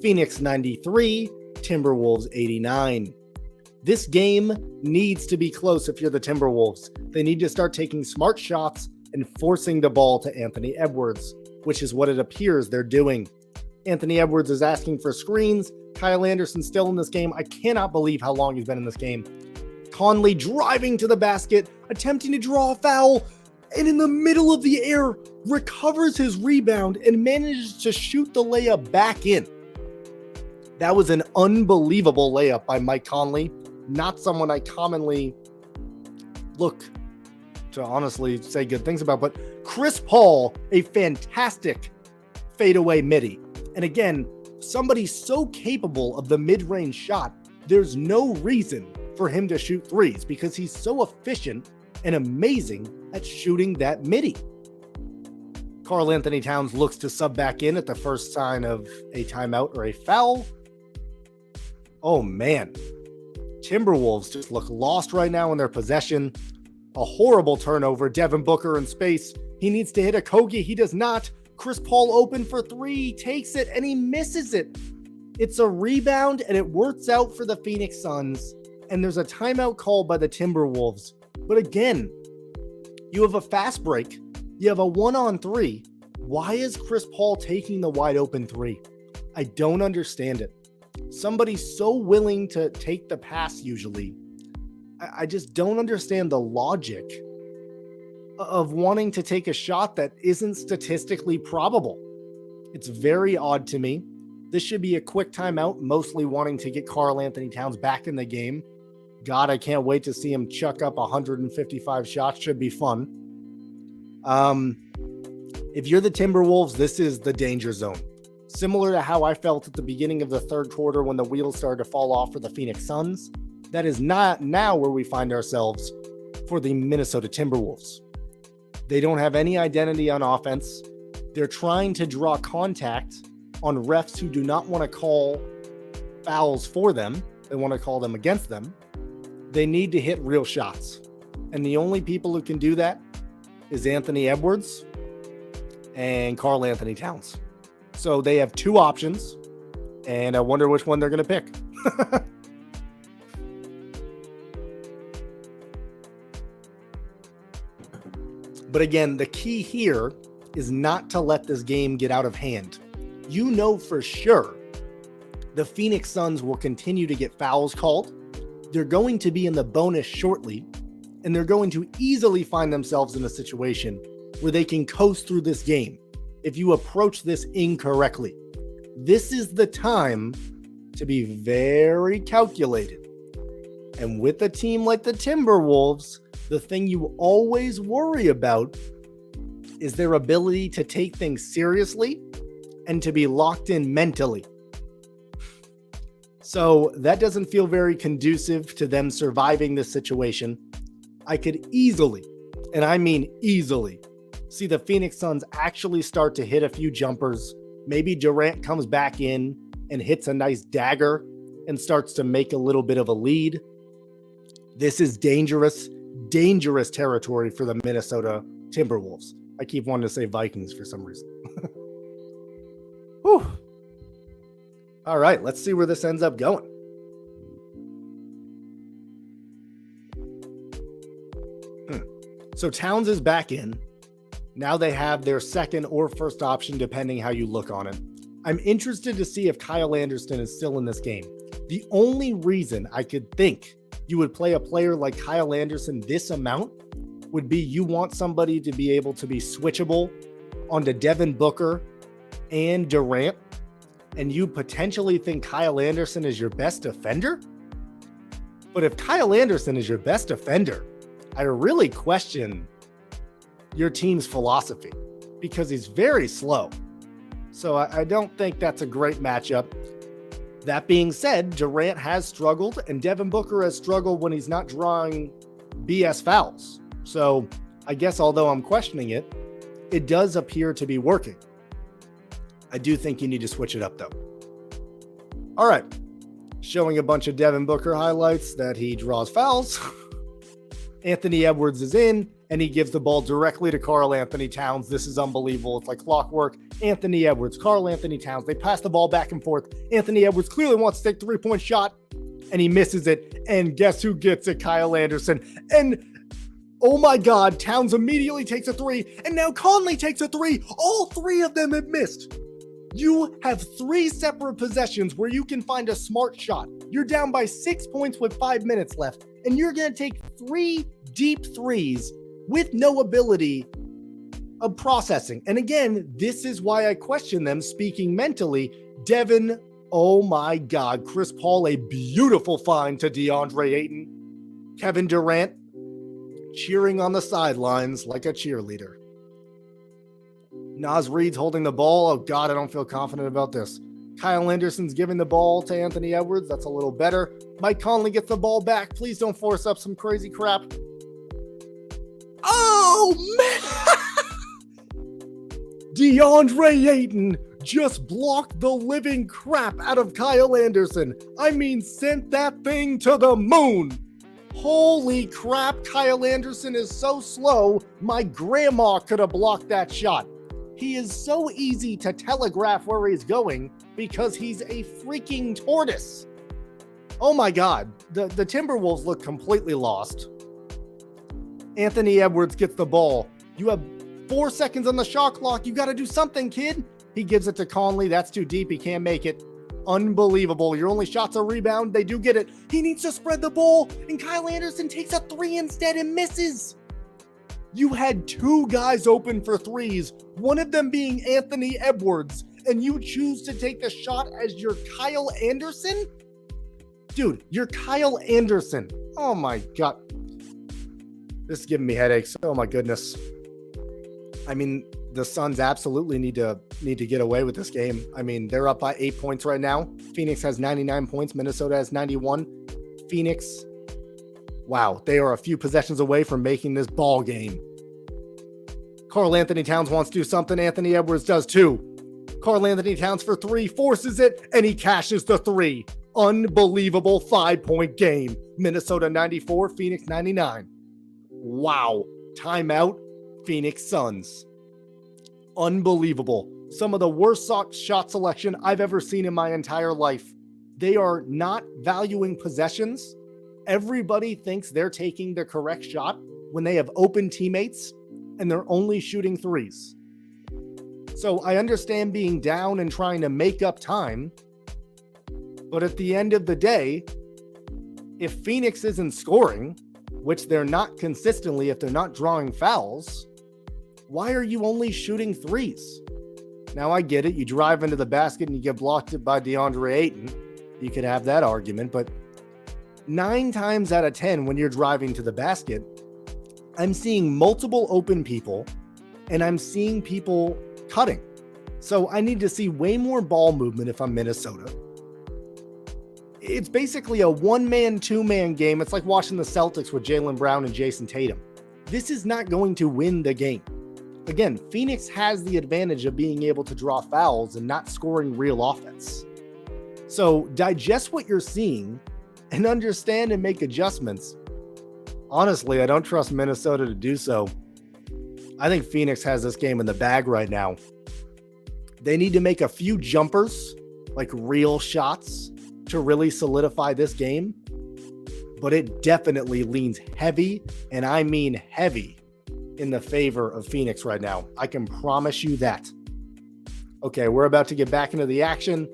Phoenix 93, Timberwolves 89. This game needs to be close if you're the Timberwolves. They need to start taking smart shots and forcing the ball to Anthony Edwards, which is what it appears they're doing. Anthony Edwards is asking for screens. Kyle Anderson still in this game. I cannot believe how long he's been in this game. Conley driving to the basket, attempting to draw a foul, and in the middle of the air, recovers his rebound and manages to shoot the layup back in. That was an unbelievable layup by Mike Conley. Not someone I commonly look to honestly say good things about, but Chris Paul, a fantastic fadeaway midi. And again, somebody so capable of the mid-range shot, there's no reason for him to shoot threes because he's so efficient and amazing at shooting that midi. Karl Anthony Towns looks to sub back in at the first sign of a timeout or a foul. Oh man, Timberwolves just look lost right now in their possession. A horrible turnover. Devin Booker in space. He needs to hit a Kogi. He does not. Chris Paul open for three, takes it, and he misses it. It's a rebound, and it works out for the Phoenix Suns. And there's a timeout called by the Timberwolves. But again, you have a fast break. You have a 1-on-3. Why is Chris Paul taking the wide open three? I don't understand it. Somebody so willing to take the pass usually. I just don't understand the logic of wanting to take a shot that isn't statistically probable. It's very odd to me. This should be a quick timeout, mostly wanting to get Karl Anthony Towns back in the game. God, I can't wait to see him chuck up 155 shots. Should be fun. If you're the Timberwolves, this is the danger zone. Similar to how I felt at the beginning of the third quarter when the wheels started to fall off for the Phoenix Suns. That is not now where we find ourselves for the Minnesota Timberwolves. They don't have any identity on offense. They're trying to draw contact on refs who do not want to call fouls for them. They want to call them against them. They need to hit real shots. And the only people who can do that is Anthony Edwards and Karl Anthony Towns. So they have two options, and I wonder which one they're going to pick. But again, the key here is not to let this game get out of hand. You know for sure the Phoenix Suns will continue to get fouls called. They're going to be in the bonus shortly, and they're going to easily find themselves in a situation where they can coast through this game if you approach this incorrectly. This is the time to be very calculated. And with a team like the Timberwolves, the thing you always worry about is their ability to take things seriously and to be locked in mentally. So that doesn't feel very conducive to them surviving this situation. I could easily, and I mean easily, see the Phoenix Suns actually start to hit a few jumpers. Maybe Durant comes back in and hits a nice dagger and starts to make a little bit of a lead. This is dangerous territory for the Minnesota Timberwolves. I keep wanting to say Vikings for some reason. Whew. All right, let's see where this ends up going. So Towns is back in. Now they have their second or first option, depending how you look on it. I'm interested to see if Kyle Anderson is still in this game. The only reason I could think you would play a player like Kyle Anderson this amount would be you want somebody to be able to be switchable onto Devin Booker and Durant, and you potentially think Kyle Anderson is your best defender? But if Kyle Anderson is your best defender, I really question your team's philosophy because he's very slow. So I don't think that's a great matchup. That being said, Durant has struggled and Devin Booker has struggled when he's not drawing BS fouls. So I guess although I'm questioning it, it does appear to be working. I do think you need to switch it up though. All right. Showing a bunch of Devin Booker highlights that he draws fouls. Anthony Edwards is in and he gives the ball directly to Karl Anthony Towns. This is unbelievable. It's like clockwork. Anthony Edwards, Karl Anthony Towns. They pass the ball back and forth. Anthony Edwards clearly wants to take the 3-point shot and he misses it. And guess who gets it? Kyle Anderson. And Oh my God, Towns immediately takes a three, and now Conley takes a three. All three of them have missed. You have three separate possessions where you can find a smart shot. You're down by 6 points with 5 minutes left, and you're going to take three deep threes with no ability of processing. And again, this is why I question them speaking mentally. Devin, oh my God, Chris Paul, a beautiful find to DeAndre Ayton. Kevin Durant cheering on the sidelines like a cheerleader. Naz Reid's holding the ball. Oh God, I don't feel confident about this. Kyle Anderson's giving the ball to Anthony Edwards. That's a little better. Mike Conley gets the ball back. Please don't force up some crazy crap. Oh man! DeAndre Ayton just blocked the living crap out of Kyle Anderson. I mean, sent that thing to the moon. Holy crap, Kyle Anderson is so slow, my grandma could have blocked that shot. He is so easy to telegraph where he's going because he's a freaking tortoise. Oh my God, the Timberwolves look completely lost. Anthony Edwards gets the ball. You have 4 seconds on the shot clock. You got to do something, kid. He gives it to Conley. That's too deep. He can't make it. Unbelievable. Your only shot's a rebound. They do get it. He needs to spread the ball, and Kyle Anderson takes a three instead and misses. You had two guys open for threes, one of them being Anthony Edwards, and you choose to take the shot as your Kyle Anderson? Dude, you're Kyle Anderson. Oh my God. This is giving me headaches. Oh my goodness. I mean, the Suns absolutely need to get away with this game. I mean, they're up by 8 points right now. Phoenix has 99 points. Minnesota has 91. Phoenix, wow, they are a few possessions away from making this ball game. Karl Anthony Towns wants to do something. Anthony Edwards does too. Karl Anthony Towns for three, forces it, and he cashes the three. Unbelievable 5-point game. Minnesota 94, Phoenix 99. Wow. Timeout, Phoenix Suns. Unbelievable. Some of the worst shot selection I've ever seen in my entire life. They are not valuing possessions. Everybody thinks they're taking the correct shot when they have open teammates and they're only shooting threes. So I understand being down and trying to make up time, but at the end of the day, if Phoenix isn't scoring, which they're not consistently if they're not drawing fouls, why are you only shooting threes? Now I get it. You drive into the basket and you get blocked by DeAndre Ayton. You could have that argument, but 9 times out of 10 when you're driving to the basket, I'm seeing multiple open people and I'm seeing people cutting. So I need to see way more ball movement if I'm Minnesota. It's basically a one-man, two-man game. It's like watching the Celtics with Jaylen Brown and Jason Tatum. This is not going to win the game. Again, Phoenix has the advantage of being able to draw fouls and not scoring real offense. So digest what you're seeing and understand and make adjustments. Honestly, I don't trust Minnesota to do so. I think Phoenix has this game in the bag right now. They need to make a few jumpers, like real shots, to really solidify this game. But it definitely leans heavy, and I mean heavy, in the favor of Phoenix right now. I can promise you that. Okay, we're about to get back into the action.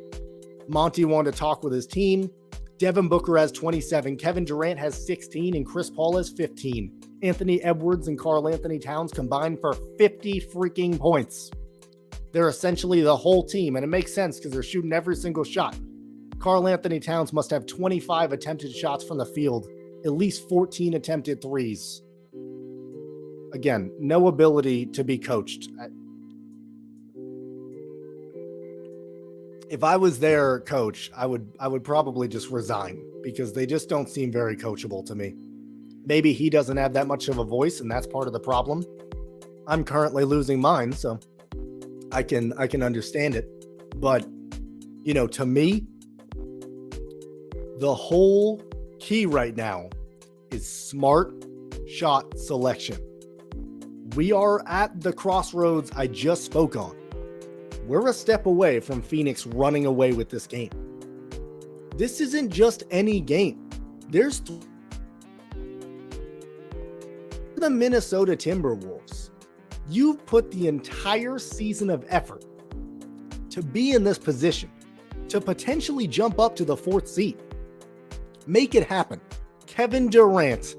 Monty wanted to talk with his team. Devin Booker has 27, Kevin Durant has 16, and Chris Paul has 15. Anthony Edwards and Karl Anthony Towns combined for 50 freaking points. They're essentially the whole team, and it makes sense because they're shooting every single shot. Karl Anthony Towns must have 25 attempted shots from the field, at least 14 attempted threes. Again, no ability to be coached. If I was their coach, I would probably just resign because they just don't seem very coachable to me. Maybe he doesn't have that much of a voice, and that's part of the problem. I'm currently losing mine, so I can understand it. But, to me, the whole key right now is smart shot selection. We are at the crossroads I just spoke on. We're a step away from Phoenix running away with this game. This isn't just any game. The Minnesota Timberwolves, you've put the entire season of effort to be in this position, to potentially jump up to the 4th seed. Make it happen. Kevin Durant,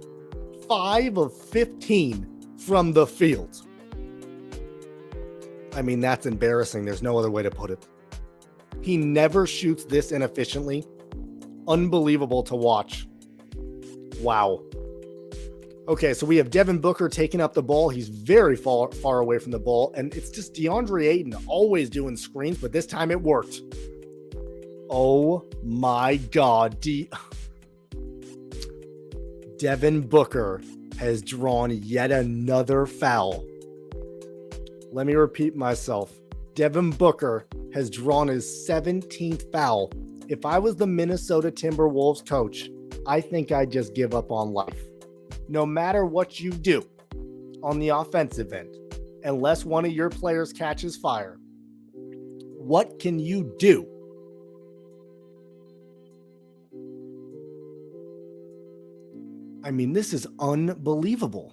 5 of 15 from the field. I mean, that's embarrassing. There's no other way to put it. He never shoots this inefficiently. Unbelievable to watch. Wow. Okay, so we have Devin Booker taking up the ball. He's very far away from the ball, and it's just DeAndre Ayton always doing screens, but this time it worked. Oh my God. Devin Booker has drawn yet another foul. Let me repeat myself. Devin Booker has drawn his 17th foul. If I was the Minnesota Timberwolves coach, I think I'd just give up on life. No matter what you do on the offensive end, unless one of your players catches fire, what can you do? I mean, this is unbelievable.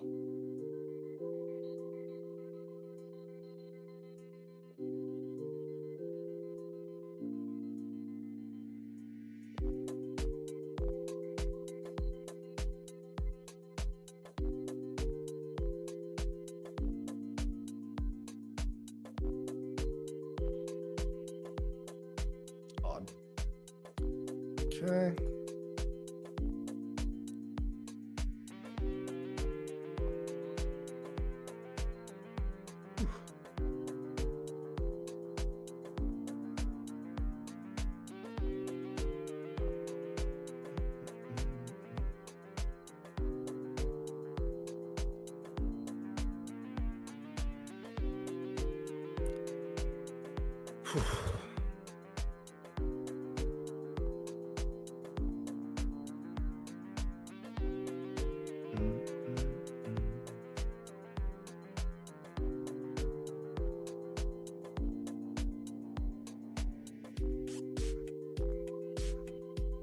Okay.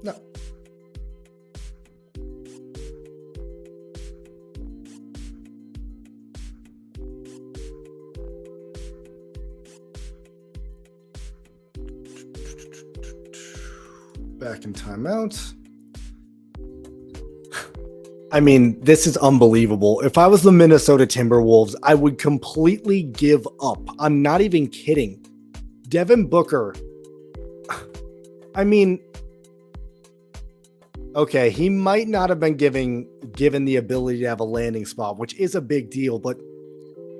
No. Back in timeout. I mean, this is unbelievable. If I was the Minnesota Timberwolves, I would completely give up. I'm not even kidding. Devin Booker. I mean, okay, he might not have been given the ability to have a landing spot, which is a big deal, but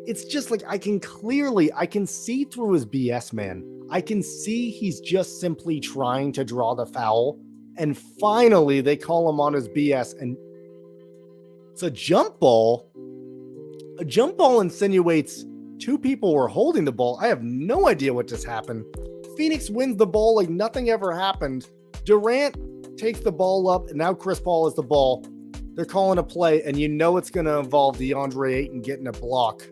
it's just like I can see through his BS, man. I can see he's just simply trying to draw the foul, and finally they call him on his BS, and it's a jump ball. A jump ball insinuates two people were holding the ball. I have no idea what just happened. Phoenix wins the ball like nothing ever happened. Durant takes the ball up, and now Chris Paul has the ball. They're calling a play, and you know it's going to involve DeAndre Ayton getting a block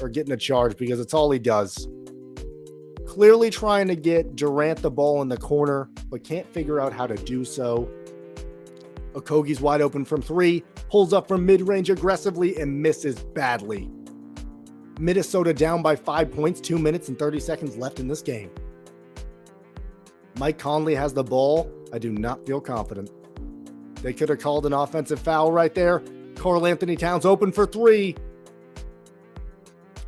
or getting a charge because it's all he does. Clearly trying to get Durant the ball in the corner, but can't figure out how to do so. Okogie's wide open from three, pulls up from mid-range aggressively and misses badly. Minnesota down by 5 points, 2 minutes and 30 seconds left in this game. Mike Conley has the ball. I do not feel confident. They could have called an offensive foul right there. Karl Anthony Towns open for three.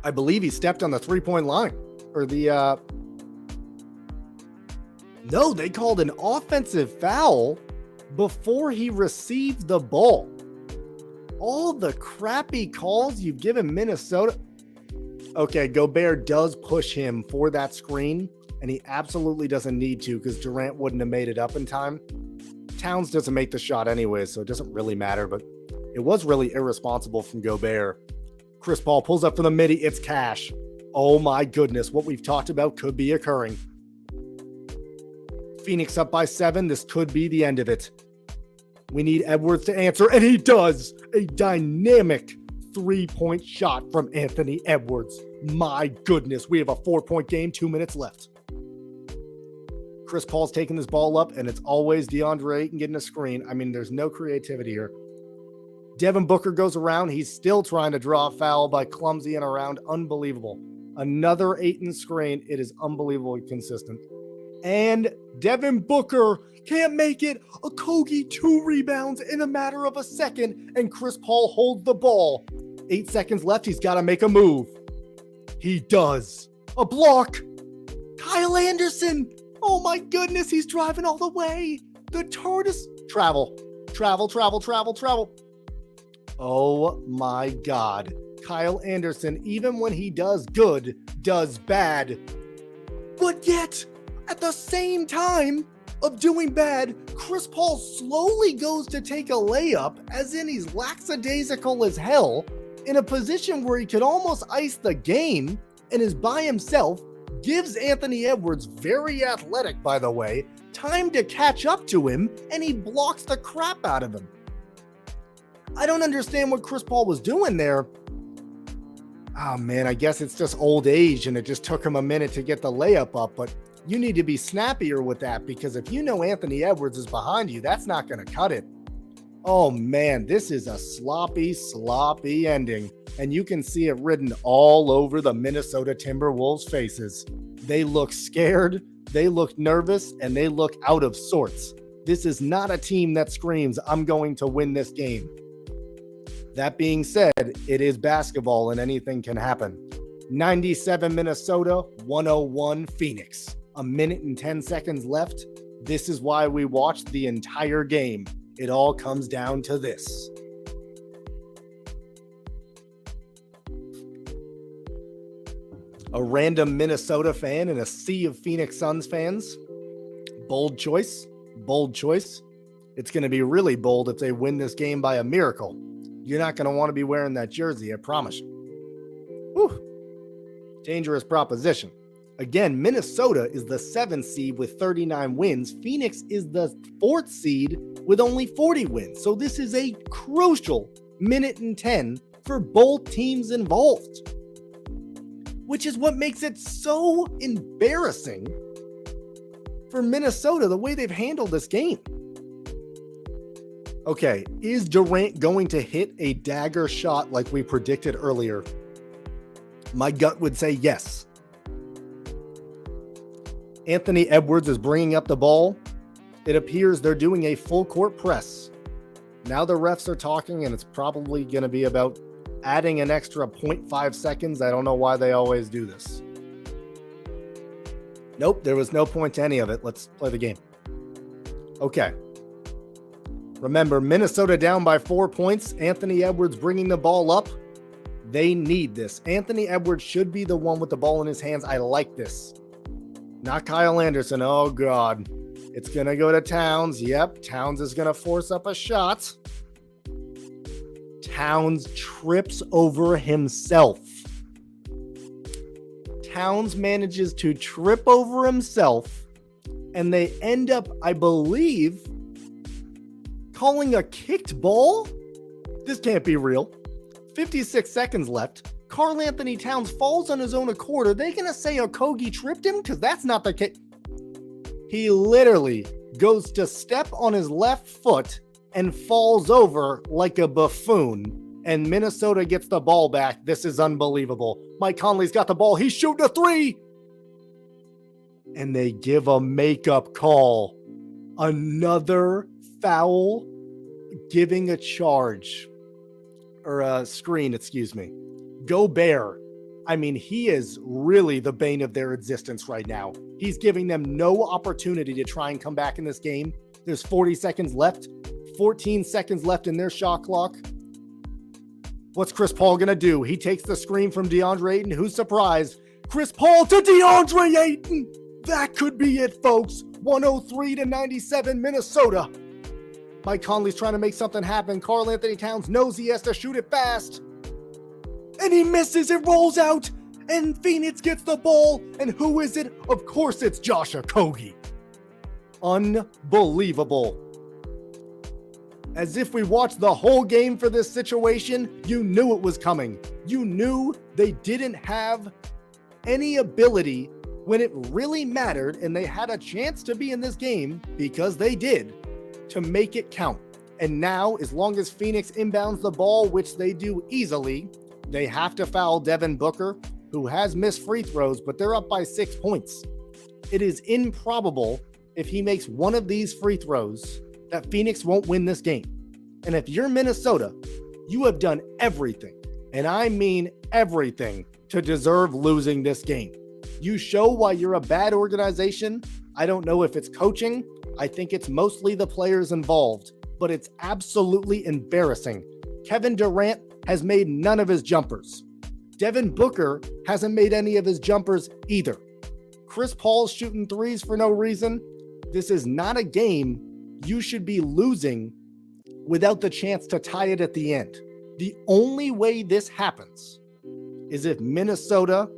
I believe he stepped on the three-point line. Or the, no, they called an offensive foul before he received the ball. All the crappy calls you've given Minnesota. Okay, Gobert does push him for that screen, and he absolutely doesn't need to because Durant wouldn't have made it up in time. Towns doesn't make the shot anyway, so it doesn't really matter, but it was really irresponsible from Gobert. Chris Paul pulls up from the midi. It's cash. Oh my goodness, what we've talked about could be occurring. Phoenix up by 7. This could be the end of it. We need Edwards to answer, and he does. A dynamic three-point shot from Anthony Edwards. My goodness, we have a 4-point game, 2 minutes left. Chris Paul's taking this ball up, and it's always DeAndre Ayton getting a screen. I mean, there's no creativity here. Devin Booker goes around. He's still trying to draw a foul by clumsy and around. Unbelievable. Another Ayton screen. It is unbelievably consistent. And Devin Booker can't make it. Okogie 2 rebounds in a matter of a second, and Chris Paul holds the ball. 8 seconds left. He's got to make a move. He does. A block. Kyle Anderson. Oh my goodness, he's driving all the way. The tortoise. Travel. Oh my God. Kyle Anderson, even when he does good, does bad. But yet, at the same time of doing bad, Chris Paul slowly goes to take a layup, as in he's lackadaisical as hell, in a position where he could almost ice the game and is by himself, gives Anthony Edwards, very athletic by the way, time to catch up to him, and he blocks the crap out of him. I don't understand what Chris Paul was doing there. Oh man, I guess it's just old age and it just took him a minute to get the layup up, but you need to be snappier with that, because if you know Anthony Edwards is behind you, that's not going to cut it. Oh man, this is a sloppy ending, and you can see it written all over the Minnesota Timberwolves faces. They look scared, they look nervous, and they look out of sorts. This is not a team that screams, I'm going to win this game. That being said, it is basketball and anything can happen. 97 Minnesota, 101 Phoenix. A minute and 10 seconds left. This is why we watched the entire game. It all comes down to this. A random Minnesota fan in a sea of Phoenix Suns fans. Bold choice. It's going to be really bold if they win this game by a miracle. You're not going to want to be wearing that jersey, I promise you. Whew. Dangerous proposition. Again, Minnesota is the 7th seed with 39 wins. Phoenix is the 4th seed with only 40 wins. So this is a crucial minute and 10 for both teams involved, which is what makes it so embarrassing for Minnesota, the way they've handled this game. Okay, is Durant going to hit a dagger shot like we predicted earlier? My gut would say yes. Anthony Edwards is bringing up the ball. It appears they're doing a full court press. Now the refs are talking, and it's probably going to be about adding an extra 0.5 seconds. I don't know why they always do this. Nope, there was no point to any of it. Let's play the game. Okay. Remember, Minnesota down by 4 points. Anthony Edwards bringing the ball up. They need this. Anthony Edwards should be the one with the ball in his hands. I like this. Not Kyle Anderson. Oh, God. It's going to go to Towns. Yep, Towns is going to force up a shot. Towns trips over himself. Towns manages to trip over himself, and they end up, I believe, calling a kicked ball? This can't be real. 56 seconds left. Karl Anthony Towns falls on his own accord. Are they going to say Okogie tripped him? Because that's not the case. He literally goes to step on his left foot and falls over like a buffoon. And Minnesota gets the ball back. This is unbelievable. Mike Conley's got the ball. He's shooting a three. And they give a makeup call. Another foul, giving a charge. Or a screen, excuse me. Gobert. I mean, he is really the bane of their existence right now. He's giving them no opportunity to try and come back in this game. There's 40 seconds left. 14 seconds left in their shot clock. What's Chris Paul going to do? He takes the screen from DeAndre Ayton. Who's surprised? Chris Paul to DeAndre Ayton. That could be it, folks. 103-97 Minnesota. Mike Conley's trying to make something happen. Karl Anthony Towns knows he has to shoot it fast. And he misses. It rolls out. And Phoenix gets the ball. And who is it? Of course it's Josh Okogie. Unbelievable. As if we watched the whole game for this situation, you knew it was coming. You knew they didn't have any ability when it really mattered, and they had a chance to be in this game, because they did, to make it count. And now, as long as Phoenix inbounds the ball, which they do easily, they have to foul Devin Booker, who has missed free throws, but they're up by 6 points. It is improbable if he makes one of these free throws that Phoenix won't win this game. And if you're Minnesota, you have done everything, and I mean everything, to deserve losing this game. You show why you're a bad organization. I don't know if it's coaching. I think it's mostly the players involved, but it's absolutely embarrassing. Kevin Durant has made none of his jumpers. Devin Booker hasn't made any of his jumpers either. Chris Paul's shooting threes for no reason. This is not a game you should be losing without the chance to tie it at the end. The only way this happens is if Minnesota's.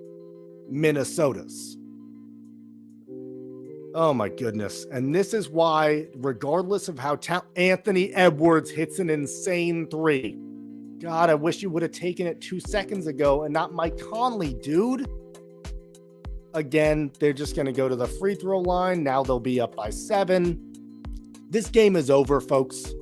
Oh my goodness. And this is why, regardless of how Anthony Edwards hits an insane three. God, I wish you would have taken it 2 seconds ago and not Mike Conley, dude. Again, they're just going to go to the free throw line. Now they'll be up by 7. This game is over, folks.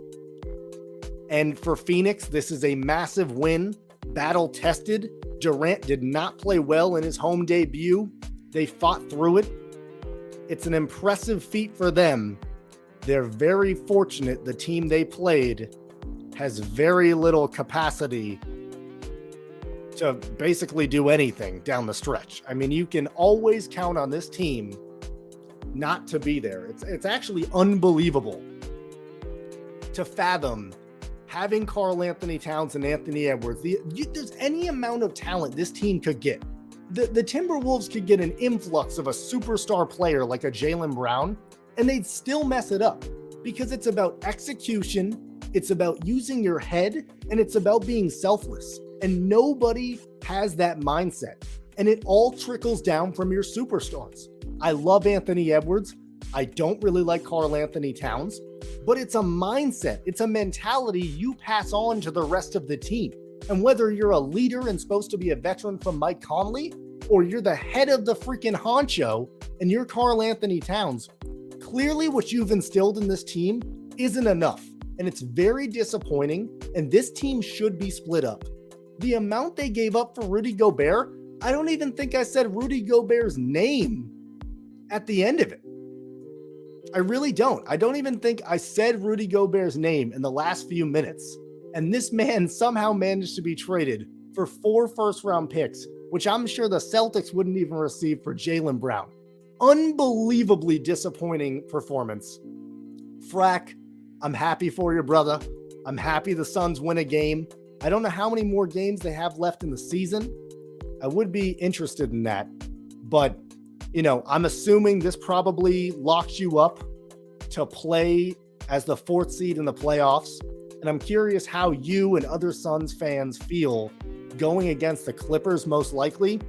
And for Phoenix, this is a massive win. Battle tested. Durant did not play well in his home debut. They fought through it. It's an impressive feat for them. They're very fortunate the team they played has very little capacity to basically do anything down the stretch. I mean, you can always count on this team not to be there. It's actually unbelievable to fathom having Karl Anthony Towns and Anthony Edwards. There's any amount of talent this team could get. The Timberwolves could get an influx of a superstar player like a Jaylen Brown, and they'd still mess it up because it's about execution, it's about using your head, and it's about being selfless. And nobody has that mindset. And it all trickles down from your superstars. I love Anthony Edwards. I don't really like Karl Anthony Towns, but it's a mindset. It's a mentality you pass on to the rest of the team. And whether you're a leader and supposed to be a veteran from Mike Conley, or you're the head of the freaking honcho and you're Karl Anthony Towns, clearly what you've instilled in this team isn't enough. And it's very disappointing. And this team should be split up. The amount they gave up for Rudy Gobert, I don't even think I said Rudy Gobert's name at the end of it. I really don't. I don't even think I said Rudy Gobert's name in the last few minutes. And this man somehow managed to be traded for 4 first-round picks, which I'm sure the Celtics wouldn't even receive for Jaylen Brown. Unbelievably disappointing performance. Frack, I'm happy for your brother. I'm happy the Suns win a game. I don't know how many more games they have left in the season. I would be interested in that. But, I'm assuming this probably locks you up to play as the 4th seed in the playoffs. And I'm curious how you and other Suns fans feel going against the Clippers, most likely.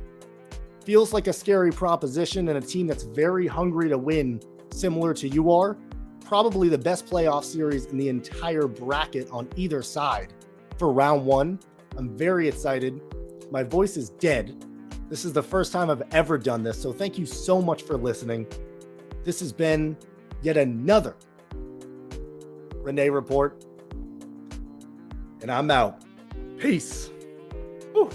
Feels like a scary proposition and a team that's very hungry to win, similar to you are. Probably the best playoff series in the entire bracket on either side for round 1. I'm very excited. My voice is dead. This is the first time I've ever done this, so thank you so much for listening. This has been yet another Renee Report, and I'm out. Peace. Whew.